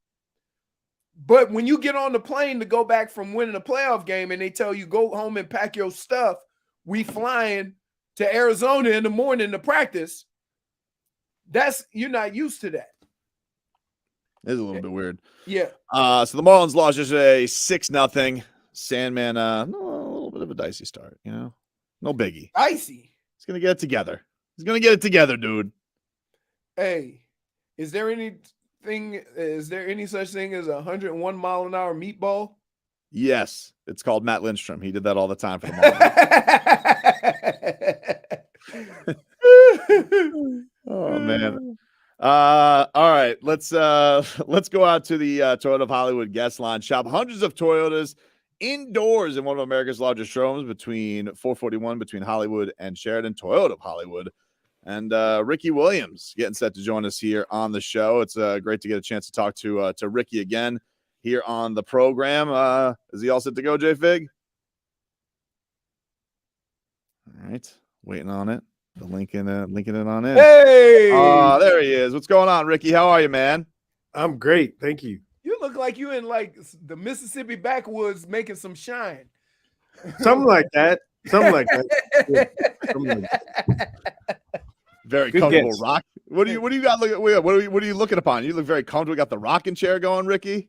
But when you get on the plane to go back from winning a playoff game, and they tell you go home and pack your stuff. We flying to Arizona in the morning to practice. You're not used to that. It's a little bit weird. Yeah. So the Marlins lost yesterday 6-0. Sandman, a little bit of a dicey start, no biggie. Dicey. He's gonna get it together. Dude. Hey, is there any such thing as 101 mile an hour meatball? Yes, it's called Matt Lindstrom. He did that all the time for the Marlins. Oh man. All right, let's go out to the Toyota of Hollywood guest line. Shop hundreds of Toyotas indoors in one of America's largest showrooms between 441 between Hollywood and Sheridan. Toyota of Hollywood. And Ricky Williams getting set to join us here on the show. It's great to get a chance to talk to Ricky again here on the program. Is he all set to go, J Fig? All right, waiting on it. The linking it on in. Hey, there he is. What's going on, Ricky? How are you, man? I'm great, thank you. You look like you in like the Mississippi backwoods making some shine. Something like that. Yeah, something like that. Very Good comfortable guess. rock. What do you got? What are you looking upon? You look very comfortable. Got the rocking chair going, Ricky.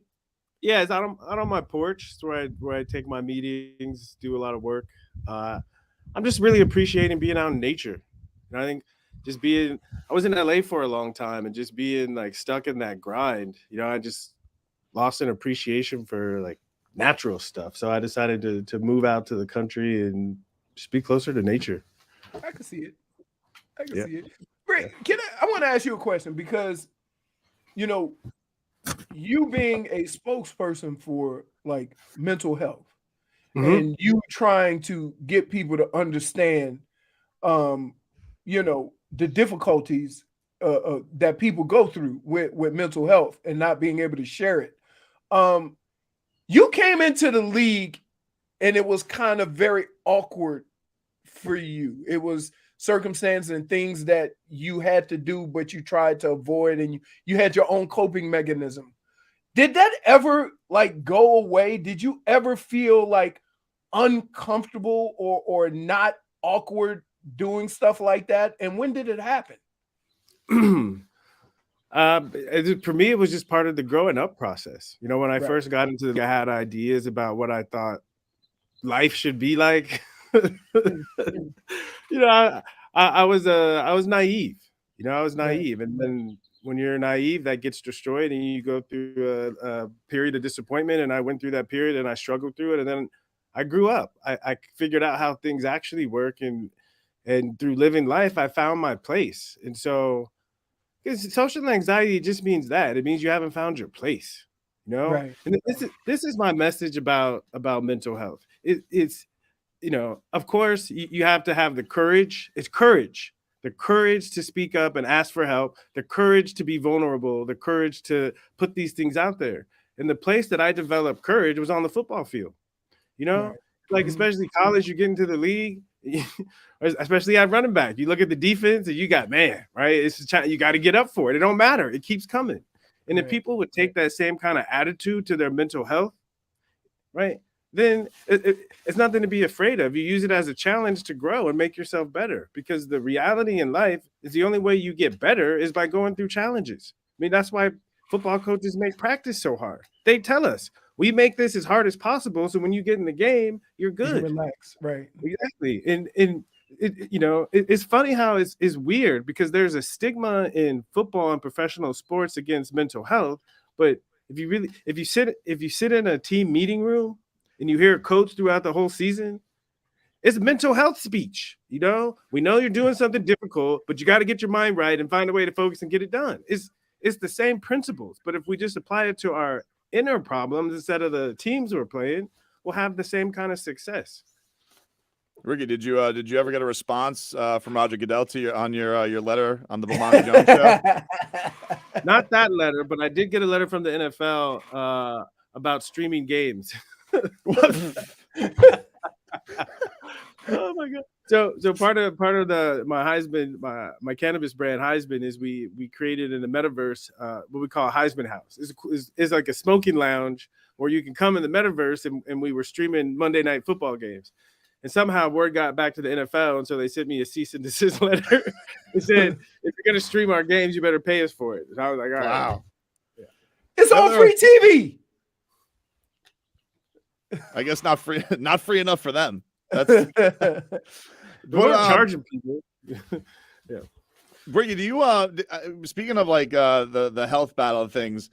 Yeah, it's out on my porch. It's where I take my meetings, do a lot of work. I'm just really appreciating being out in nature. And I think I was in LA for a long time, and just being like stuck in that grind, I just lost an appreciation for like natural stuff. So I decided to move out to the country and just be closer to nature. I can see it. See it. Great. I want to ask you a question because, you being a spokesperson for like mental health and you trying to get people to understand, the difficulties that people go through with mental health and not being able to share it. You came into the league and it was kind of very awkward for you. It was circumstances and things that you had to do, but you tried to avoid, and you had your own coping mechanism. Did that ever like go away? Did you ever feel like uncomfortable or not awkward doing stuff like that? And when did it happen? For me, it was just part of the growing up process. You know, when I Right. first got into I had ideas about what I thought life should be like. You know, I was naive. You know, I was naive, and then when you're naive, that gets destroyed, and you go through a period of disappointment. And I went through that period, and I struggled through it, and then I grew up. I figured out how things actually work, and through living life, I found my place. And so, because social anxiety just means that it means you haven't found your place. You know, Right. and this is my message about mental health. It's you know, of course, you have to have the courage. It's courage. The courage to speak up and ask for help, the courage to be vulnerable, the courage to put these things out there. And the place that I developed courage was on the football field. You know, Right. like especially college, you get into the league, especially at running back. You look at the defense and you got, man, right? It's you got to get up for it. It don't matter. It keeps coming. And if people would take that same kind of attitude to their mental health, right, then it's nothing to be afraid of. You use it as a challenge to grow and make yourself better, because the reality in life is the only way you get better is by going through challenges. I mean, that's why football coaches make practice so hard. They tell us, we make this as hard as possible, so when you get in the game, you're good. You relax, right? Exactly. And you know, it's funny how it's weird, because there's a stigma in football and professional sports against mental health. But if you sit in a team meeting room and you hear a coach throughout the whole season, it's mental health speech. You know, we know you're doing something difficult, but you got to get your mind right and find a way to focus and get it done. It's the same principles, but if we just apply it to our inner problems instead of the teams we're playing, we'll have the same kind of success. Ricky, did you ever get a response from Roger Goodell to your letter on the Bomani Jones show? Not that letter, but I did get a letter from the NFL about streaming games. Oh my god! So part of my Heisman, my cannabis brand Heisman, is we created in the metaverse what we call Heisman House. It's like a smoking lounge where you can come in the metaverse, and we were streaming Monday Night Football games. And somehow word got back to the NFL, and so they sent me a cease and desist letter. They said, if you're gonna stream our games, you better pay us for it. And I was like, all right. Wow. Yeah. It's on free TV. I guess not free enough for them. That's we're charging people. Yeah. Brittany, do you speaking of like the health battle of things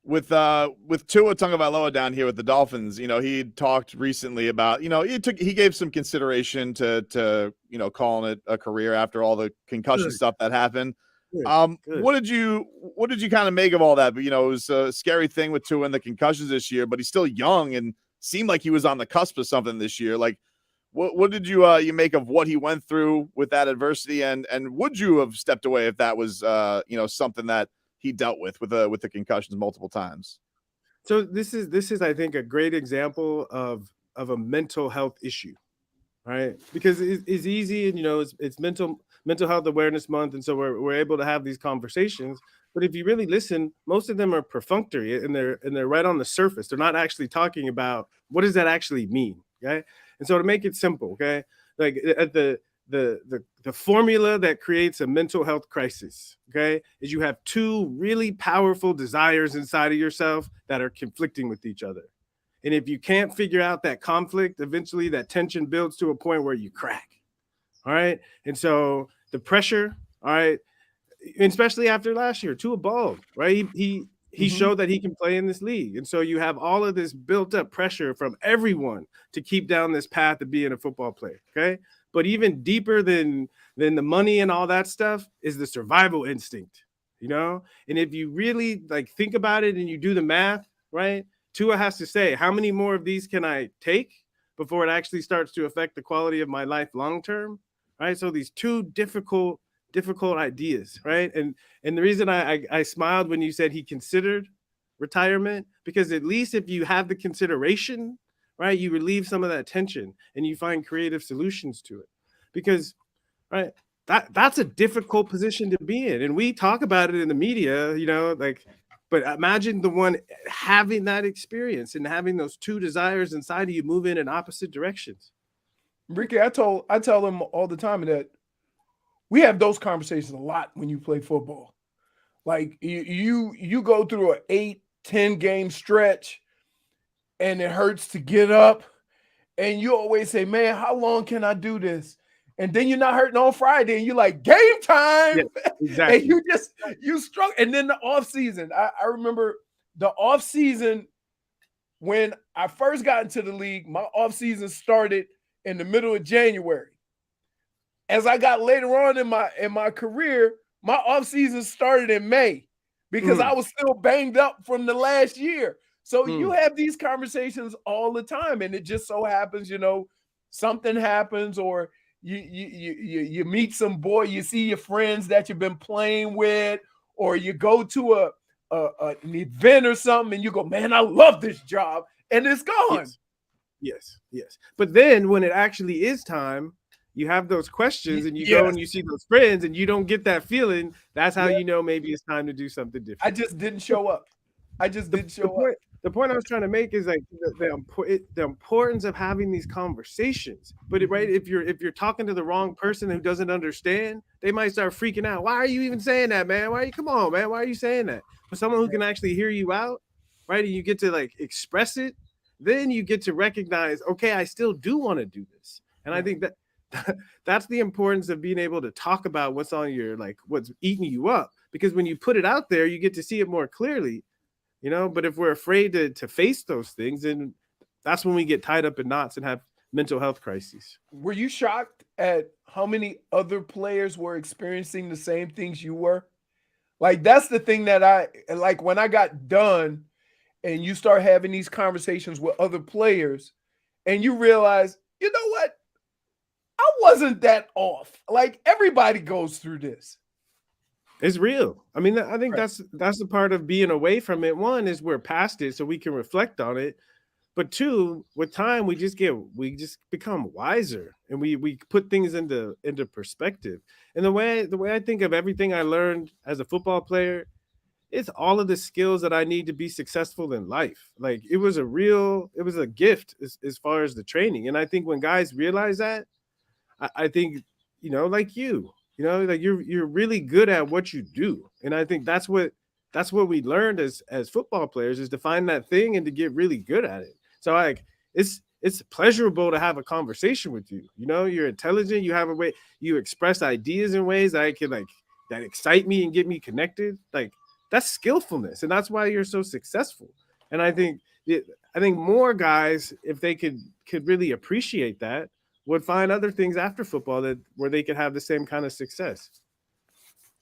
with Tua Tagovailoa down here with the Dolphins, you know, he talked recently about, you know, he gave some consideration to you know, calling it a career after all the concussion stuff that happened. Good. What did you kind of make of all that? But you know, it was a scary thing with Tua and the concussions this year, but he's still young and seemed like he was on the cusp of something this year. Like, what did you make of what he went through with that adversity, and would you have stepped away if that was you know, something that he dealt with the concussions multiple times? So this is I think a great example of a mental health issue, right? Because it's easy, and you know, it's mental health awareness month, and so we're able to have these conversations. But if you really listen, most of them are perfunctory, and they're right on the surface. They're not actually talking about what does that actually mean, okay? And so to make it simple, okay, like at the formula that creates a mental health crisis, okay, is you have two really powerful desires inside of yourself that are conflicting with each other. And if you can't figure out that conflict, eventually that tension builds to a point where you crack. All right. And so the pressure, all right, and especially after last year, Tua balled, right? He showed that he can play in this league. And so you have all of this built up pressure from everyone to keep down this path of being a football player. Okay. But even deeper than the money and all that stuff is the survival instinct, you know? And if you really like think about it and you do the math, right? Tua has to say, how many more of these can I take before it actually starts to affect the quality of my life long term? Right. So these two difficult ideas, right? And the reason I smiled when you said he considered retirement, because at least if you have the consideration, right, you relieve some of that tension and you find creative solutions to it. Because, right, that's a difficult position to be in. And we talk about it in the media, but imagine the one having that experience and having those two desires inside of you moving in opposite directions. Ricky, I tell them all the time that we have those conversations a lot when you play football. Like you go through an 8-10 game stretch and it hurts to get up. And you always say, man, how long can I do this? And then you're not hurting on Friday and you're like, game time. Yeah, exactly. And you struggle. And then the off season, I remember the off season when I first got into the league, my off season started in the middle of January. As I got later on in my career, my off season started in May because I was still banged up from the last year. So you have these conversations all the time, and it just so happens, something happens, or you meet some boy, you see your friends that you've been playing with, or you go to an event or something, and you go, man, I love this job, and it's gone. Yes. But then when it actually is time, you have those questions, and you go and you see those friends, and you don't get that feeling. That's how you know maybe it's time to do something different. I just didn't show up. The point I was trying to make is like the importance of having these conversations. But if you're talking to the wrong person who doesn't understand, they might start freaking out. Why are you even saying that, man? Come on, man? Why are you saying that? But someone who can actually hear you out, right? And you get to like express it, then you get to recognize, okay, I still do want to do this. And I think that's the importance of being able to talk about what's on your, like, what's eating you up. Because when you put it out there, you get to see it more clearly. But if we're afraid to face those things, then that's when we get tied up in knots and have mental health crises. Were you shocked at how many other players were experiencing the same things you were? Like, that's the thing that I like when I got done and you start having these conversations with other players and you realize, you know what? I wasn't that off. Like, everybody goes through this. It's real. I mean, I think that's the part of being away from it. One is we're past it, so we can reflect on it. But two, with time, we just become wiser, and we put things into perspective. And the way I think of everything I learned as a football player, it's all of the skills that I need to be successful in life. Like, it was a gift as far as the training. And I think when guys realize that, I think, like you. Like you're really good at what you do. And I think that's what we learned as football players, is to find that thing and to get really good at it. So like it's pleasurable to have a conversation with you. You're intelligent, you have a way, you express ideas in ways that I can that excite me and get me connected. Like, that's skillfulness, and that's why you're so successful. And I think more guys, if they could really appreciate that, would find other things after football where they could have the same kind of success.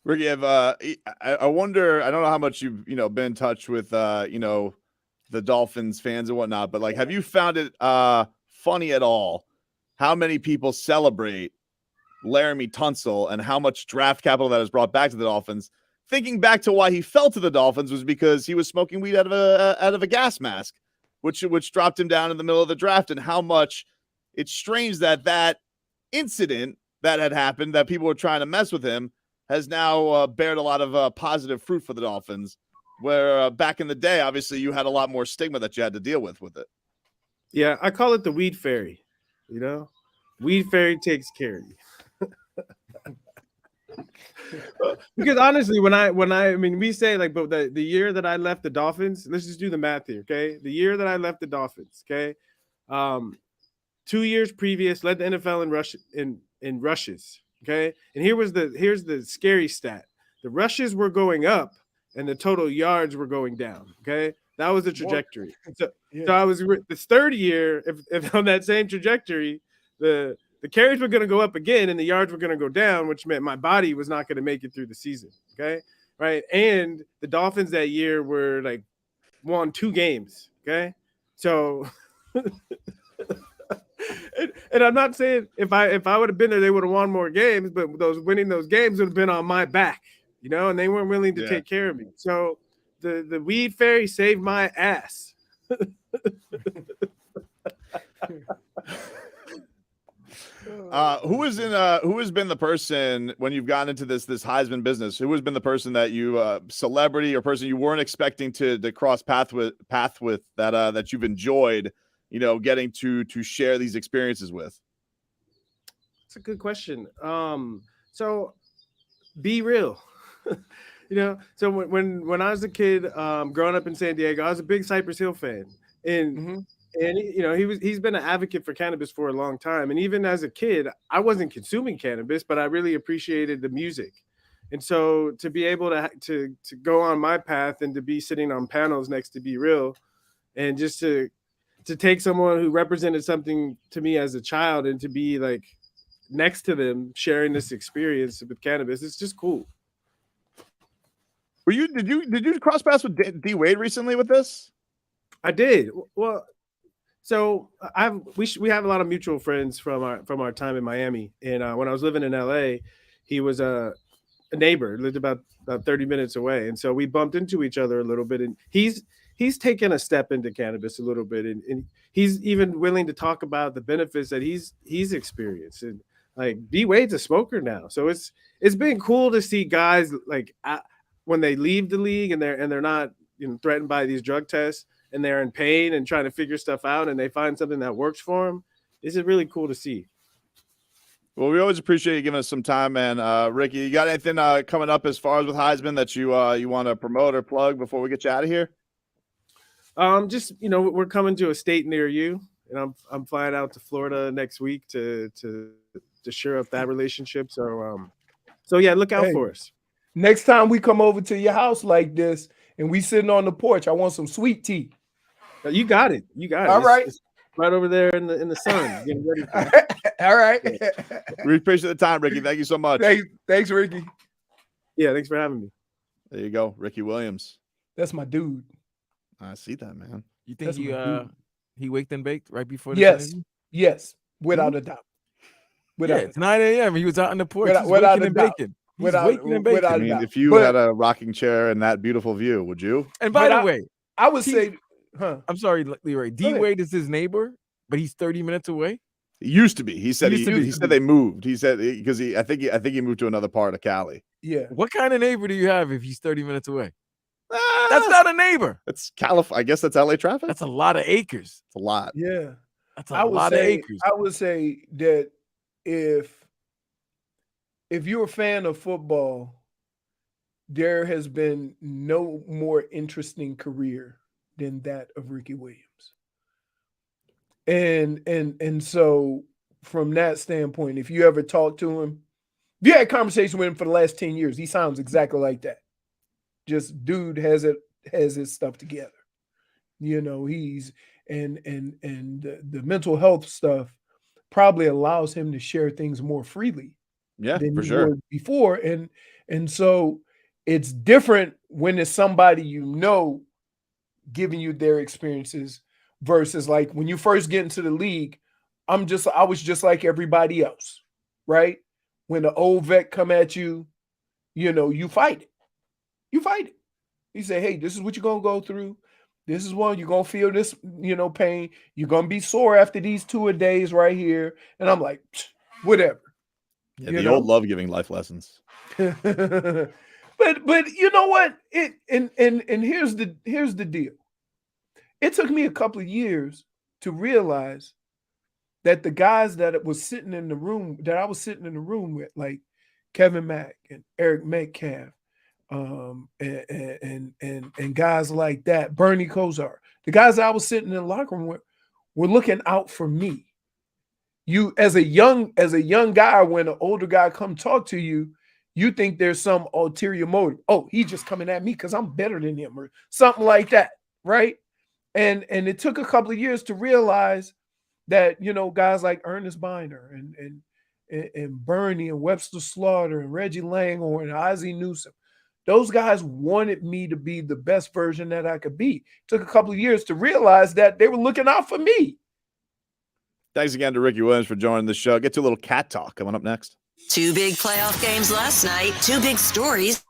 Ricky, I wonder, I don't know how much you've been in touch with the Dolphins fans and whatnot, but like, have you found it funny at all how many people celebrate Laramie Tunsil and how much draft capital that is brought back to the Dolphins? Thinking back to why he fell to the Dolphins was because he was smoking weed out of a gas mask, which dropped him down in the middle of the draft, and how much it's strange that incident that had happened, that people were trying to mess with him, has now bared a lot of positive fruit for the Dolphins, where back in the day, obviously, you had a lot more stigma that you had to deal with it. Yeah, I call it the weed fairy. Weed fairy takes care of you. Because honestly, we say, like, but the year that I left the Dolphins, let's just do the math here, okay? The year that I left the Dolphins, okay? 2 years previous, led the NFL in rushes. Okay. And here's the scary stat. The rushes were going up and the total yards were going down. Okay. That was the trajectory. So I was this third year, if on that same trajectory, the carries were going to go up again and the yards were going to go down, which meant my body was not going to make it through the season. Okay. Right. And the Dolphins that year were like won 2 games. Okay. So and I'm not saying if I would have been there, they would have won more games, but winning those games would have been on my back, and they weren't willing to take care of me. So the weed fairy saved my ass. Who has been the person when you've gotten into this Heisman business? Who has been the person that you celebrity or person you weren't expecting to cross path with that you've enjoyed, getting to share these experiences with? That's a good question. So be real. So when I was a kid, growing up in San Diego, I was a big Cypress Hill fan, and he's been an advocate for cannabis for a long time. And even as a kid, I wasn't consuming cannabis, but I really appreciated the music. And so to be able to go on my path and to be sitting on panels next to Be Real, and just to take someone who represented something to me as a child and to be like next to them sharing this experience with cannabis, it's just cool. Did you cross paths with D Wade recently with this? I did. Well, so we have a lot of mutual friends from our time in Miami, and when I was living in LA, he was a neighbor, lived about 30 minutes away, and so we bumped into each other a little bit. And he's taken a step into cannabis a little bit, and he's even willing to talk about the benefits that he's experienced. And like D Wade's a smoker now, so it's been cool to see guys like when they leave the league and they're not threatened by these drug tests, and they're in pain and trying to figure stuff out, and they find something that works for them. This is really cool to see. Well, we always appreciate you giving us some time, man. Ricky, you got anything coming up as far as with Heisman that you want to promote or plug before we get you out of here? Just we're coming to a state near you, and I'm flying out to Florida next week to shore up that relationship. So yeah, look out for us. Next time we come over to your house like this and we sitting on the porch, I want some sweet tea. You got it. All right. It's right over there in the sun. Getting ready for All right. We appreciate the time, Ricky. Thank you so much. Thanks, Ricky. Yeah, thanks for having me. There you go, Ricky Williams. That's my dude. I see that, man. You think he waked and baked right before? Yes, without a doubt. It's 9 a.m. He was out on the porch. Without a and doubt. baking. Without I mean, if you had a rocking chair and that beautiful view, would you? And by the way, I would say, I'm sorry, Leroy. D Wade is his neighbor, but he's 30 minutes away. He used to be. He said he said they moved. He said because I think he moved to another part of Cali. Yeah. What kind of neighbor do you have if he's 30 minutes away? That's not a neighbor. That's California. I guess that's LA traffic. That's a lot of acres. It's a lot. Yeah. That's a lot of acres. I would say that if you're a fan of football, there has been no more interesting career than that of Ricky Williams. And so from that standpoint, if you ever talk to him, if you had a conversation with him for the last 10 years, he sounds exactly like that. Just dude has his stuff together. He's and the mental health stuff probably allows him to share things more freely. Yeah, than for he sure. would before. And so it's different when it's somebody giving you their experiences versus like when you first get into the league, I was just like everybody else, right? When the old vet come at you, you fight it. You fight it. You say, hey, this is what you're going to go through. This is one, you're going to feel this, pain. You're going to be sore after these 2 days right here. And I'm like, whatever. Yeah, the old love giving life lessons. But you know what? And here's the deal. It took me a couple of years to realize that the guys that I was sitting in the room with, like Kevin Mack and Eric Metcalf, and guys like that, Bernie Kosar, the guys I was sitting in the locker room with were looking out for me. You as a young guy, when an older guy come talk to you, you think there's some ulterior motive. Oh, he's just coming at me because I'm better than him or something like that, right? And it took a couple of years to realize that, guys like Ernest Binder and Bernie and Webster Slaughter and Reggie Langhorne and Ozzie Newsome, those guys wanted me to be the best version that I could be. It took a couple of years to realize that they were looking out for me. Thanks again to Ricky Williams for joining the show. Get to a little cat talk coming up next. 2 big playoff games last night, 2 big stories.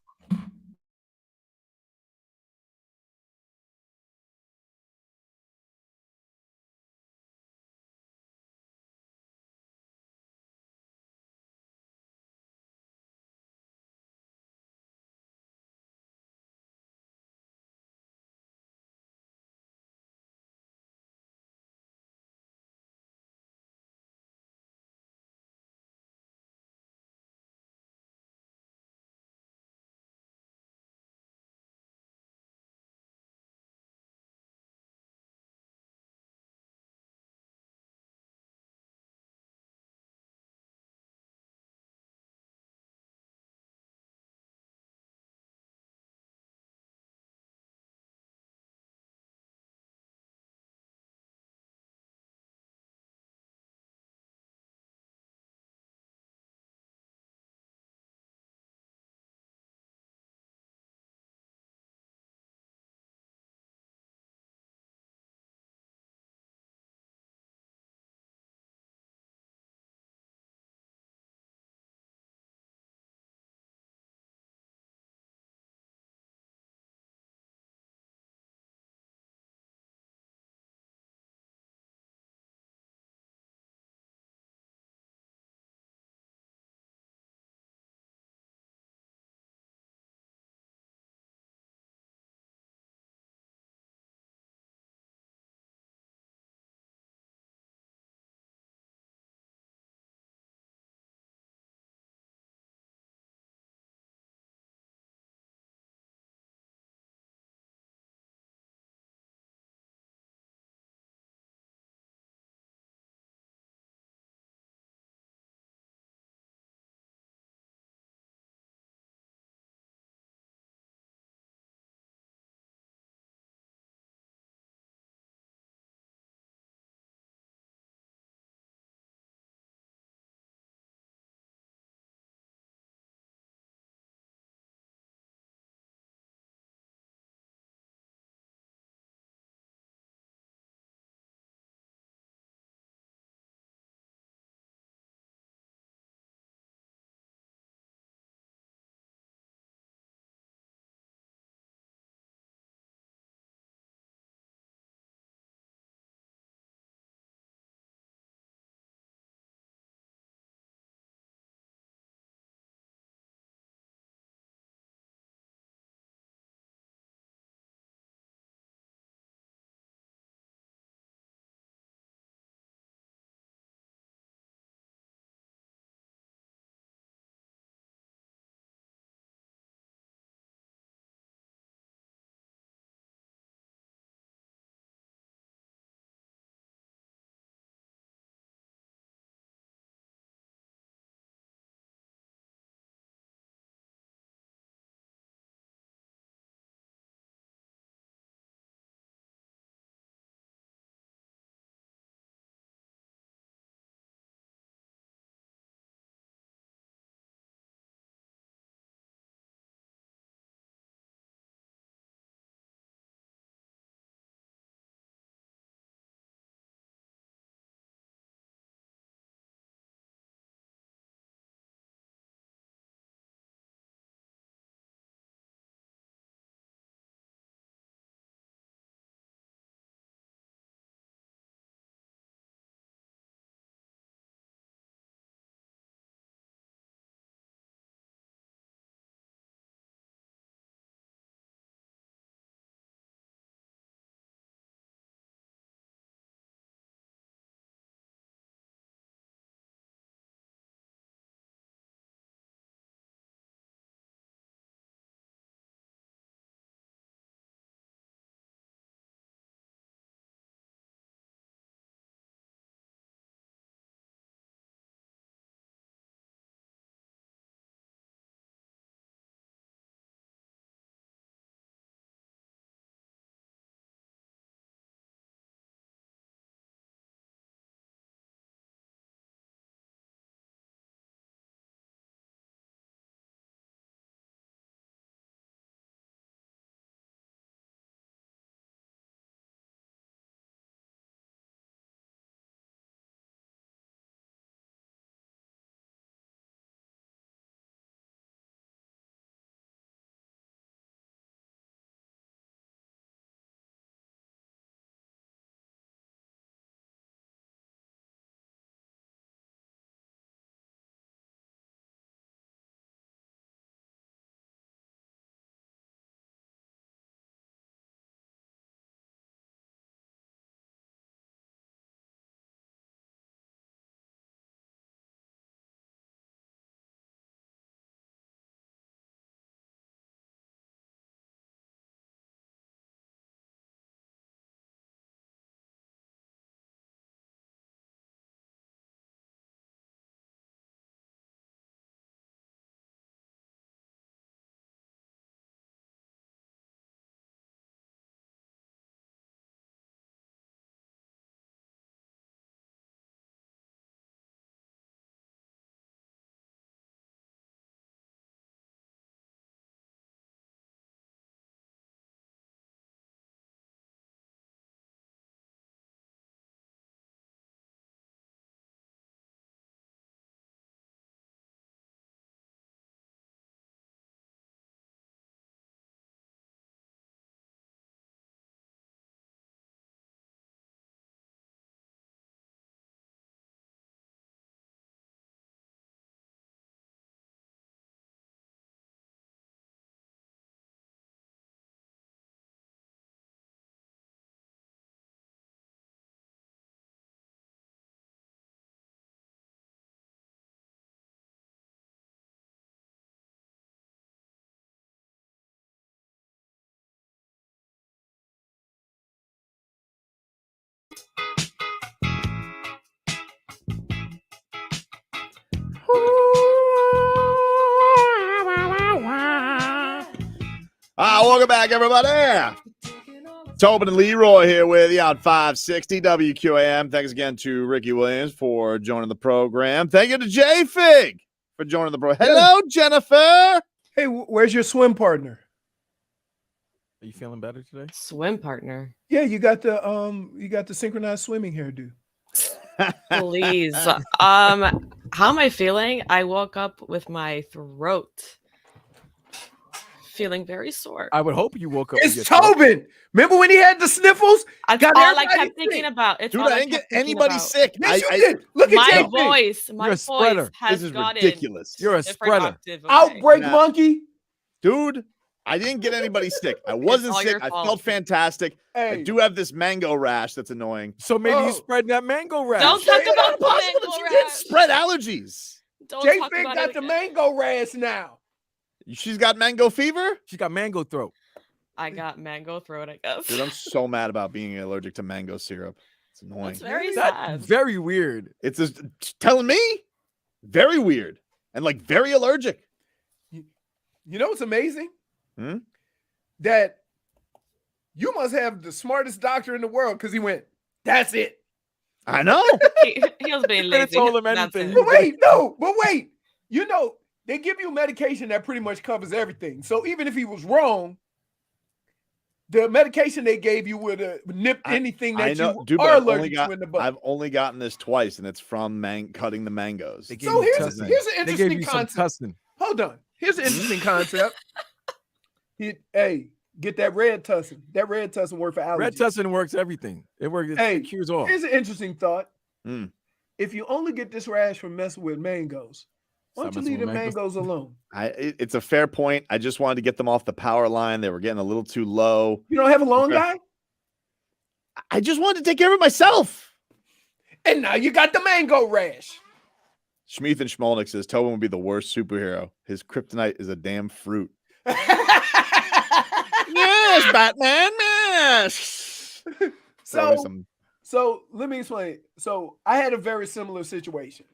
Welcome back, everybody. Tobin and Leroy here with you on 560 WQAM. Thanks again to Ricky Williams for joining the program. Thank you to J-Fig for joining the program. Hello, Jennifer. Hey, where's your swim partner? Are you feeling better today? Swim partner. Yeah, you got the synchronized swimming hairdo. Please. How am I feeling? I woke up with my throat feeling very sore. I would hope you woke up. It's Tobin. Remember when he had the sniffles? That's all I kept thinking about. It's Dude, all I didn't kept get thinking anybody about. sick. Yes, you did. Look at My J-Fig. voice. You're My a voice spreader. has This is gotten ridiculous. You're a different spreader. octave, okay? Outbreak Nah. monkey. Dude, I didn't get anybody sick. I wasn't all sick. your I fault. felt fantastic. I Hey, do have this mango rash that's annoying. So maybe Oh. you spread that mango rash. Don't talk about the Possible mango that you did rash. spread allergies. Don't talk J-Fig about got it the again. mango rash now. She's got mango fever? She got mango throat. I got mango throat, I guess. Dude, I'm so mad about being allergic to mango syrup. It's annoying. That's very That's sad. very weird. It's just telling me very weird and like very allergic. You know what's amazing? Hmm? That you must have the smartest doctor in the world because he went, that's it. I know. He was being You could've lazy. told him That's anything. it. But wait, no, but wait. You know, they give you medication that pretty much covers everything. So even if he was wrong, the medication they gave you would have nipped anything I that know, you dude, but are allergic to in the butt. I've only gotten this twice, and it's from cutting the mangoes. They gave So you here's tussin. an They gave interesting you some concept. tussin. Hold on. Here's an interesting concept. Hey, get that red tussin. That red tussin work for allergies. Red tussin works everything. It works. Hey, It cures all. Here's an interesting thought. Mm. If you only get this rash from messing with mangoes, why don't Stop you leave the messing with mangoes alone? It's a fair point. I just wanted to get them off the power line. They were getting a little too low. You don't have a lawn Okay. guy? I just wanted to take care of it myself. And now you got the mango rash. Schmeeth and Schmolnick says Tobin would be the worst superhero. His kryptonite is a damn fruit. Yes, Batman. Yes. So let me explain. So I had a very similar situation.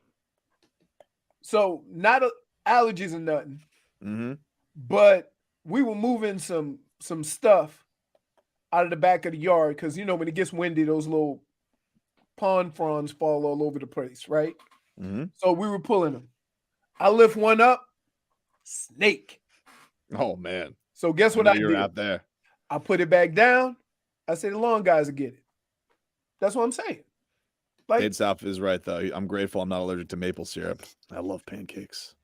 So not allergies or nothing, Mm-hmm. but we were moving some stuff out of the back of the yard because you know when it gets windy, those little pond fronds fall all over the place, right? Mm-hmm. So we were pulling them. I lift one up, snake. Oh man. So guess what I You're did? out there. I put it back down. I said the lawn guys will get it. That's what I'm saying. Like, Dade South is right though. I'm grateful I'm not allergic to maple syrup. I love pancakes.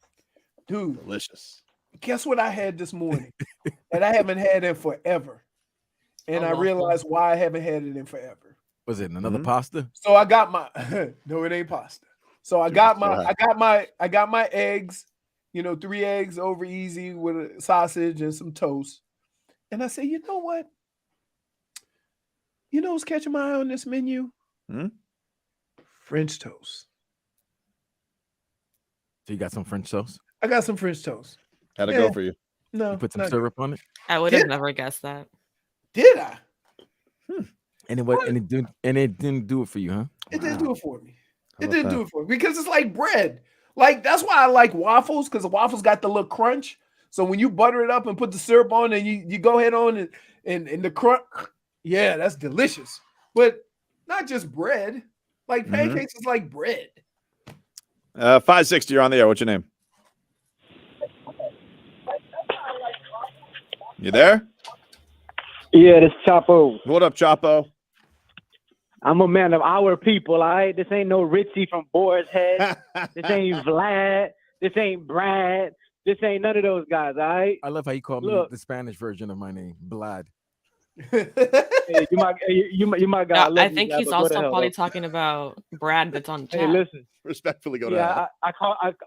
dude, Delicious. guess what I had this morning? And I haven't had it forever. And I realized why I haven't had it in forever. Was it another pasta? So I got my no, it ain't pasta. So I got my eggs, 3 eggs over easy with a sausage and some toast. And I said, you know what? You know what's catching my eye on this menu? French toast. So you got some French toast? I got some French toast. How'd it go for you? No. You put some not syrup on it? I would have never guessed that. Did I? And it didn't do it for you, huh? It didn't do it for me. How It about didn't that? do it for me because it's like bread. Like that's why I like waffles because the waffles got the little crunch. So when you butter it up and put the syrup on and you go ahead on and the crunch, yeah, that's delicious. But not just bread. Like pancakes is like bread. 560, you're on the air. What's your name? You there? Yeah, this Chapo. What up, Chapo? I'm a man of our people, all right? This ain't no Richie from Boar's Head. This ain't Vlad. This ain't Brad. This ain't none of those guys, all right? I love how you called me Look. the Spanish version of my name, Blad. Hey, you my guy. I love I you, think Vlad, he's but go to also hell, probably though. talking about Brad that's on tap. Hey, listen. Respectfully go to hell. Yeah,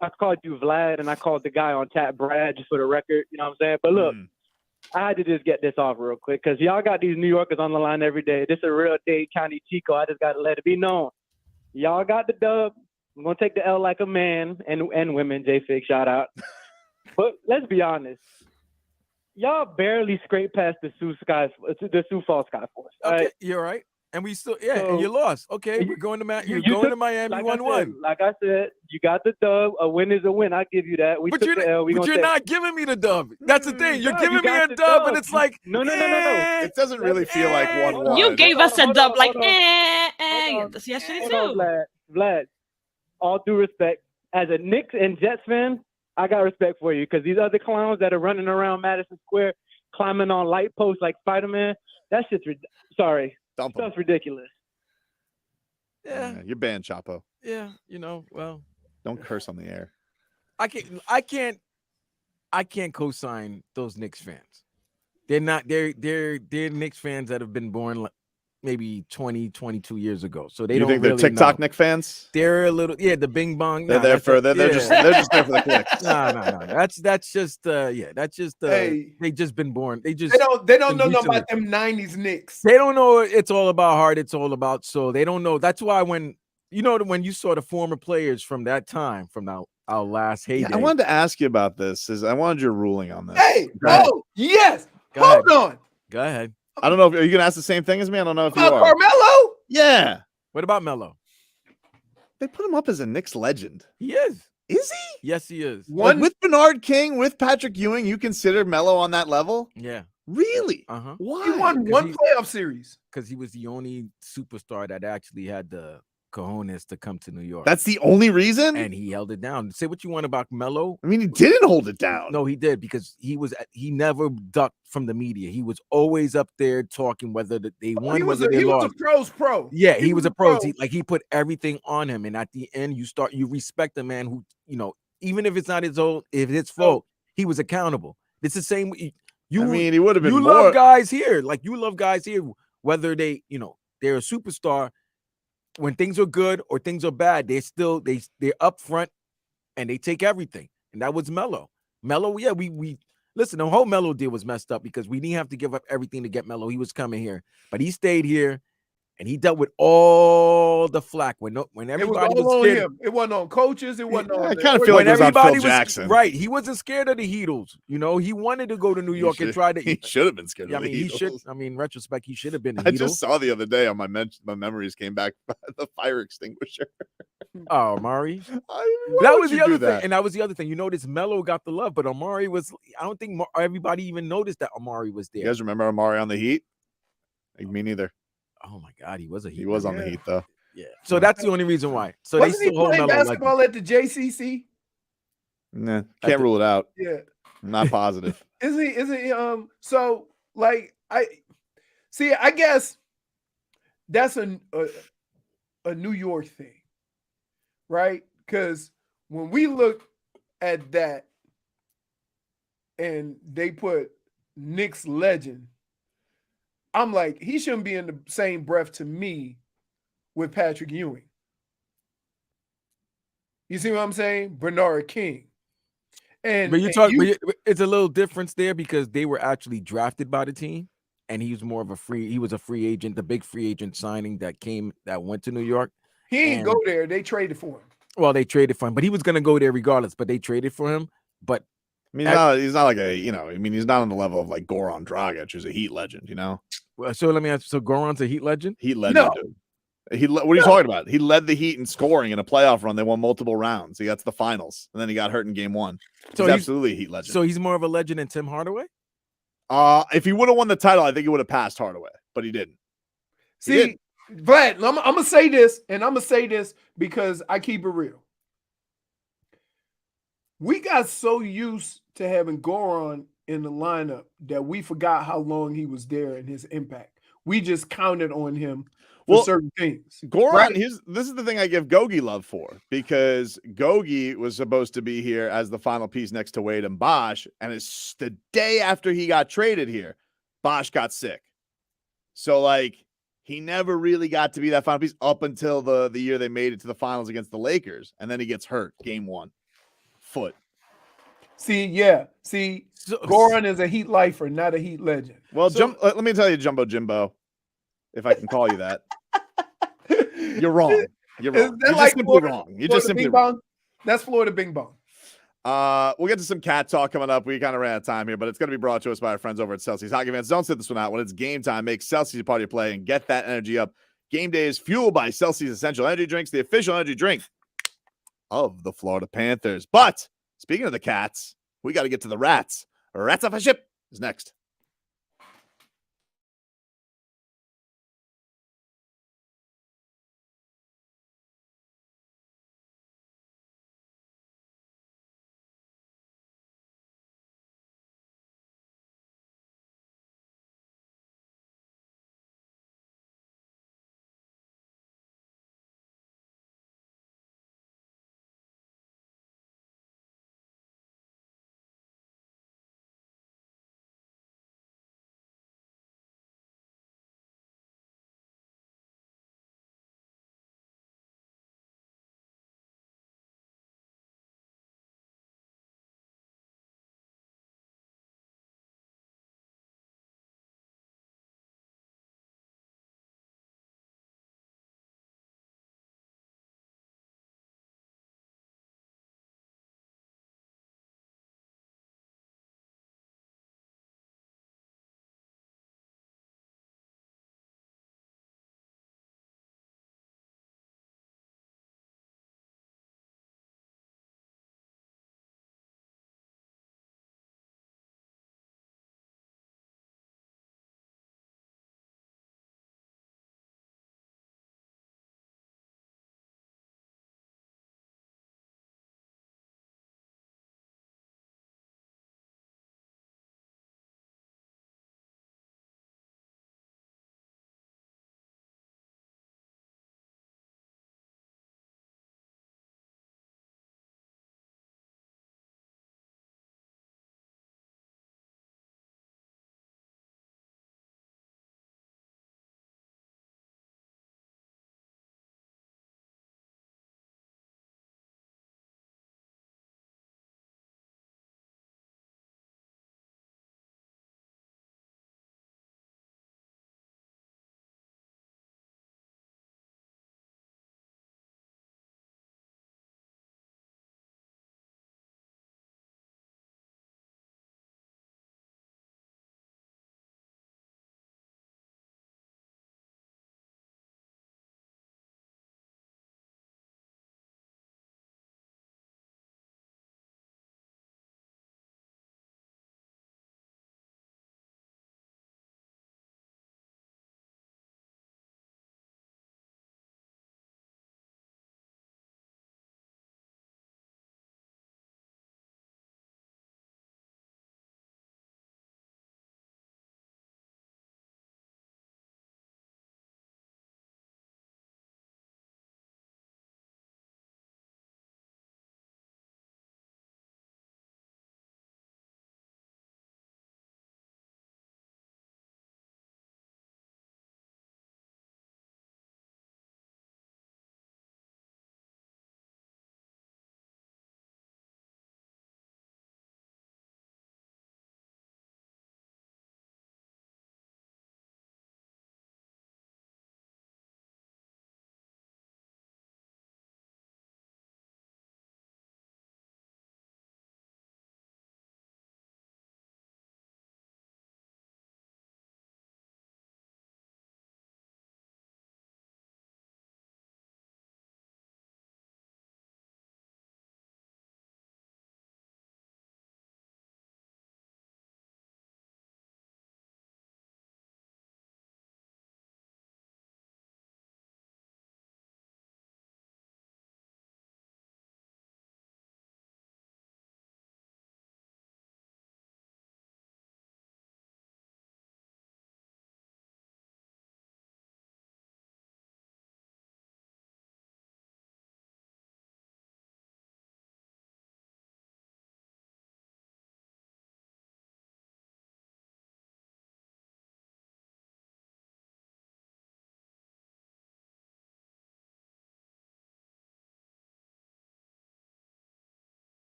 I called you Vlad, and I called the guy on tap Brad, just for the record. You know what I'm saying? But look, I had to just get this off real quick because y'all got these New Yorkers on the line every day. This is a real Dade County Chico. I just got to let it be known. Y'all got the dub. I'm going to take the L like a man and women. J-Fig, shout out. But let's be honest. Y'all barely scraped past the Sioux Falls Sky Force. Okay, Right? you're right. And we still, and you lost. Okay, we're going to You're you going took- to Miami. like You I won said, Like I said, you got the dub. A win is a win. I give you that. We But took the L. but you're not giving me the dub. That's the thing. You're No, giving you me got a the dub, dub. and it's like No. It doesn't really feel like 1-1. You gave us a dub, like, Hold on, yesterday hold too. on, Vlad. All due respect, as a Knicks and Jets fan, I got respect for you because these other clowns that are running around Madison Square, climbing on light posts like Spider-Man, that shit's sorry. Dump 'em. That's ridiculous. Yeah, you're banned, Chapo. yeah. Well, Don't curse on the air. I can't co-sign those Knicks fans. They're not. They're Knicks fans that have been born maybe 20, 22 years ago. So they You don't think they're really TikTok know. Nick fans? They're a little, the Bing Bong. They're there for they're just there for the clicks. No. That's just that's just Hey. they just been born. They just They don't know been nothing used to about them 90s Knicks. They don't know it's all about Hart. It's all about so they don't know. That's why when you saw the former players from that time, from our last heyday. Yeah, I wanted to ask you about this. I wanted your ruling on this. Hey, Go ahead. yes. Go Hold ahead. on. Go ahead. I don't know if are you gonna ask the same thing as me. I don't know if you are. Carmelo? Yeah. What about Melo? They put him up as a Knicks legend. He is. Is he? Yes, he is. Like with Bernard King, with Patrick Ewing, you consider Melo on that level? Yeah. Really? Uh-huh. Why? He won one playoff series. Because he was the only superstar that actually had the cojones to come to New York. That's the only reason? And he held it down. Say what you want about Melo. I mean, he didn't hold it down. No, he did because he never ducked from the media. He was always up there talking whether they won, whether they lost. He was a pro's pro. Yeah, he was a pro. He put everything on him, and at the end, you respect the man who, even if it's not if it's his fault, he was accountable. It's the same. I mean, he would have been. You more... love guys here, whether they're a superstar. When things are good or things are bad, they're up front and they take everything. And that was Melo. Melo, yeah, we listen, the whole Melo deal was messed up because we didn't have to give up everything to get Melo. He was coming here, but he stayed here and he dealt with all the flack when everybody it was all scared. on him. It wasn't on coaches. It wasn't on. I kind of feel like it was on Phil Jackson. Right, he wasn't scared of the Heatles. He wanted to go to New York and try to. He should have been scared. Yeah, of I mean, the he should. Heatles. I mean, retrospect, he should have been. I just saw the other day on my memories came back the fire extinguisher. Oh, Amari. Why That would was you the other do thing, that? and that was the other thing. This Melo got the love, but Amari was. I don't think everybody even noticed that Amari was there. You guys remember Amari on the Heat? Like, me neither. Oh my God, he was a Heat. He was on the Heat though. Yeah. So that's the only reason why. So Wasn't they he still hold playing Melo basketball at the JCC? Nah, can't rule it out. Yeah. I'm not positive. Is he so like I guess that's a New York thing, right? Because when we look at that and they put Knicks legend, I'm like, he shouldn't be in the same breath to me with Patrick Ewing. You see what I'm saying? Bernard King. But it's a little difference there because they were actually drafted by the team, and he was more of he was a free agent, the big free agent signing that went to New York. He didn't go there. They traded for him. Well, they traded for him, but he was going to go there regardless. But they traded for him. But I mean, he's not like he's not on the level of like Goran Dragic, who's a Heat legend, Well, so let me ask. So Goran's a Heat legend? Heat legend, dude. What are you talking about? He led the Heat in scoring in a playoff run. They won multiple rounds. He got to the finals, and then he got hurt in game one. So he's absolutely a Heat legend. So he's more of a legend than Tim Hardaway? If he would have won the title, I think he would have passed Hardaway, but he didn't. See, Vlad, I'm gonna say this, and I'm gonna say this because I keep it real. We got so used to having Goran in the lineup that we forgot how long he was there and his impact. We just counted on him for certain things. Goran, right? this is the thing I give Gogi love for, because Gogi was supposed to be here as the final piece next to Wade and Bosh, and it's the day after he got traded here, Bosh got sick. So, he never really got to be that final piece up until the year they made it to the finals against the Lakers, and then he gets hurt game one. Foot. Goran is a Heat lifer, not a Heat legend. Well, let me tell you, Jumbo Jimbo, if I can call you that. You're wrong. You're wrong. You're just simply wrong. You're just simply wrong. That's Florida Bing Bong. We'll get to some cat talk coming up. We kind of ran out of time here, but it's going to be brought to us by our friends over at Celsius. Hockey fans, don't sit this one out. When it's game time, make Celsius a part of your play and get that energy up. Game day is fueled by Celsius Essential Energy Drinks, the official energy drink of the Florida Panthers. But speaking of the cats, we got to get to the rats. Rats off a ship is next.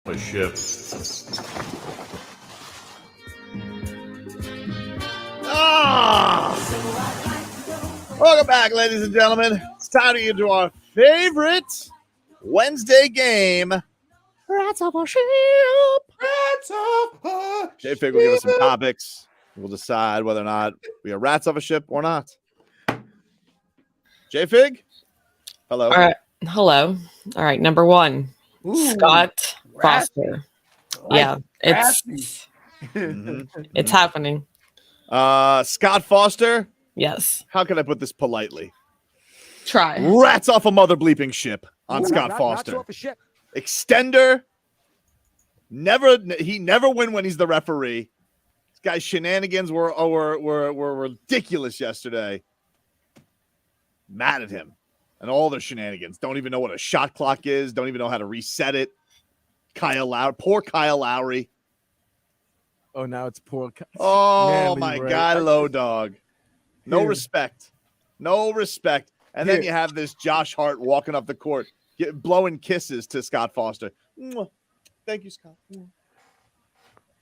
A ship. Welcome back, ladies and gentlemen. It's time to get to our favorite Wednesday game. Rats off a ship. Rats off a J-Fig will give us some topics. We'll decide whether or not we are rats off a ship or not. J-Fig? Hello. All right. Hello. All right. Number one, Scott Foster. Yeah, it's it's happening. Scott Foster? Yes. How can I put this politely? Try. Rats off a mother bleeping ship on Scott Foster. Rats off a ship. Extender. He never win when he's the referee. This guy's shenanigans were ridiculous yesterday. Mad at him and all their shenanigans. Don't even know what a shot clock is. Don't even know how to reset it. Poor Kyle Lowry. Oh, now it's poor. Oh, Manly, my right? God, low dog. No Here. respect. No respect. And then you have this Josh Hart walking up the court, blowing kisses to Scott Foster. Mwah. Thank you, Scott. Mwah.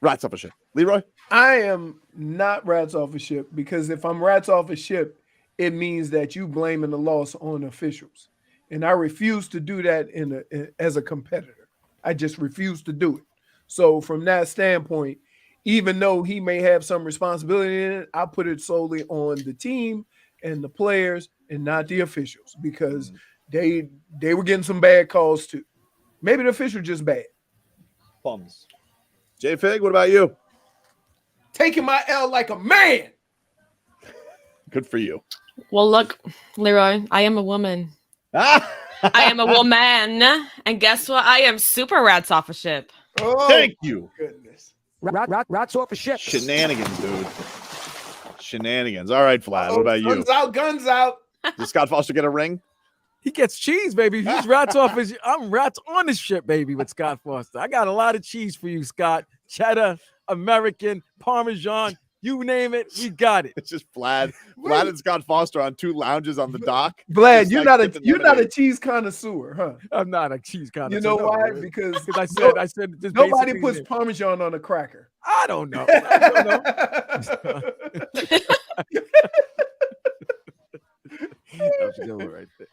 Rats off a ship. Leroy? I am not rats off a ship because if I'm rats off a ship, it means that you blaming the loss on officials. And I refuse to do that as a competitor. I just refuse to do it. So from that standpoint, even though he may have some responsibility in it, I put it solely on the team and the players and not the officials because they were getting some bad calls too. Maybe the official just bad. Bums. J-Fig, what about you? Taking my L like a man. Good for you. Well, look, Leroy, I am a woman. I am a woman. And guess what? I am super rats off a ship. Oh, thank you. Goodness. Rats off a ship. Shenanigans, dude. Shenanigans. All right, Vlad, what about you? Guns out. Does Scott Foster get a ring? He gets cheese, baby. He's rats off his. I'm rats on his ship, baby, with Scott Foster. I got a lot of cheese for you, Scott. Cheddar, American, Parmesan. You name it, we got it. It's just Vlad and Scott Foster on two lounges on the dock. Vlad, you're not a cheese connoisseur, huh? I'm not a cheese connoisseur. You know no, why? really. Because I said this nobody puts Parmesan on a cracker. I don't know. That's a good one right there.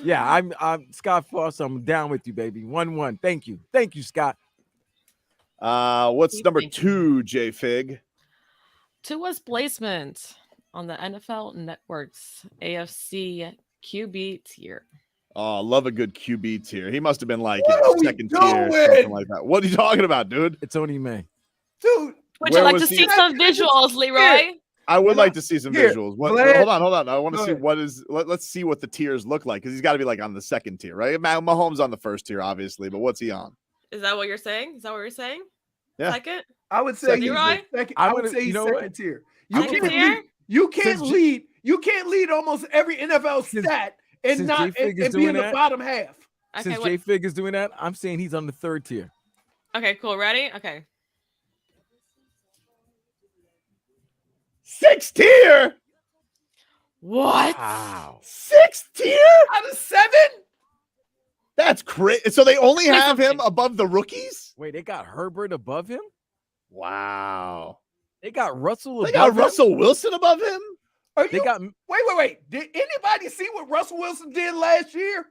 Yeah, I'm Scott Foster. I'm down with you, baby. 1-1. Thank you, Scott. What's number 2, J-Fig? Tuas placement on the NFL Network's AFC QB tier. Oh, love a good QB tier. He must have been like second tier, doing? something like that. What are you talking about, dude? It's only May. Dude, would you like to see some visuals, Leroy? I would like to see some visuals. Hold on. I want to see ahead. let's see what the tiers look like because he's got to be like on the second tier, right? Mahomes on the first tier, obviously, but what's he on? Is that what you're saying? Is that what you're saying? Yeah. Second? I would say he's Leroy? second. I would say he's second what? tier. You can't lead almost every NFL stat and not and be in the bottom half. Okay, Since J-Fig is doing that, I'm saying he's on the third tier. Okay, cool. Ready? Okay. 6th tier. What? Wow. 6th tier out of 7? That's crazy. So they only have him above the rookies? Wait, they got Herbert above him? Wow. They got Russell above They got him? Russell Wilson above him? Wait. Did anybody see what Russell Wilson did last year?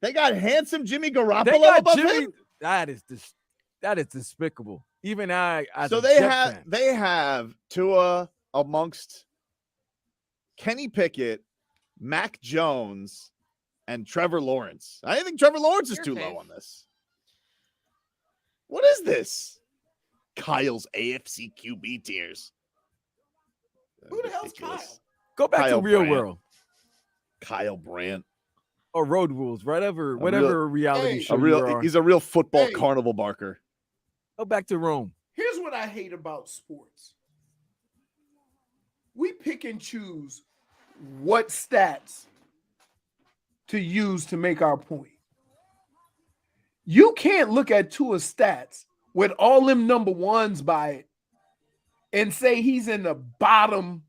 They got handsome Jimmy Garoppolo They got above Jimmy. him? That is despicable. Even I, as So a they Jet fan. they have Tua amongst Kenny Pickett, Mac Jones, and Trevor Lawrence. I think Trevor Lawrence is too low on this. What is this? Kyle's AFC QB tiers. Who the hell's Kyle? Go back Kyle to real Brandt. world Kyle Brandt. or Road Rules, whatever reality show. He's a real football carnival barker. Go back to Rome. Here's what I hate about sports. We pick and choose what stats to use to make our point. You can't look at Tua's stats with all them number ones by it and say he's in the bottom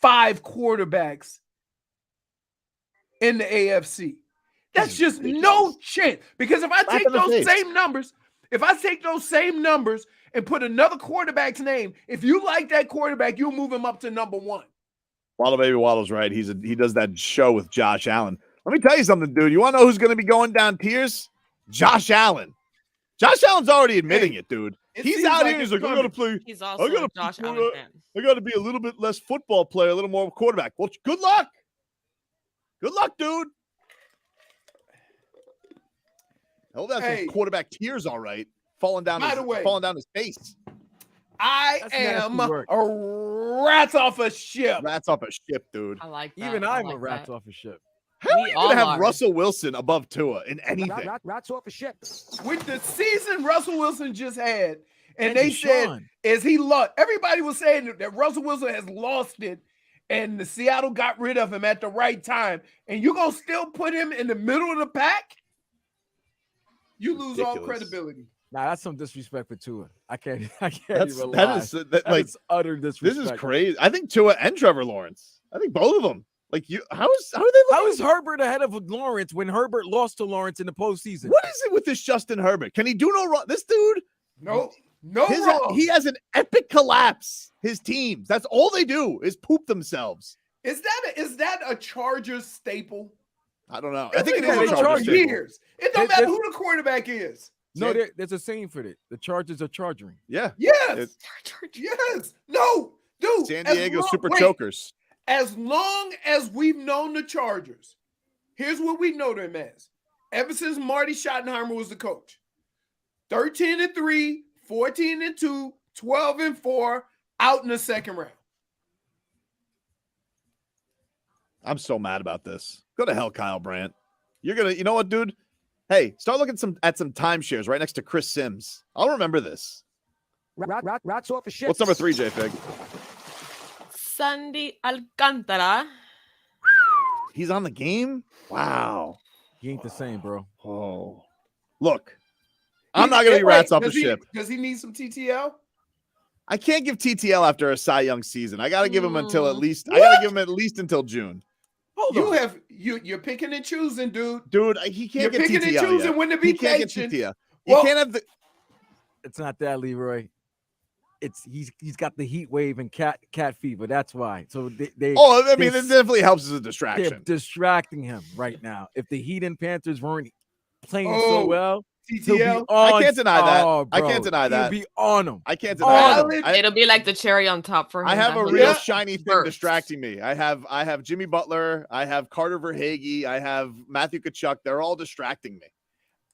5 quarterbacks in the AFC. That's just no chance. Because if I take those same numbers, and put another quarterback's name, if you like that quarterback, you'll move him up to number 1. Waddle Baby Waddle's right. He does that show with Josh Allen. Let me tell you something, dude. You want to know who's going to be going down tiers? Josh Allen. Josh Allen's already admitting it, dude. He's out here. He's like, I got to play. He's also a Josh Allen fan. I got to be a little bit less football player, a little more quarterback. Well, good luck. Good luck, dude. Hell, that's some quarterback tears, all right. Falling down his face. I am a rats off a ship. Rats off a ship, dude. I like that. Even I'm a rats off a ship. How are you going to have Russell Wilson above Tua in anything? Rats off a ship. With the season Russell Wilson just had, and they said, is he lost? Everybody was saying that Russell Wilson has lost it, and the Seattle got rid of him at the right time. And you're going to still put him in the middle of the pack? You lose all credibility. Nah, that's some disrespect for Tua. I can't even lie. That is utter disrespect. This is crazy. I think Tua and Trevor Lawrence. I think both of them. Like how is Herbert ahead of Lawrence when Herbert lost to Lawrence in the postseason? What is it with this Justin Herbert? Can he do no wrong? This dude, no wrong. He has an epic collapse. His teams. That's all they do is poop themselves. Is that a Chargers staple? I don't know. I think it is a Chargers staple. Years. It don't matter who the quarterback is. No, there's a saying for it. The Chargers are charging. Yeah. Yes. Yes. No, dude. San Diego Super Chokers. As long as we've known the Chargers, here's what we know them as. Ever since Marty Schottenheimer was the coach. 13-3, 14-2, 12-4, out in the second round. I'm so mad about this. Go to hell, Kyle Brandt. You know what, dude? Hey, start looking at some timeshares right next to Chris Sims. I'll remember this. Rats off a ship. What's number 3, J-Fig? Sandy Alcantara. He's on the game? Wow. He ain't the same, bro. Oh. Look, I'm not going to be rats off a ship. Does he need some TTL? I can't give TTL after a Cy Young season. I got to give him until at least until June. You're picking and choosing, dude. Dude, he can't get TTL. You're picking and choosing when to be patient. He can't get TTL. He can't have the. It's not that, Leroy. He's got the heat wave and cat fever. That's why. So they it definitely helps as a distraction. They're distracting him right now. If the Heat and Panthers weren't playing so well, TTL. I can't deny that. I can't deny that. He'll be on him. I can't deny that. It'll be like the cherry on top for him. I have a real shiny thing distracting me. I have Jimmy Butler. I have Carter Verhaeghe. I have Matthew Tkachuk. They're all distracting me.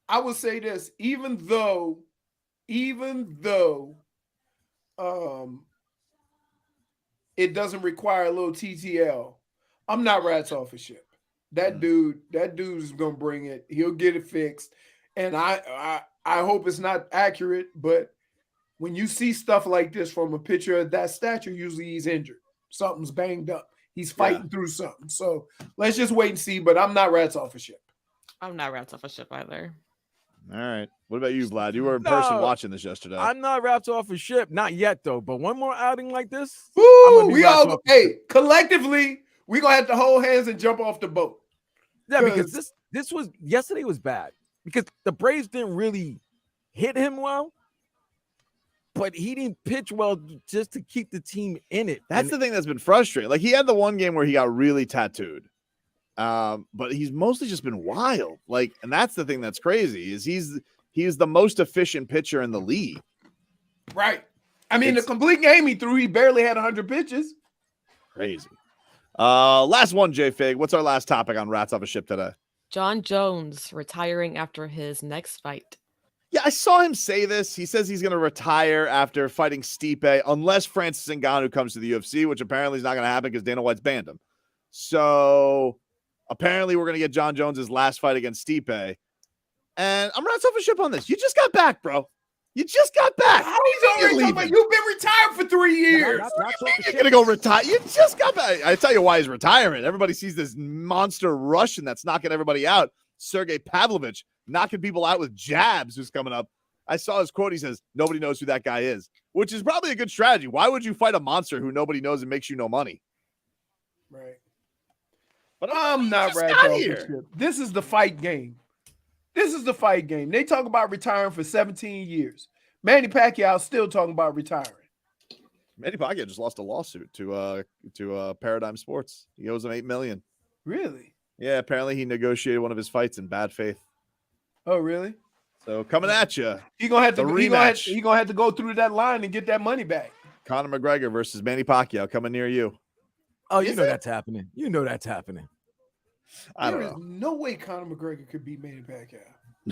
I would say this, even though it doesn't require a little TTL, I'm not rats off a ship. That dude is gonna bring it. He'll get it fixed. And I hope it's not accurate, but when you see stuff like this from a pitcher of that stature, usually he's injured. Something's banged up. He's fighting through something. So let's just wait and see. But I'm not rats off a ship. I'm not rats off a ship either. All right. What about you, Vlad? You were in person watching this yesterday. I'm not wrapped off a ship. Not yet, though. But one more outing like this. Collectively, we're going to have to hold hands and jump off the boat. Yeah, because this was yesterday was bad. Because the Braves didn't really hit him well. But he didn't pitch well just to keep the team in it. That's the thing that's been frustrating. Like, he had the one game where he got really tattooed. But he's mostly just been wild. Like, and that's the thing that's crazy is he's the most efficient pitcher in the league. Right. I mean, the complete game he threw, he barely had 100 pitches. Crazy. Last one, J-Fig. What's our last topic on Rats Off a Ship today? John Jones retiring after his next fight. Yeah, I saw him say this. He says he's going to retire after fighting Stipe, unless Francis Ngannou comes to the UFC, which apparently is not going to happen because Dana White's banned him. So apparently we're going to get John Jones's last fight against Stipe. And I'm rats off a ship on this. You just got back, bro. You just got back. How you've been retired for 3 years. You're going to go retire. You just got back. I tell you why he's retiring. Everybody sees this monster Russian that's knocking everybody out. Sergey Pavlovich knocking people out with jabs who's coming up. I saw his quote. He says, nobody knows who that guy is, which is probably a good strategy. Why would you fight a monster who nobody knows and makes you no money? Right. But I'm not just rat got talking here. shit. This is the fight game. This is the fight game. They talk about retiring for 17 years. Manny Pacquiao still talking about retiring. Manny Pacquiao just lost a lawsuit to Paradigm Sports. He owes them $8 million. Really? Yeah, apparently he negotiated one of his fights in bad faith. Oh, really? So coming at you. He gonna have to. The He gonna rematch. have to go through that line and get that money back. Conor McGregor versus Manny Pacquiao coming near you. Oh, Is you know it? that's happening. You know that's happening. I don't There is know. no way Conor McGregor could beat Manny Pacquiao.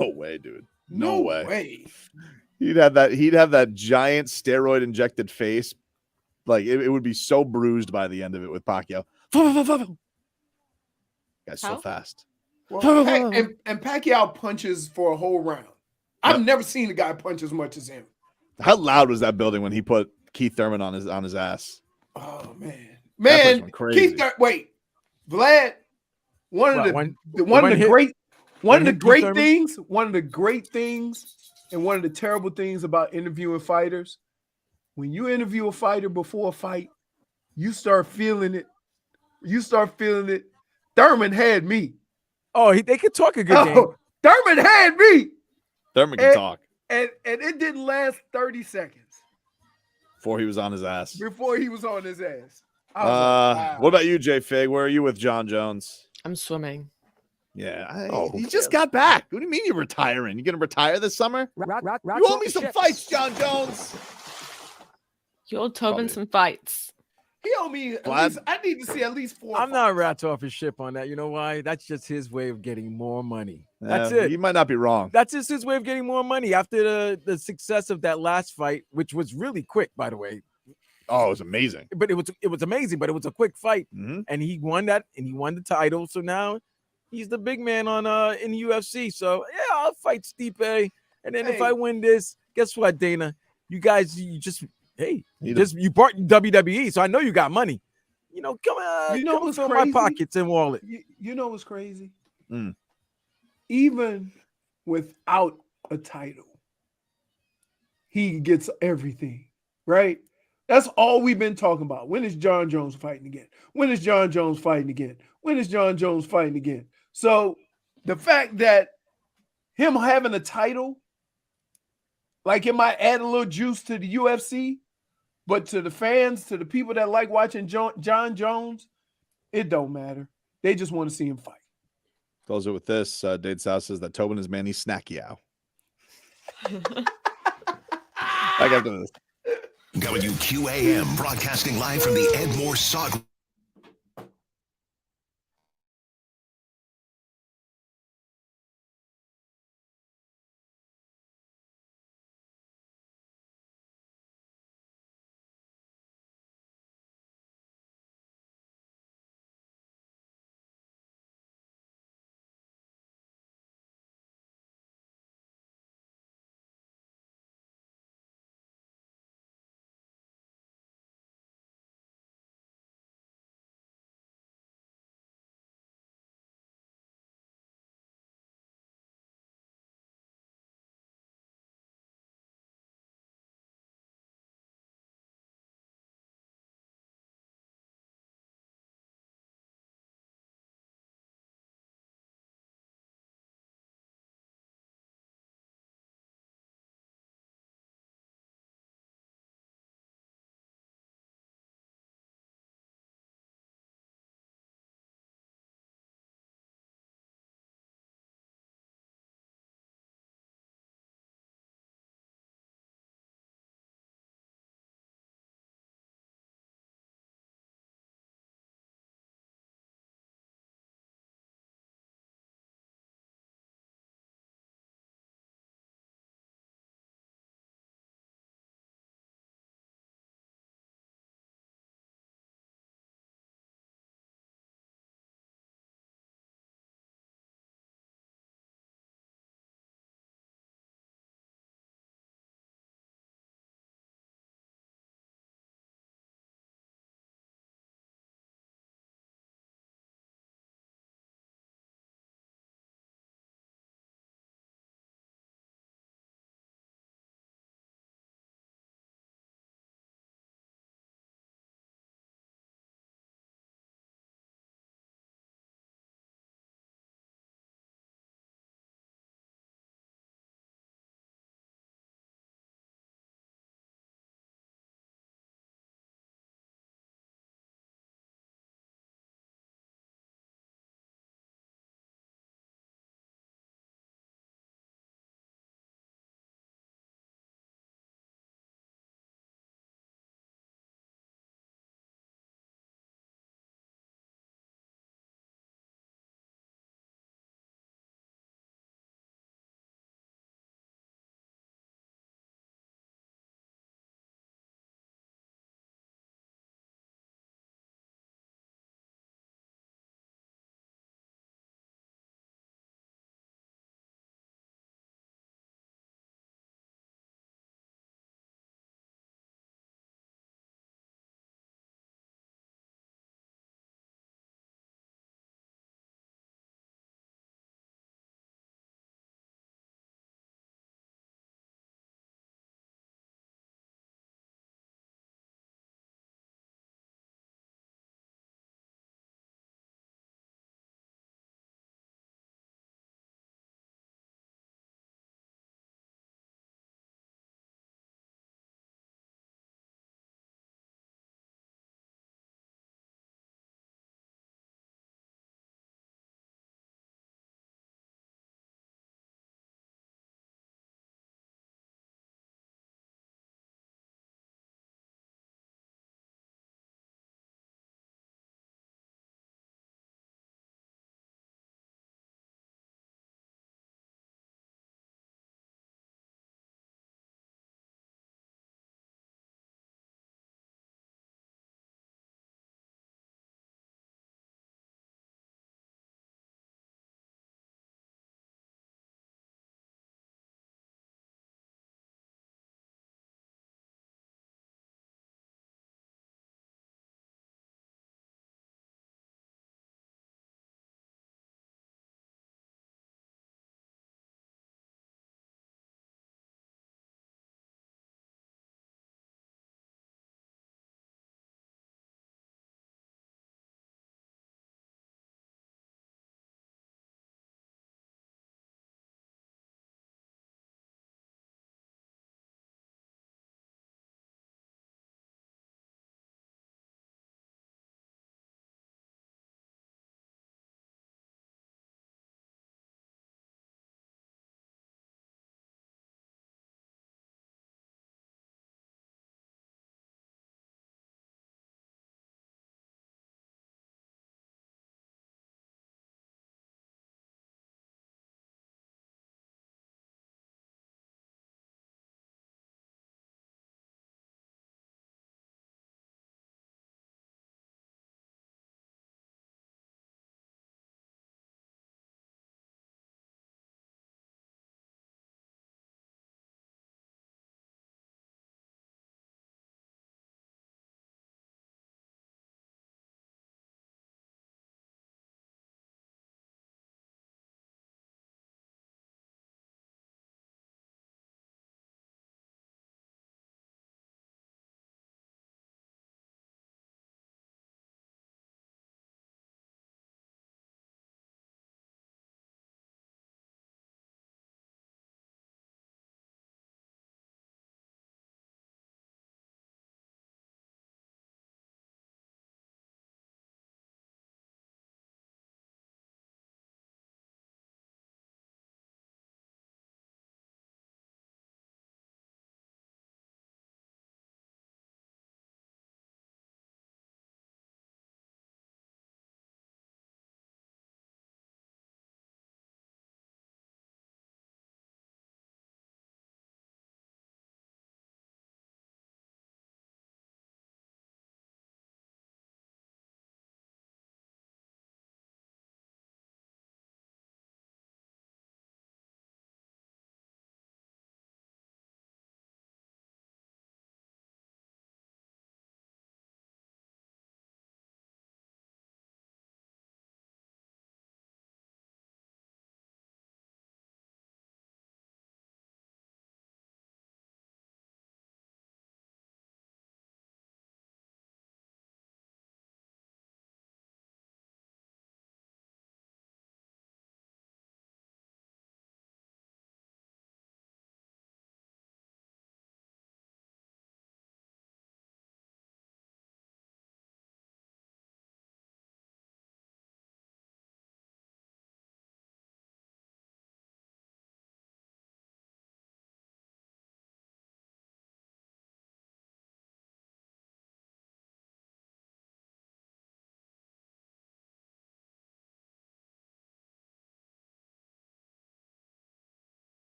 No way, dude. No way. He'd have that giant steroid injected face. Like it would be so bruised by the end of it with Pacquiao. Guy's so fast. Well, and Pacquiao punches for a whole round. I've never seen a guy punch as much as him. How loud was that building when he put Keith Thurman on his ass? Oh man, That place man. went crazy. Wait, Vlad. One of the great things, and one of the terrible things about interviewing fighters. When you interview a fighter before a fight, you start feeling it. Thurman had me. Oh, they could talk a good game. Thurman had me. Thurman can talk. And it didn't last 30 seconds Before he was on his ass. before he was on his ass. I was like, wow. What about you, Jay Fig? Where are you with John Jones? I'm swimming. Yeah, he just got back. What do you mean you're retiring? You gonna retire this summer? You owe me some fights, John Jones. You owe Tobin some fights. He owe me at least, I need to see at least 4. I'm not rat off his ship on that. You know why? That's just his way of getting more money. That's it. You might not be wrong. That's just his way of getting more money after the success of that last fight, which was really quick, by the way. Oh, it was amazing. But it was amazing, but it was a quick fight. And he won that, and he won the title. So now he's the big man on in the UFC. So yeah, I'll fight Stipe. And then if I win this, guess what, Dana? You guys, you bought WWE, so I know you got money. You know, come on, You know what's fill crazy? my pockets and wallet. You know what's crazy? Even without a title, he gets everything, right? That's all we've been talking about. When is John Jones fighting again? When is John Jones fighting again? When is John Jones fighting again? So the fact that him having a title, like it might add a little juice to the UFC, but to the fans, to the people that like watching John Jones, it don't matter. They just want to see him fight. Close it with this. Dade South says that Tobin is Manny Snackiao. I got this. WQAM broadcasting live from the Ed Moore Sog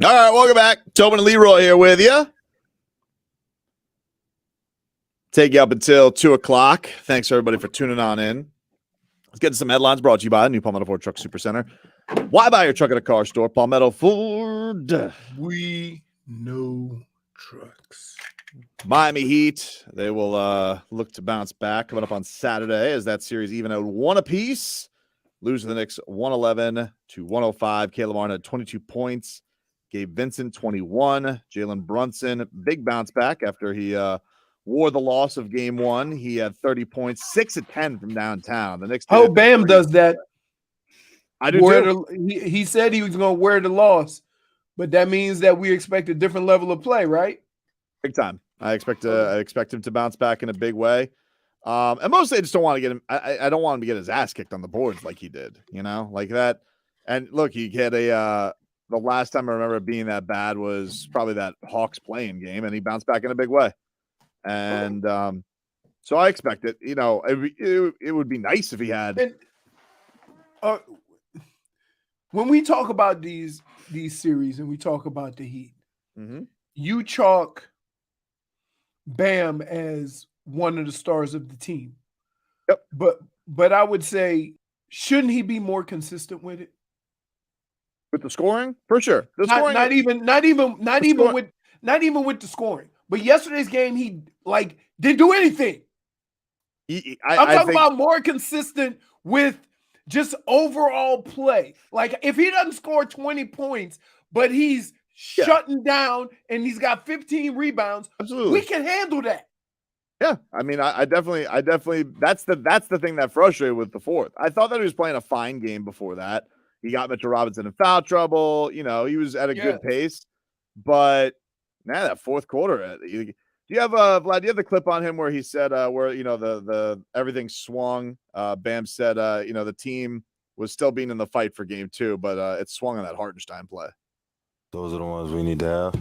All right, welcome back. Tobin and Leroy here with you. Take you up until 2 o'clock. Thanks, everybody, for tuning on in. Let's get to some headlines brought to you by the new Palmetto Ford Truck Super Center. Why buy your truck at a car store? Palmetto Ford. We know trucks. Miami Heat, they will look to bounce back coming up on Saturday as that series even out 1 apiece. Lose to the Knicks 111-105. Caleb Martin had 22 points. Gabe Vincent 21. Jalen Brunson, big bounce back after he wore the loss of game 1. He had 30 points, 6 of 10 from downtown. The Knicks. Oh, Bam does that. I do too. He said he was going to wear the loss, but that means that we expect a different level of play, right? Big time. I expect him to bounce back in a big way. And mostly I just don't want to get him. I don't want him to get his ass kicked on the boards like he did, like that. And look, he had the last time I remember it being that bad was probably that Hawks playing game, and he bounced back in a big way. And so I expect it. It would be nice if he had. And, when we talk about these series and we talk about the Heat, you chalk Bam as one of the stars of the team. Yep. But I would say, shouldn't he be more consistent with it? With the scoring, for sure. Not even with the scoring. But yesterday's game, he didn't do anything. I'm talking about more consistent with just overall play. Like if he doesn't score 20 points, but he's shutting down and he's got 15 rebounds, absolutely, we can handle that. Yeah, I mean, I definitely. That's the thing that frustrated with the fourth. I thought that he was playing a fine game before that. He got Mitchell Robinson in foul trouble. He was at a good pace, but man, that fourth quarter. Do you have Vlad? Do you have the clip on him where he said where the everything swung? Bam said the team was still being in the fight for game 2, but it swung on that Hartenstein play. Those are the ones we need to have.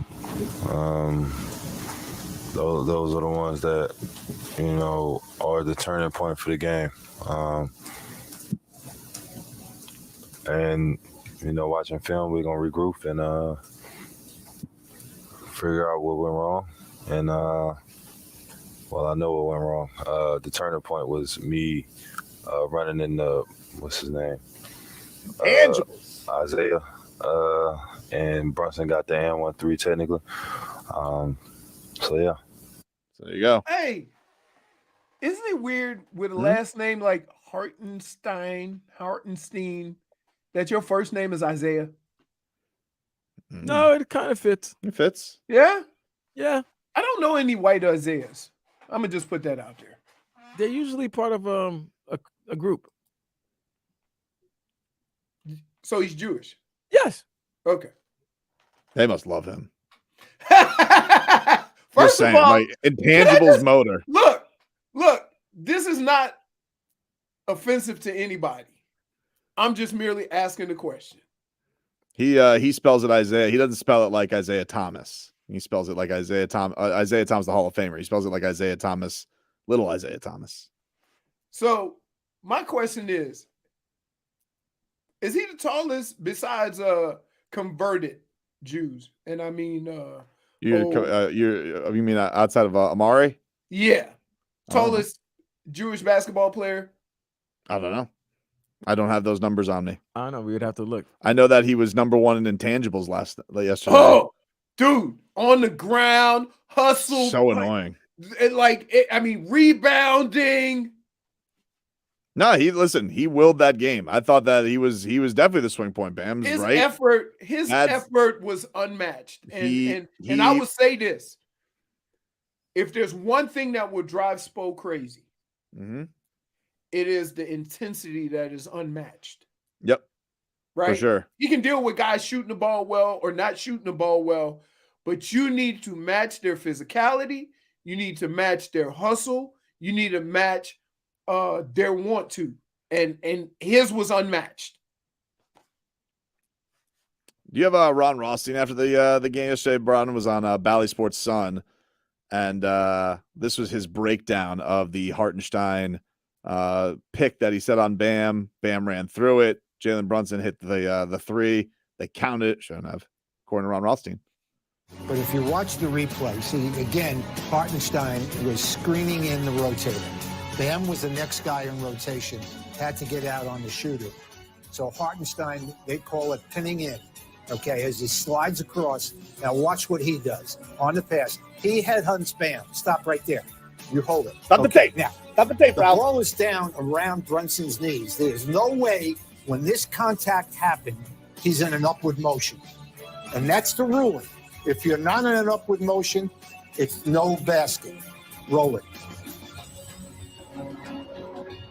Those are the ones that, are the turning point for the game. And, watching film, we're going to regroup and figure out what went wrong. And, I know what went wrong. The turning point was me running in the, what's his name? Isaiah. And Brunson got the and 1-3 technically. So, yeah. So there you go. Hey, isn't it weird with a last name like Hartenstein, that your first name is Isaiah? No, it kind of fits. It fits. Yeah? Yeah. I don't know any white Isaiahs. I'm going to just put that out there. They're usually part of a group. So he's Jewish? Yes. Okay. They must love him. First of all, intangibles motor. Look, this is not offensive to anybody. I'm just merely asking the question. He spells it Isaiah. He doesn't spell it like Isaiah Thomas. He spells it like Isaiah Thomas. Isaiah Thomas, the Hall of Famer. He spells it like Isaiah Thomas, little Isaiah Thomas. So my question is he the tallest besides converted Jews? And I mean you mean outside of Amari? Yeah. Tallest Jewish basketball player? I don't know. I don't have those numbers on me. I don't know. We would have to look. I know that he was number 1 in intangibles yesterday. Oh, dude, on the ground, hustle. So annoying. Rebounding. No, he willed that game. I thought that he was definitely the swing point. Bam's his right. effort was unmatched. And I would say this. If there's one thing that would drive Spo crazy, it is the intensity that is unmatched. Yep. Right? For sure. You can deal with guys shooting the ball well or not shooting the ball well, but you need to match their physicality. You need to match their hustle. You need to match their want to. And his was unmatched. Do you have Ron Rothstein after the game yesterday? Ron was on Bally Sports Sun, and this was his breakdown of the Hartenstein pick that he set on Bam. Bam ran through it. Jalen Brunson hit the 3. They counted. Shouldn't have. According to Ron Rothstein. But if you watch the replay, see, again, Hartenstein was screening in the rotator. Bam was the next guy in rotation, had to get out on the shooter. So Hartenstein, they call it pinning in, okay, as he slides across. Now watch what he does on the pass. He headhunts Bam. Stop right there. You hold it. Stop the tape. Now, stop the tape, the Ralph. ball is down around Brunson's knees. There's no way when this contact happened, he's in an upward motion. And that's the ruling. If you're not in an upward motion, it's no basket. Roll it.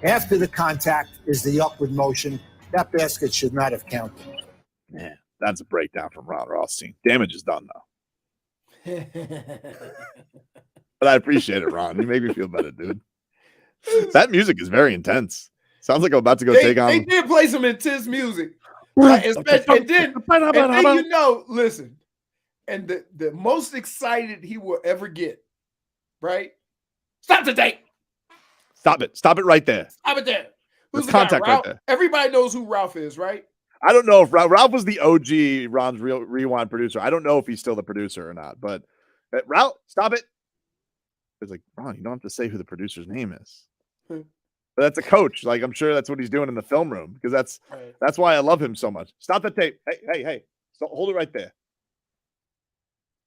After the contact is the upward motion. That basket should not have counted. Man, that's a breakdown from Ron Rothstein. Damage is done, though. But I appreciate it, Ron. You make me feel better, dude. That music is very intense. Sounds like I'm about to go take on. They did play some intense music. And then you know, listen, and the most excited he will ever get, right? Stop the tape. Stop it. Stop it right there. Stop it there. Who's There's the guy? contact right Ralph? there. Everybody knows who Ralph is, right? I don't know if Ralph was the OG Ron's real rewind producer. I don't know if he's still the producer or not, but Ralph, stop it. It's like, Ron, you don't have to say who the producer's name is. But that's a coach. Like, I'm sure that's what he's doing in the film room because that's why I love him so much. Stop the tape. Hey. So hold it right there.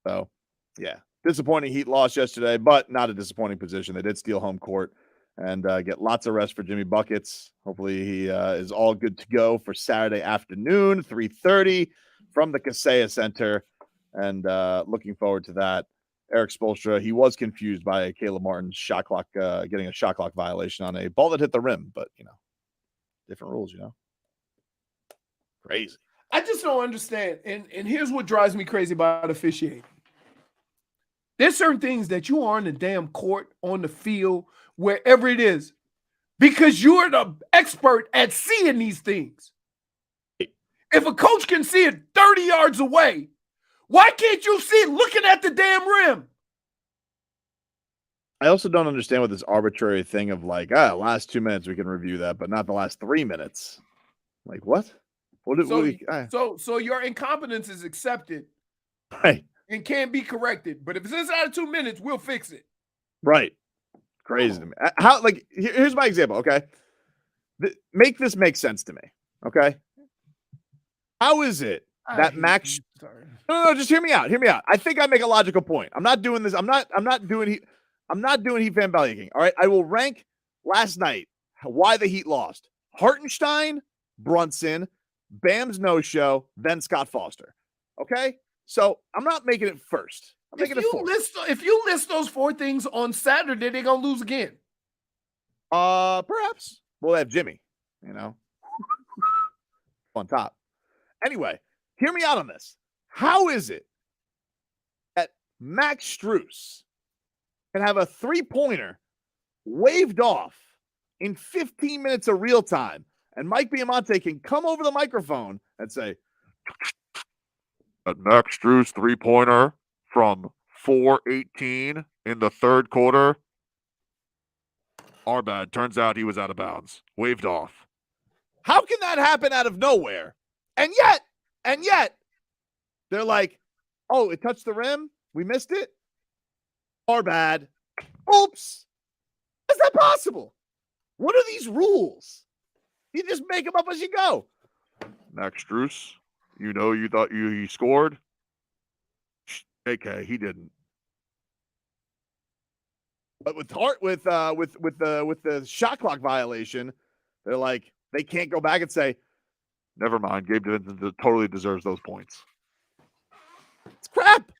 So, yeah. Disappointing Heat loss yesterday, but not a disappointing position. They did steal home court and get lots of rest for Jimmy Buckets. Hopefully he is all good to go for Saturday afternoon, 3:30 from the Kaseya Center. And looking forward to that. Eric Spoelstra, he was confused by Caleb Martin's shot clock, getting a shot clock violation on a ball that hit the rim. But, different rules, Crazy. I just don't understand. And here's what drives me crazy about officiating. There's certain things that you are on the damn court, on the field, wherever it is, because you're the expert at seeing these things. If a coach can see it 30 yards away, why can't you see it looking at the damn rim? I also don't understand what this arbitrary thing of like, last 2 minutes we can review that, but not the last 3 minutes. Like, what? So your incompetence is accepted, right, and can't be corrected. But if it's inside of 2 minutes, we'll fix it. Right. Crazy to me. How? Like, here's my example. Okay, make this make sense to me. Okay, how is it that Max? No, just hear me out. Hear me out. I think I make a logical point. I'm not doing this. I'm not doing Heat fan bagging. All right, I will rank last night why the Heat lost. Hartenstein, Brunson, Bam's no-show, then Scott Foster. Okay? So I'm not making it first. I'm making it fourth. If you list those 4 things on Saturday, they're going to lose again. Perhaps. We'll have Jimmy, on top. Anyway, hear me out on this. How is it that Max Strus can have a 3-pointer waved off in 15 minutes of real time, and Mike Biamonte can come over the microphone and say, "That Max Strus 3-pointer from 4:18 in the third quarter, our bad. Turns out he was out of bounds. Waved off." How can that happen out of nowhere? And yet, they're like, "Oh, it touched the rim? We missed it? Our bad. Oops." How's that possible? What are these rules? You just make them up as you go. Max Strus, you thought he scored? Okay, he didn't. But with Hart, with the shot clock violation, they're like, they can't go back and say, "Never mind, Gabe Vincent totally deserves those points." It's crap.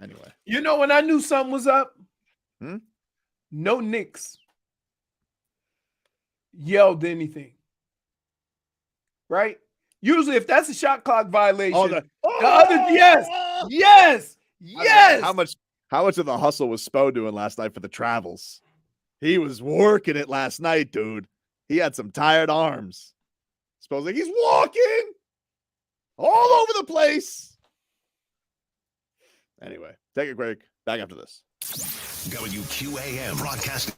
Anyway. When I knew something was up? No Knicks yelled anything. Right? Usually, if that's a shot clock violation, yes. How much of the hustle was Spo doing last night for the travels? He was working it last night, dude. He had some tired arms. Spo's like, he's walking all over the place. Anyway, take a break. Back after this. WQAM broadcasting.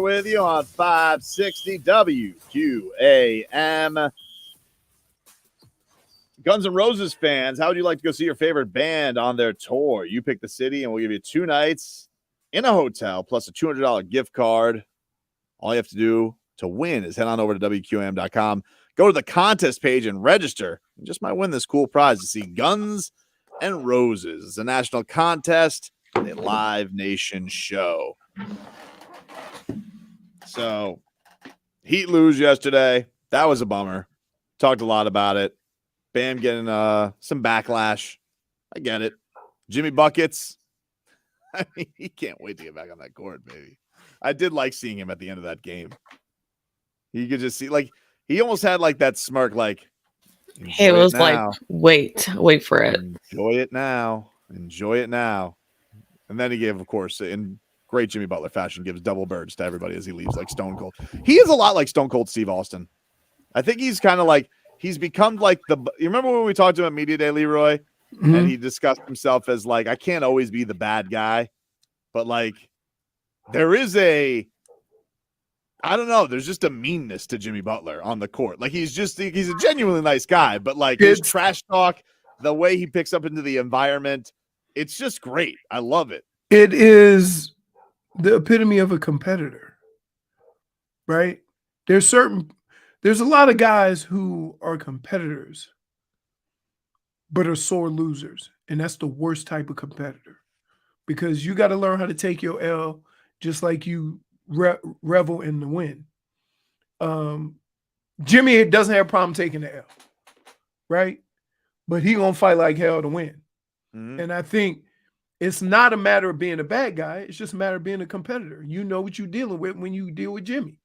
with you on 560 WQAM. Guns N' Roses fans, how would you like to go see your favorite band on their tour? You pick the city, and we'll give you 2 nights in a hotel plus a $200 gift card. All you have to do to win is head on over to WQAM.com, go to the contest page, and register. You just might win this cool prize to see Guns N' Roses. It's a national contest, a Live Nation show. So, Heat lose yesterday. That was a bummer. Talked a lot about it. Bam getting some backlash. I get it. Jimmy Buckets. I mean, he can't wait to get back on that court, baby. I did like seeing him at the end of that game. You could just see, like, he almost had like that smirk, like, It was like, wait for it. Enjoy it now. Enjoy it now. And then he gave, of course, in great Jimmy Butler fashion, gives double birds to everybody as he leaves, like Stone Cold. He is a lot like Stone Cold Steve Austin. I think he's kind of like, he's become like you remember when we talked to him at Media Day, Leroy? Mm-hmm. And he discussed himself as like, I can't always be the bad guy, but like there is I don't know, there's just a meanness to Jimmy Butler on the court. Like he's a genuinely nice guy, but like his trash talk, the way he picks up into the environment, it's just great. I love it. It is the epitome of a competitor, right? There's a lot of guys who are competitors, but are sore losers. And that's the worst type of competitor because you got to learn how to take your L just like you revel in the win. Jimmy doesn't have a problem taking the L, right? But he going to fight like hell to win. Mm-hmm. And I think it's not a matter of being a bad guy. It's just a matter of being a competitor. You know what you're dealing with when you deal with Jimmy.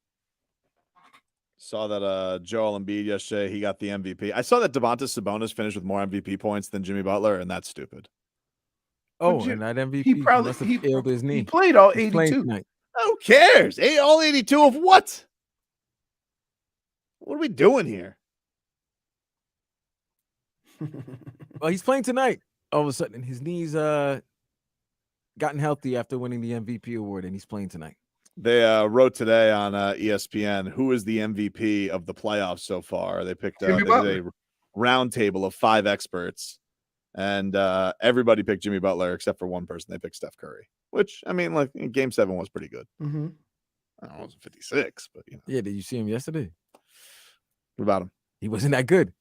Saw that Joel Embiid yesterday, he got the MVP. I saw that Domantas Sabonis finished with more MVP points than Jimmy Butler, and that's stupid. Oh, and that MVP must have failed his knee. He played all 82. Who cares? All 82 of what? What are we doing here? Well, he's playing tonight. All of a sudden, his knees gotten healthy after winning the MVP award, and he's playing tonight. They wrote today on ESPN who is the MVP of the playoffs so far. They picked a round table of 5 experts, and everybody picked Jimmy Butler except for one person. They picked Steph Curry, which, I mean, like Game 7 was pretty good. Mm-hmm. I don't know, it was 56, but you know. Yeah, did you see him yesterday? What about him? He wasn't that good.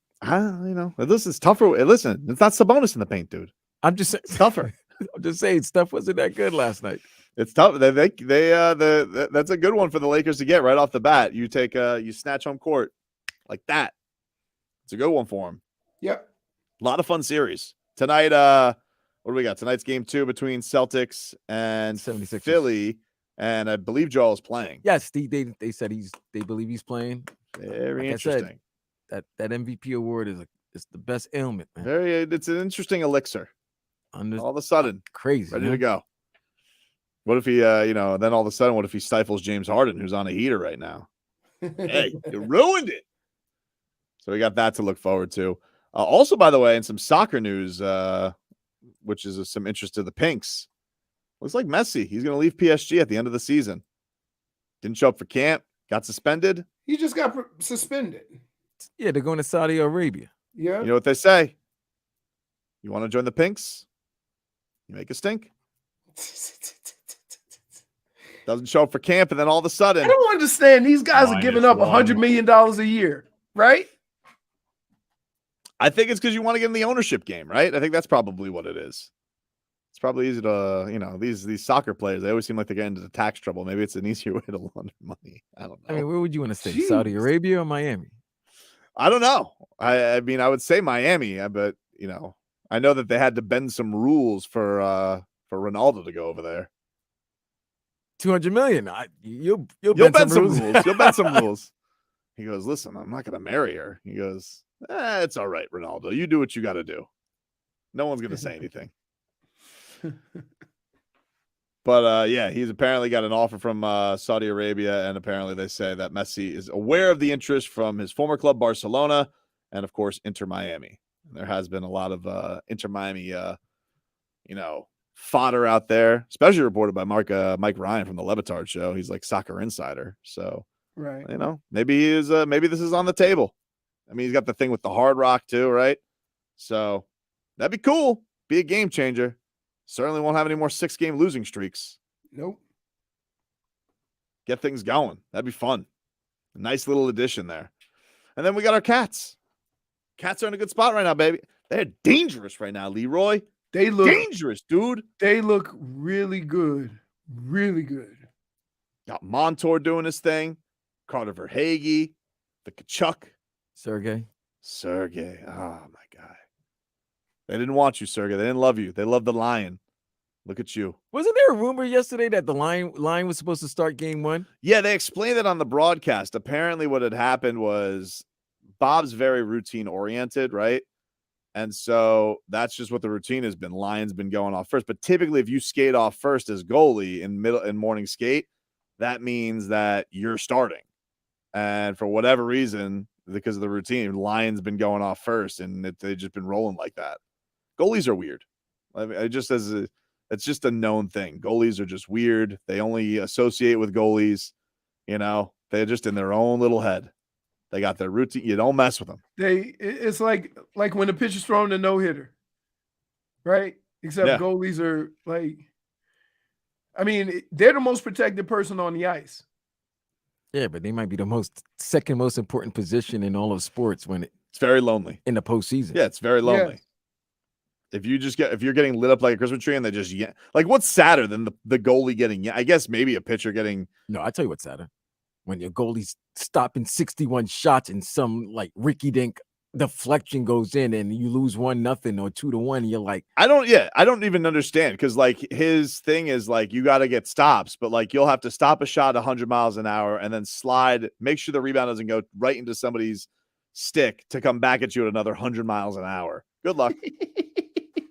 This is tougher. Listen, it's not Sabonis in the paint, dude. I'm just saying, it's tougher. I'm just saying, Steph wasn't that good last night. It's tough. That's a good one for the Lakers to get right off the bat. You you snatch home court like that. It's a good one for them. Yep. A lot of fun series tonight. What do we got? Tonight's game 2 between Celtics and 76ers. Philly, and I believe Joel is playing. Yes, they said they believe he's playing. Very like interesting. I said, that MVP award is the best ailment, man. It's an interesting elixir. All of a sudden, crazy, ready to go. What if he, then all of a sudden, what if he stifles James Harden, who's on a heater right now? Hey, you ruined it. So we got that to look forward to. Also, by the way, in some soccer news, which is of some interest to the Pinks, looks like Messi. He's going to leave PSG at the end of the season. Didn't show up for camp. Got suspended. He just got suspended. Yeah, they're going to Saudi Arabia. Yeah. You know what they say? You want to join the Pinks? You make a stink. Doesn't show up for camp, and then all of a sudden, I don't understand. These guys are giving up $100 million a year, right? I think it's because you want to get in the ownership game, right? I think that's probably what it is. It's probably easy to, these soccer players, they always seem like they get into the tax trouble. Maybe it's an easier way to launder money. I don't know. I mean, where would you want to stay? Saudi Arabia or Miami? I don't know. I mean, I would say Miami, but, I know that they had to bend some rules for Ronaldo to go over there. $200 million. You'll bend some rules. You'll bend some rules. He goes, listen, I'm not going to marry her. He goes, it's all right, Ronaldo. You do what you got to do. No one's going to say anything. But, he's apparently got an offer from Saudi Arabia, and apparently they say that Messi is aware of the interest from his former club, Barcelona, and, of course, Inter Miami. There has been a lot of Inter Miami, fodder out there, especially reported by Mike Ryan from the Levitard show. He's like soccer insider. So, Right. you know, maybe he is. Maybe this is on the table. I mean, he's got the thing with the Hard Rock too, right? So that'd be cool. Be a game changer. Certainly won't have any more 6-game losing streaks. Nope. Get things going. That'd be fun. A nice little addition there. And then we got our Cats. Cats are in a good spot right now, baby. They're dangerous right now, Leroy. They look dangerous, dude. They look really good. Really good. Got Montour doing his thing. Carter Verhaeghe. The Kachuk. Sergey. Oh, my God. They didn't want you, Sergey. They didn't love you. They loved the Lion. Look at you. Wasn't there a rumor yesterday that the Lion was supposed to start game 1? Yeah, they explained it on the broadcast. Apparently what had happened was Bob's very routine oriented, right? And so that's just what the routine has been. Lion's been going off first. But typically if you skate off first as goalie in morning skate, that means that you're starting. And for whatever reason, because of the routine, Lion's been going off first, and they've just been rolling like that. Goalies are weird. I mean, it's just a known thing. Goalies are just weird. They only associate with goalies. You know, they're just in their own little head. They got their routine. You don't mess with them. It's like when the pitcher's throwing a no-hitter, right? Except goalies are like, I mean, they're the most protected person on the ice. Yeah, but they might be the second most important position in all of sports when it's very lonely in the postseason. Yeah, it's very lonely. Yes. If you're getting lit up like a Christmas tree and they just like, what's sadder than the goalie getting? I guess maybe a pitcher getting. No, I tell you what's sadder. When your goalie's stopping 61 shots and some like Ricky Dink deflection goes in and you lose 1-0 or 2-1, you're like, I don't even understand, because like his thing is like you got to get stops, but like you'll have to stop a shot 100 miles an hour and then slide, make sure the rebound doesn't go right into somebody's stick to come back at you at another 100 miles an hour. Good luck.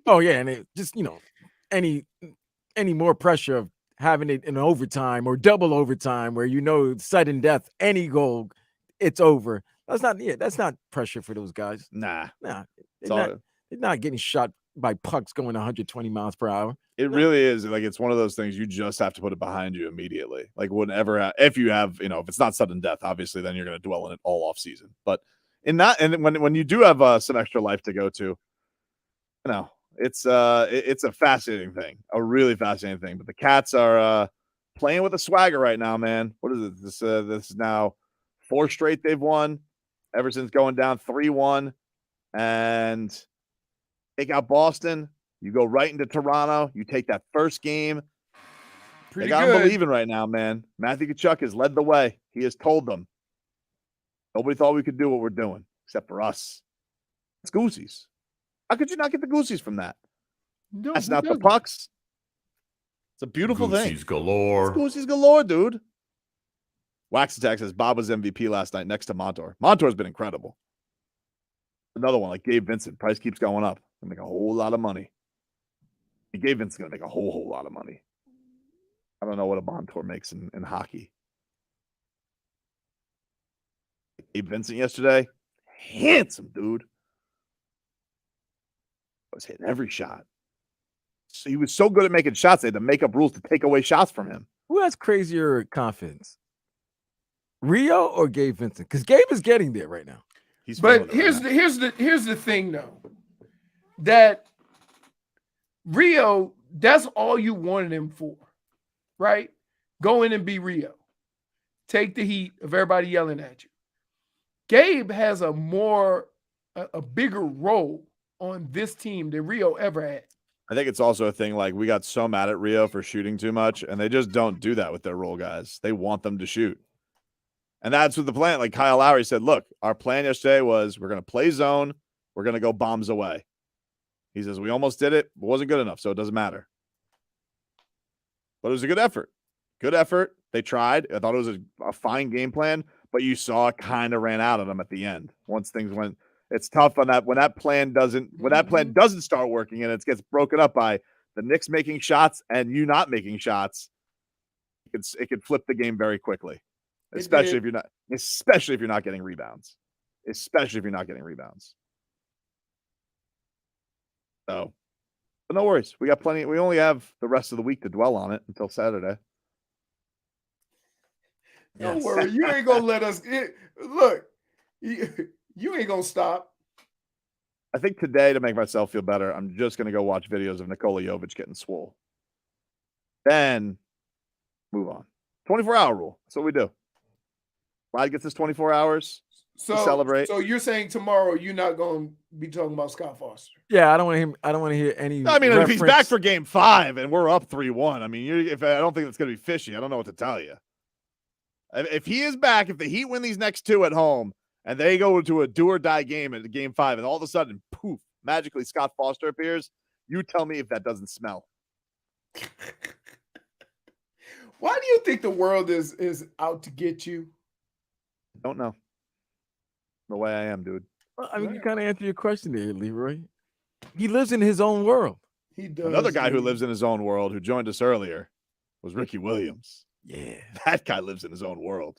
Oh yeah, and it just, you know, any more pressure of having it in overtime or double overtime where you know sudden death, any goal, it's over. That's not pressure for those guys. Nah. They're not getting shot by pucks going 120 miles per hour. It really is. Like, it's one of those things you just have to put it behind you immediately. Like, whenever, if you have, you know, if it's not sudden death, obviously, then you're going to dwell in it all off season. But when you do have some extra life to go to, you know, it's a fascinating thing, a really fascinating thing. But the Cats are playing with a swagger right now, man. What is it? This is now 4 straight they've won ever since going down 3-1, and take out Boston. You go right into Toronto. You take that first game. They got them believing right now, man. Matthew Tkachuk has led the way. He has told them. Nobody thought we could do what we're doing, except for us. It's Goosies. How could you not get the Goosies from that? No, that's not the pucks. It's a beautiful thing. Goosies galore. It's Goosies galore, dude. Wax Attack says Bob was MVP last night next to Montour. Montour's been incredible. Another one like Gabe Vincent. Price keeps going up. Gonna make a whole lot of money. Gabe Vincent's gonna make a whole lot of money. I don't know what a Montour makes in hockey. Gabe Vincent yesterday, handsome dude. Was hitting every shot. So he was so good at making shots, they had to make up rules to take away shots from him. Who has crazier confidence? Rio or Gabe Vincent? Because Gabe is getting there right now. But here's the thing though. That Rio, that's all you wanted him for, right? Go in and be Rio. Take the heat of everybody yelling at you. Gabe has a bigger role on this team than Rio ever had. I think it's also a thing like we got so mad at Rio for shooting too much, and they just don't do that with their role guys. They want them to shoot. And that's what the plan, like Kyle Lowry said, look, our plan yesterday was we're going to play zone. We're going to go bombs away. He says, we almost did it. It wasn't good enough, so it doesn't matter. But it was a good effort. Good effort. They tried. I thought it was a fine game plan, but you saw it kind of ran out of them at the end. Once things went, it's tough on that when that plan doesn't start working and it gets broken up by the Knicks making shots and you not making shots. It could flip the game very quickly. Especially if you're not getting rebounds. So But no worries. We got plenty. We only have the rest of the week to dwell on it until Saturday. Don't worry. You ain't going to let us look. You ain't going to stop. I think today, to make myself feel better, I'm just going to go watch videos of Nikola Jovic getting swole. Then move on. 24-hour rule. That's what we do. Vlad gets his 24 hours to celebrate. So you're saying tomorrow you're not going to be talking about Scott Foster? Yeah, I don't want to hear any. I mean, if he's reference. back for Game 5 and we're up 3-1, I mean, if I don't think that's going to be fishy. I don't know what to tell you. If he is back, if the Heat win these next 2 at home and they go to a do or die game at Game 5, and all of a sudden, poof, magically Scott Foster appears, you tell me if that doesn't smell. Why do you think the world is out to get you? Don't know. The way I am, dude. Well, I mean, you kind of answered your question there, Leroy. He lives in his own world. He does. Another guy who lives in his own world who joined us earlier was Ricky Williams. Yeah. That guy lives in his own world.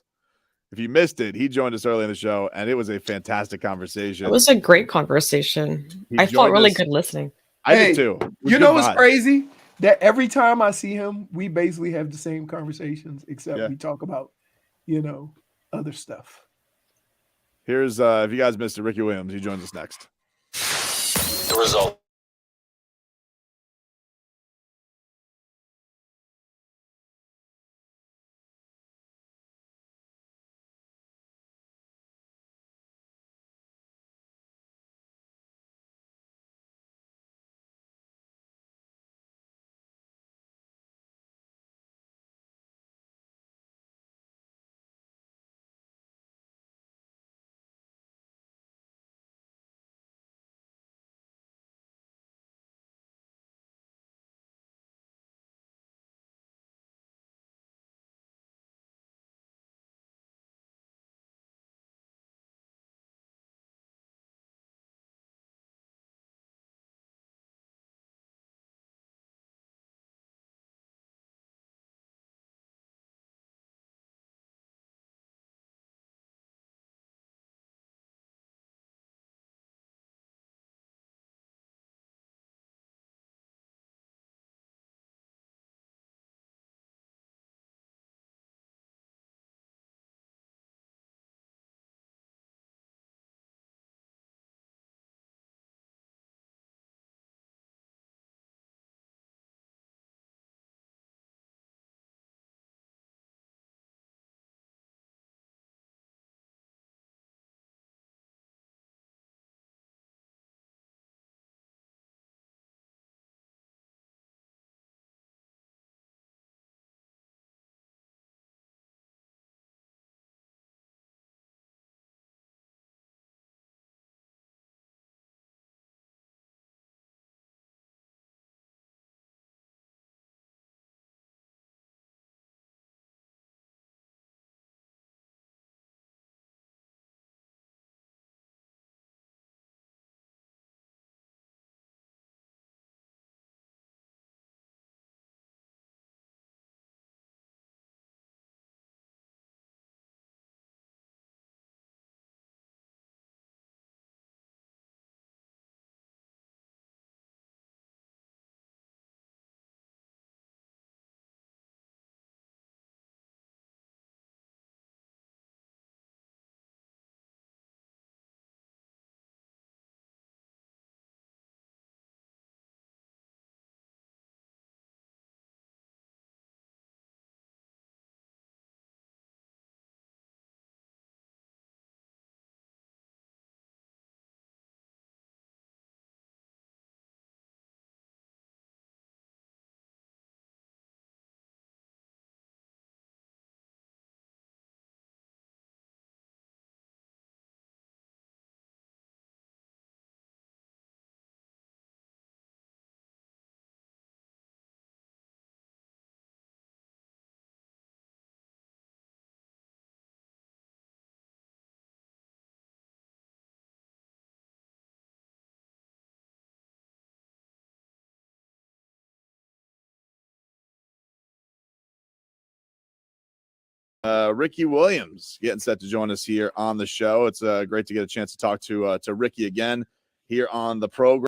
If you missed it, he joined us early in the show, and it was a fantastic conversation. It was a great conversation. He I felt really us. good listening. I did too. You know what's crazy? That every time I see him, we basically have the same conversations, except we talk about, other stuff. Here's if you guys missed it, Ricky Williams. He joins us next. The result. Ricky Williams getting set to join us here on the show. It's great to get a chance to talk to Ricky again here on the program.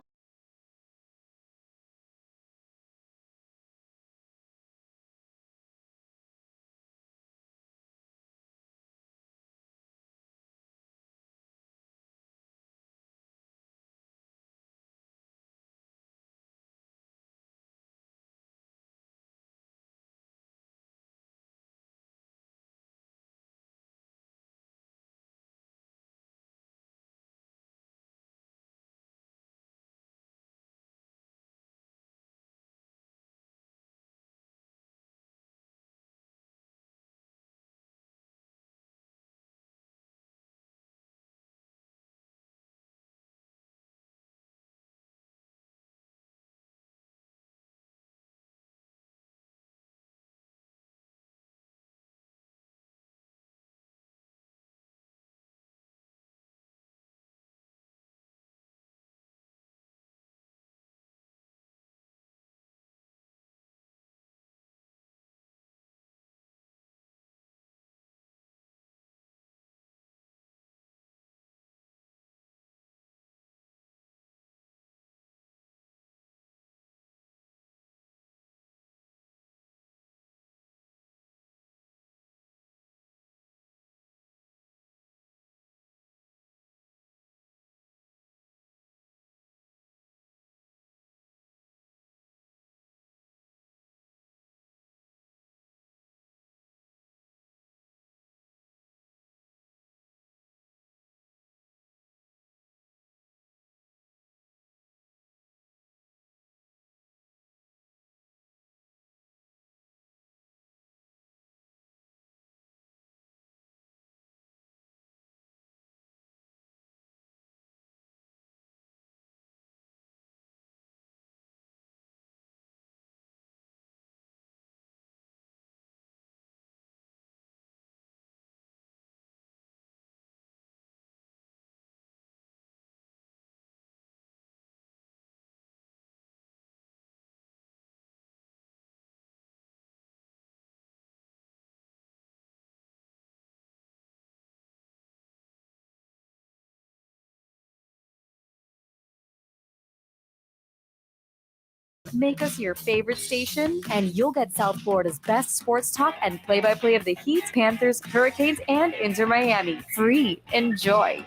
Make us your favorite station, and you'll get South Florida's best sports talk and play-by-play of the Heat, Panthers, Hurricanes, and Inter Miami. Free. Enjoy.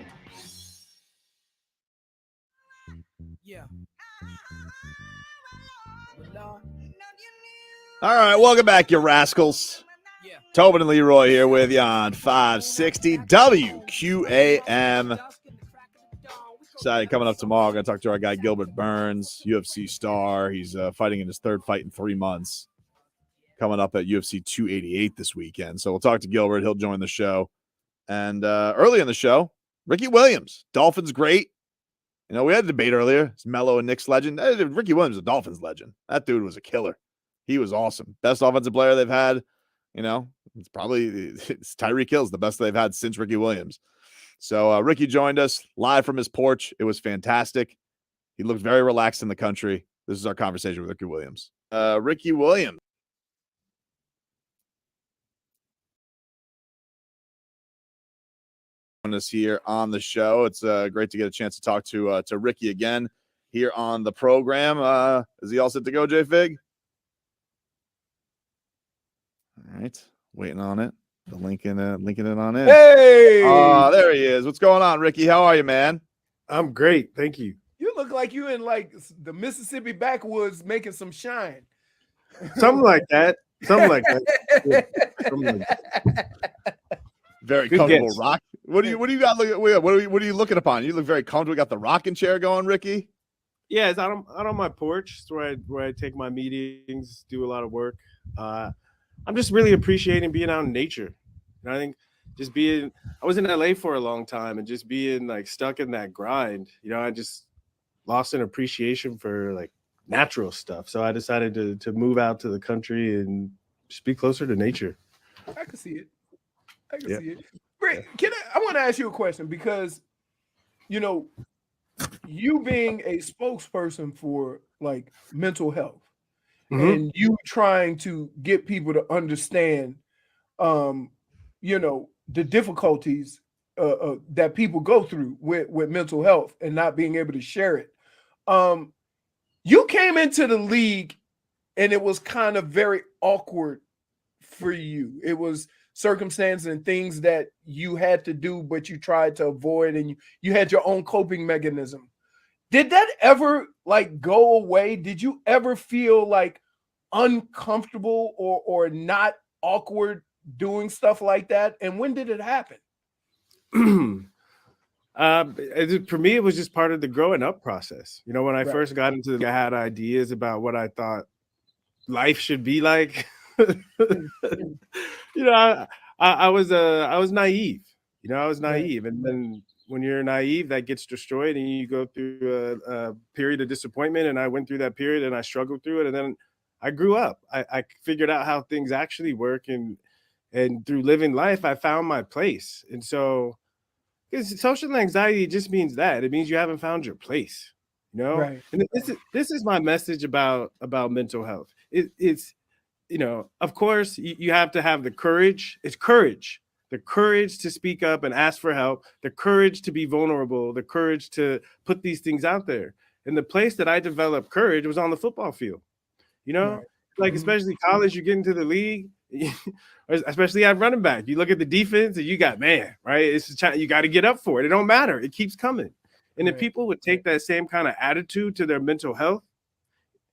Yeah. All right, welcome back, you rascals. Tobin and Leroy here with you on 560 WQAM. Excited, coming up tomorrow, I'm going to talk to our guy Gilbert Burns, UFC star. He's fighting in his third fight in 3 months, coming up at UFC 288 this weekend. So we'll talk to Gilbert. He'll join the show. And early in the show, Ricky Williams, Dolphins great. You know, we had a debate earlier. It's Melo and Knicks legend. Ricky Williams is a Dolphins legend. That dude was a killer. He was awesome. Best offensive player they've had. You know, it's Tyreek Hill's the best they've had since Ricky Williams. So Ricky joined us live from his porch. It was fantastic. He looked very relaxed in the country. This is our conversation with Ricky Williams. Ricky Williams. Us here on the show. It's great to get a chance to talk to Ricky again here on the program. Is he all set to go, J Fig? All right, waiting on it. The linking it on in. Hey, there he is. What's going on, Ricky? How are you, man? I'm great, thank you. You look like you in like the Mississippi backwoods making some shine. Something like that. Something like that. Very Good comfortable guess. rock. What do you got? What are you looking upon? You look very comfortable. You got the rocking chair going, Ricky. Yeah, it's out on my porch. It's where I take my meetings, do a lot of work. I'm just really appreciating being out in nature. And I think I was in LA for a long time, and just being like stuck in that grind, you know, I just lost an appreciation for like natural stuff. So I decided to move out to the country and just be closer to nature. I can see it. See it. Rick, I want to ask you a question, because, you know, you being a spokesperson for like mental health, and you trying to get people to understand, you know, the difficulties that people go through with mental health and not being able to share it. You came into the league and it was kind of very awkward for you. It was circumstances and things that you had to do, but you tried to avoid, and you had your own coping mechanism. Did that ever like go away? Did you ever feel like uncomfortable or not awkward doing stuff like that? And when did it happen? For me, it was just part of the growing up process. You know, when I first got into I had ideas about what I thought life should be like. You know, I was naive. You know, I was naive, and then when you're naive, that gets destroyed, and you go through a period of disappointment. And I went through that period, and I struggled through it, and then I grew up. I figured out how things actually work, and through living life, I found my place. And so, because social anxiety just means that it means you haven't found your place. You know, Right. And this is my message about mental health. It's you know, of course, you have to have the courage. It's courage. The courage to speak up and ask for help, the courage to be vulnerable, the courage to put these things out there. And the place that I developed courage was on the football field. You know, like especially college, you get into the league, especially at running back. You look at the defense and you got, man, right? It's you got to get up for it. It don't matter. It keeps coming. And if people would take that same kind of attitude to their mental health,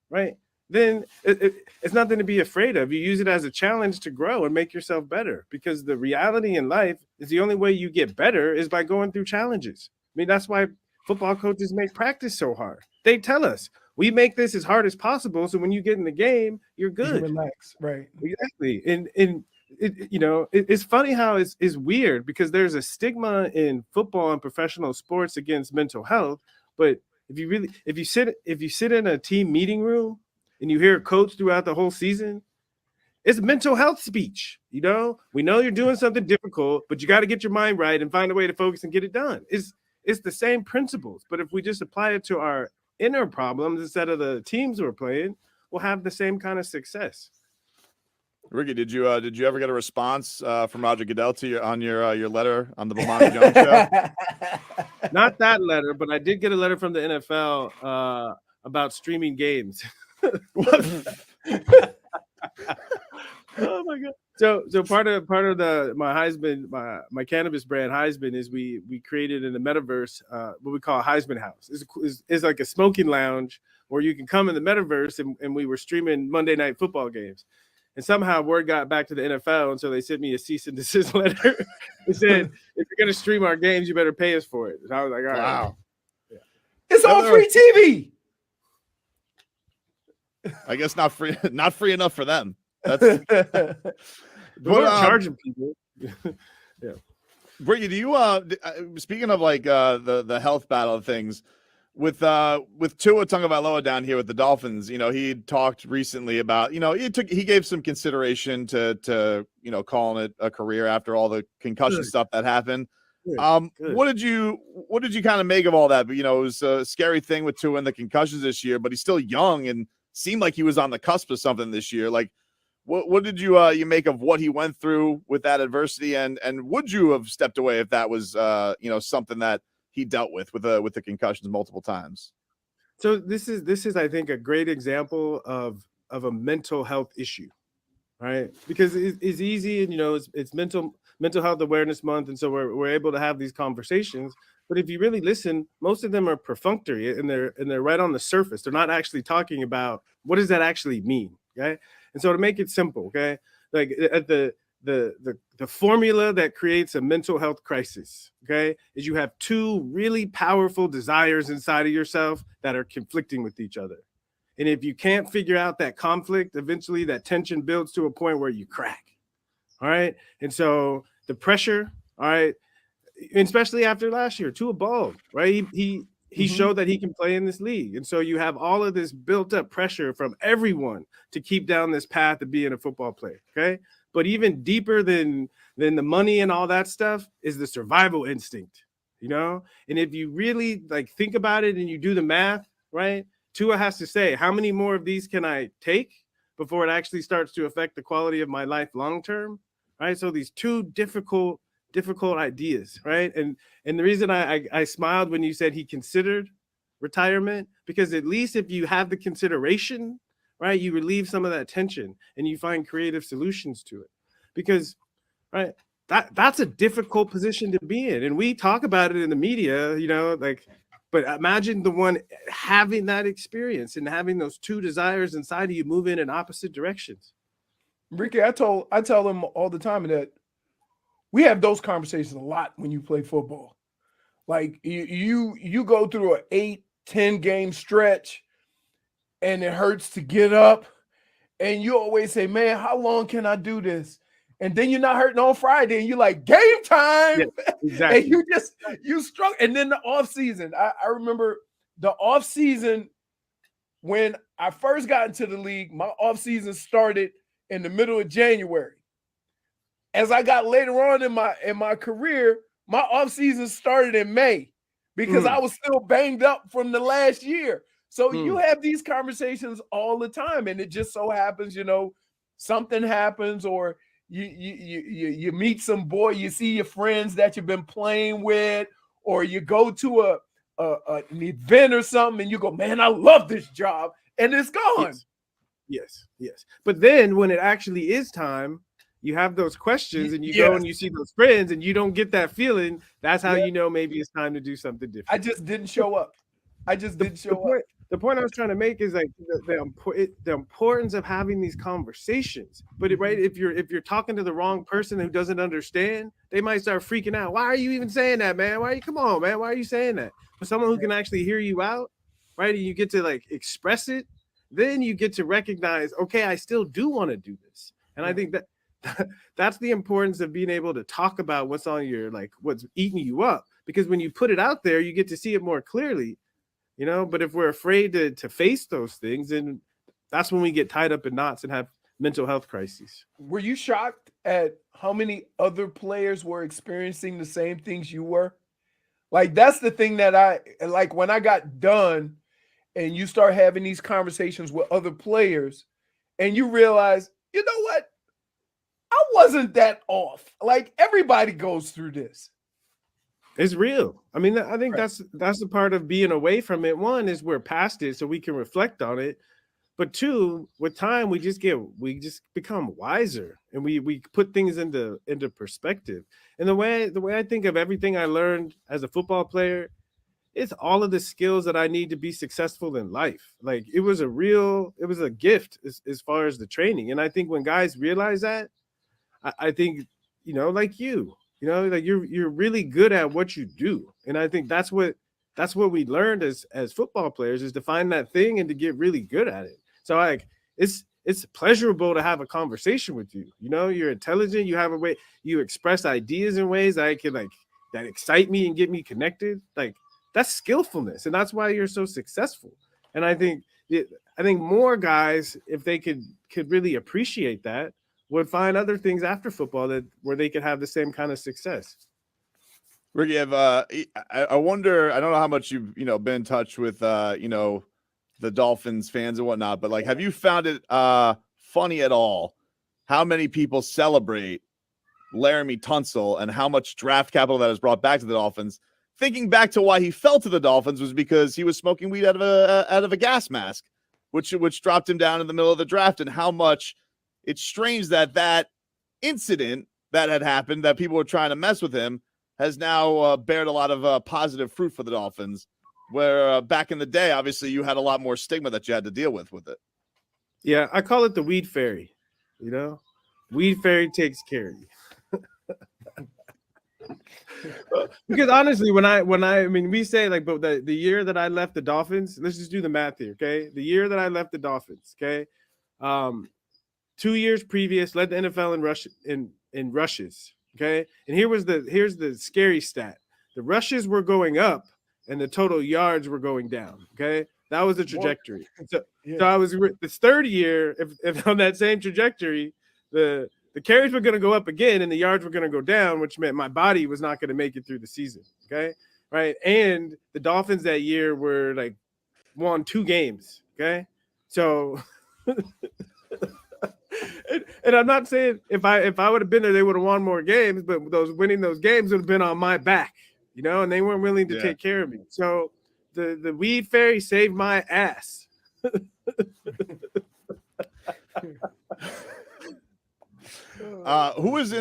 right, then it's nothing to be afraid of. You use it as a challenge to grow and make yourself better, because the reality in life is the only way you get better is by going through challenges. I mean, that's why football coaches make practice so hard. They tell us, we make this as hard as possible, so when you get in the game, you're good. You relax, right? Exactly. And you know, it's funny how it's weird, because there's a stigma in football and professional sports against mental health. But if you sit in a team meeting room and you hear a coach throughout the whole season, it's mental health speech. You know, we know you're doing something difficult, but you got to get your mind right and find a way to focus and get it done. It's the same principles, but if we just apply it to our inner problems instead of the teams we're playing, we'll have the same kind of success. Ricky, did you ever get a response from Roger Goodell on your letter on the Bomani Jones show? Not that letter, but I did get a letter from the NFL about streaming games. Oh my god! So part of my Heisman, my cannabis brand Heisman is we created in the metaverse what we call Heisman House. It's like a smoking lounge where you can come in the metaverse, and we were streaming Monday Night Football games. And somehow word got back to the NFL, and so they sent me a cease and desist letter. They said, if you're gonna stream our games, you better pay us for it. And I was like, all right. Wow. Yeah. It's on free TV. I guess not free enough for them. That's we're charging people. Yeah. Brittany, do you speaking of like the health battle of things with Tua Tagovailoa down here with the Dolphins, he talked recently about, he gave some consideration to calling it a career after all the concussion stuff that happened. Good. What did you kind of make of all that? But it was a scary thing with Tua and the concussions this year, but he's still young and seemed like he was on the cusp of something this year. Like, what did you make of what he went through with that adversity, and would you have stepped away if that was something that he dealt with the concussions multiple times? So this is I think a great example of a mental health issue, right? Because it's easy, and it's mental health awareness month, and so we're able to have these conversations. But if you really listen, most of them are perfunctory, and they're right on the surface. They're not actually talking about what does that actually mean, okay? And so to make it simple, okay, like at the formula that creates a mental health crisis, okay, is you have two really powerful desires inside of yourself that are conflicting with each other. And if you can't figure out that conflict, eventually that tension builds to a point where you crack. All right. And so the pressure, all right, especially after last year, Tua balled, right? He showed that he can play in this league. And so you have all of this built up pressure from everyone to keep down this path of being a football player. Okay. But even deeper than the money and all that stuff is the survival instinct, And if you really think about it and you do the math, right? Tua has to say, how many more of these can I take before it actually starts to affect the quality of my life long term? Right. So these two difficult ideas, right? And the reason I smiled when you said he considered retirement, because at least if you have the consideration, right, you relieve some of that tension and you find creative solutions to it. Because, right, that's a difficult position to be in. And we talk about it in the media, but imagine the one having that experience and having those two desires inside of you moving in opposite directions. Ricky, I tell them all the time that we have those conversations a lot when you play football. Like you go through an 8-10 game stretch and it hurts to get up. And you always say, man, how long can I do this? And then you're not hurting on Friday and you're like, game time. Yeah, exactly. And you struggle. And then the off season, I remember the off season when I first got into the league, my off season started in the middle of January. As I got later on in my career, my offseason started in May because I was still banged up from the last year. So you have these conversations all the time, and it just so happens, something happens, or you meet some boy, you see your friends that you've been playing with, or you go to an event or something, and you go, man, I love this job, and it's gone. Yes. But then when it actually is time, you have those questions and you go and you see those friends and you don't get that feeling. That's how maybe it's time to do something different. I just didn't show up. The point I was trying to make is the importance of having these conversations. But right, if you're talking to the wrong person who doesn't understand, they might start freaking out. Why are you even saying that, man? Come on, man. Why are you saying that? But someone who can actually hear you out, right, and you get to express it, then you get to recognize, okay, I still do want to do this. And I think that's the importance of being able to talk about what's on your what's eating you up, because when you put it out there, you get to see it more clearly, but if we're afraid to face those things, then that's when we get tied up in knots and have mental health crises. Were you shocked at how many other players were experiencing the same things you were? That's the thing that I when I got done and you start having these conversations with other players and you realize, you know what? I wasn't that off. Everybody goes through this. It's real. I mean, I think that's the part of being away from it. One is we're past it, so we can reflect on it. But two, with time, we just become wiser, and we put things into perspective. And the way I think of everything I learned as a football player, it's all of the skills that I need to be successful in life. Like it was a gift as far as the training. And I think when guys realize that, I think, like like you're really good at what you do. And I think that's what we learned as football players, is to find that thing and to get really good at it. So like it's pleasurable to have a conversation with you. You're intelligent, you have a way, you express ideas in ways that I can that excite me and get me connected. Like that's skillfulness, and that's why you're so successful. And I think more guys, if they could really appreciate that, would find other things after football where they could have the same kind of success. Ricky, I wonder, I don't know how much you've been in touch with the Dolphins fans and whatnot, but like, have you found it funny at all how many people celebrate Laramie Tunsil and how much draft capital that has brought back to the Dolphins? Thinking back to why he fell to the Dolphins was because he was smoking weed out of a gas mask, which dropped him down in the middle of the draft, and how much it's strange that incident that had happened, that people were trying to mess with him, has now bared a lot of positive fruit for the Dolphins, where back in the day, obviously, you had a lot more stigma that you had to deal with it. Yeah, I call it the weed fairy. Weed fairy takes care of you. Because honestly, we say like, but the year that I left the Dolphins, let's just do the math here, okay? The year that I left the Dolphins, okay, 2 years previous, led the NFL in rushes, okay. And here's the scary stat: the rushes were going up, and the total yards were going down. Okay, that was the trajectory. So I was this third year, if on that same trajectory, the carries were going to go up again and the yards were going to go down, which meant my body was not going to make it through the season. Okay, right. And the Dolphins that year were like won 2 games. Okay, so. And I'm not saying if I would have been there, they would have won more games, but winning those games would have been on my back, and they weren't willing to take care of me. So the weed fairy saved my ass. Who has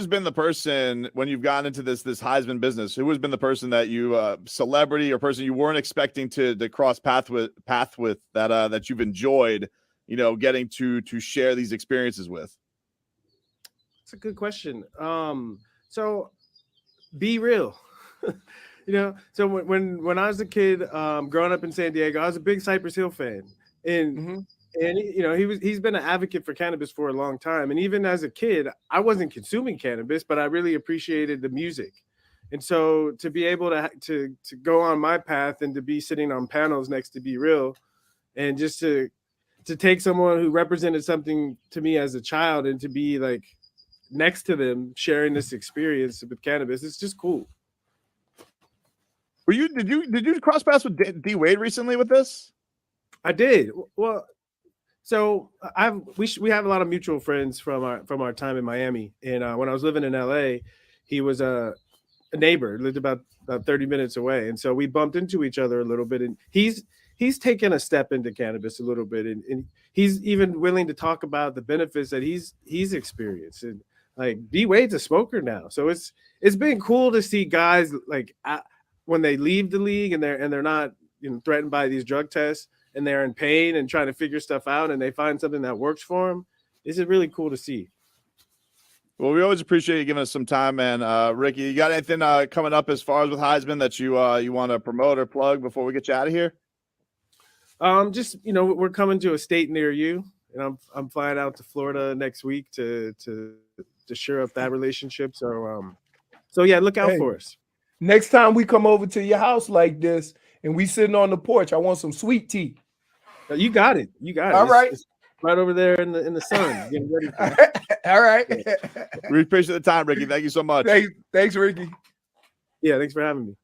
been the person, when you've gotten into this Heisman business, who has been the person that you celebrity or person you weren't expecting to cross path with that you've enjoyed, getting to share these experiences with? That's a good question. So be real. So when I was a kid, growing up in San Diego, I was a big Cypress Hill fan, and he's been an advocate for cannabis for a long time. And even as a kid, I wasn't consuming cannabis, but I really appreciated the music. And so to be able to go on my path and to be sitting on panels next to Be Real, and just to take someone who represented something to me as a child and to be like next to them sharing this experience with cannabis, it's just cool. Did you cross paths with D Wade recently with this? I did. Well, so we have a lot of mutual friends from our time in Miami. And when I was living in LA, he was a neighbor, lived about 30 minutes away. And so we bumped into each other a little bit, and he's taken a step into cannabis a little bit, and he's even willing to talk about the benefits that he's experienced. And like D Wade's a smoker now, so it's been cool to see guys like when they leave the league and they're not threatened by these drug tests, and they're in pain and trying to figure stuff out, and they find something that works for them. This is really cool to see. Well, we always appreciate you giving us some time, man. Ricky, you got anything coming up as far as with Heisman that you want to promote or plug before we get you out of here? Just we're coming to a state near you, and I'm flying out to Florida next week to shore up that relationship. So yeah, look out for us. Next time we come over to your house like this and we sitting on the porch, I want some sweet tea. You got it. All right. It's right over there in the sun, getting ready for it. All right. We appreciate the time, Ricky. Thank you so much. Thanks, Ricky. Yeah, thanks for having me.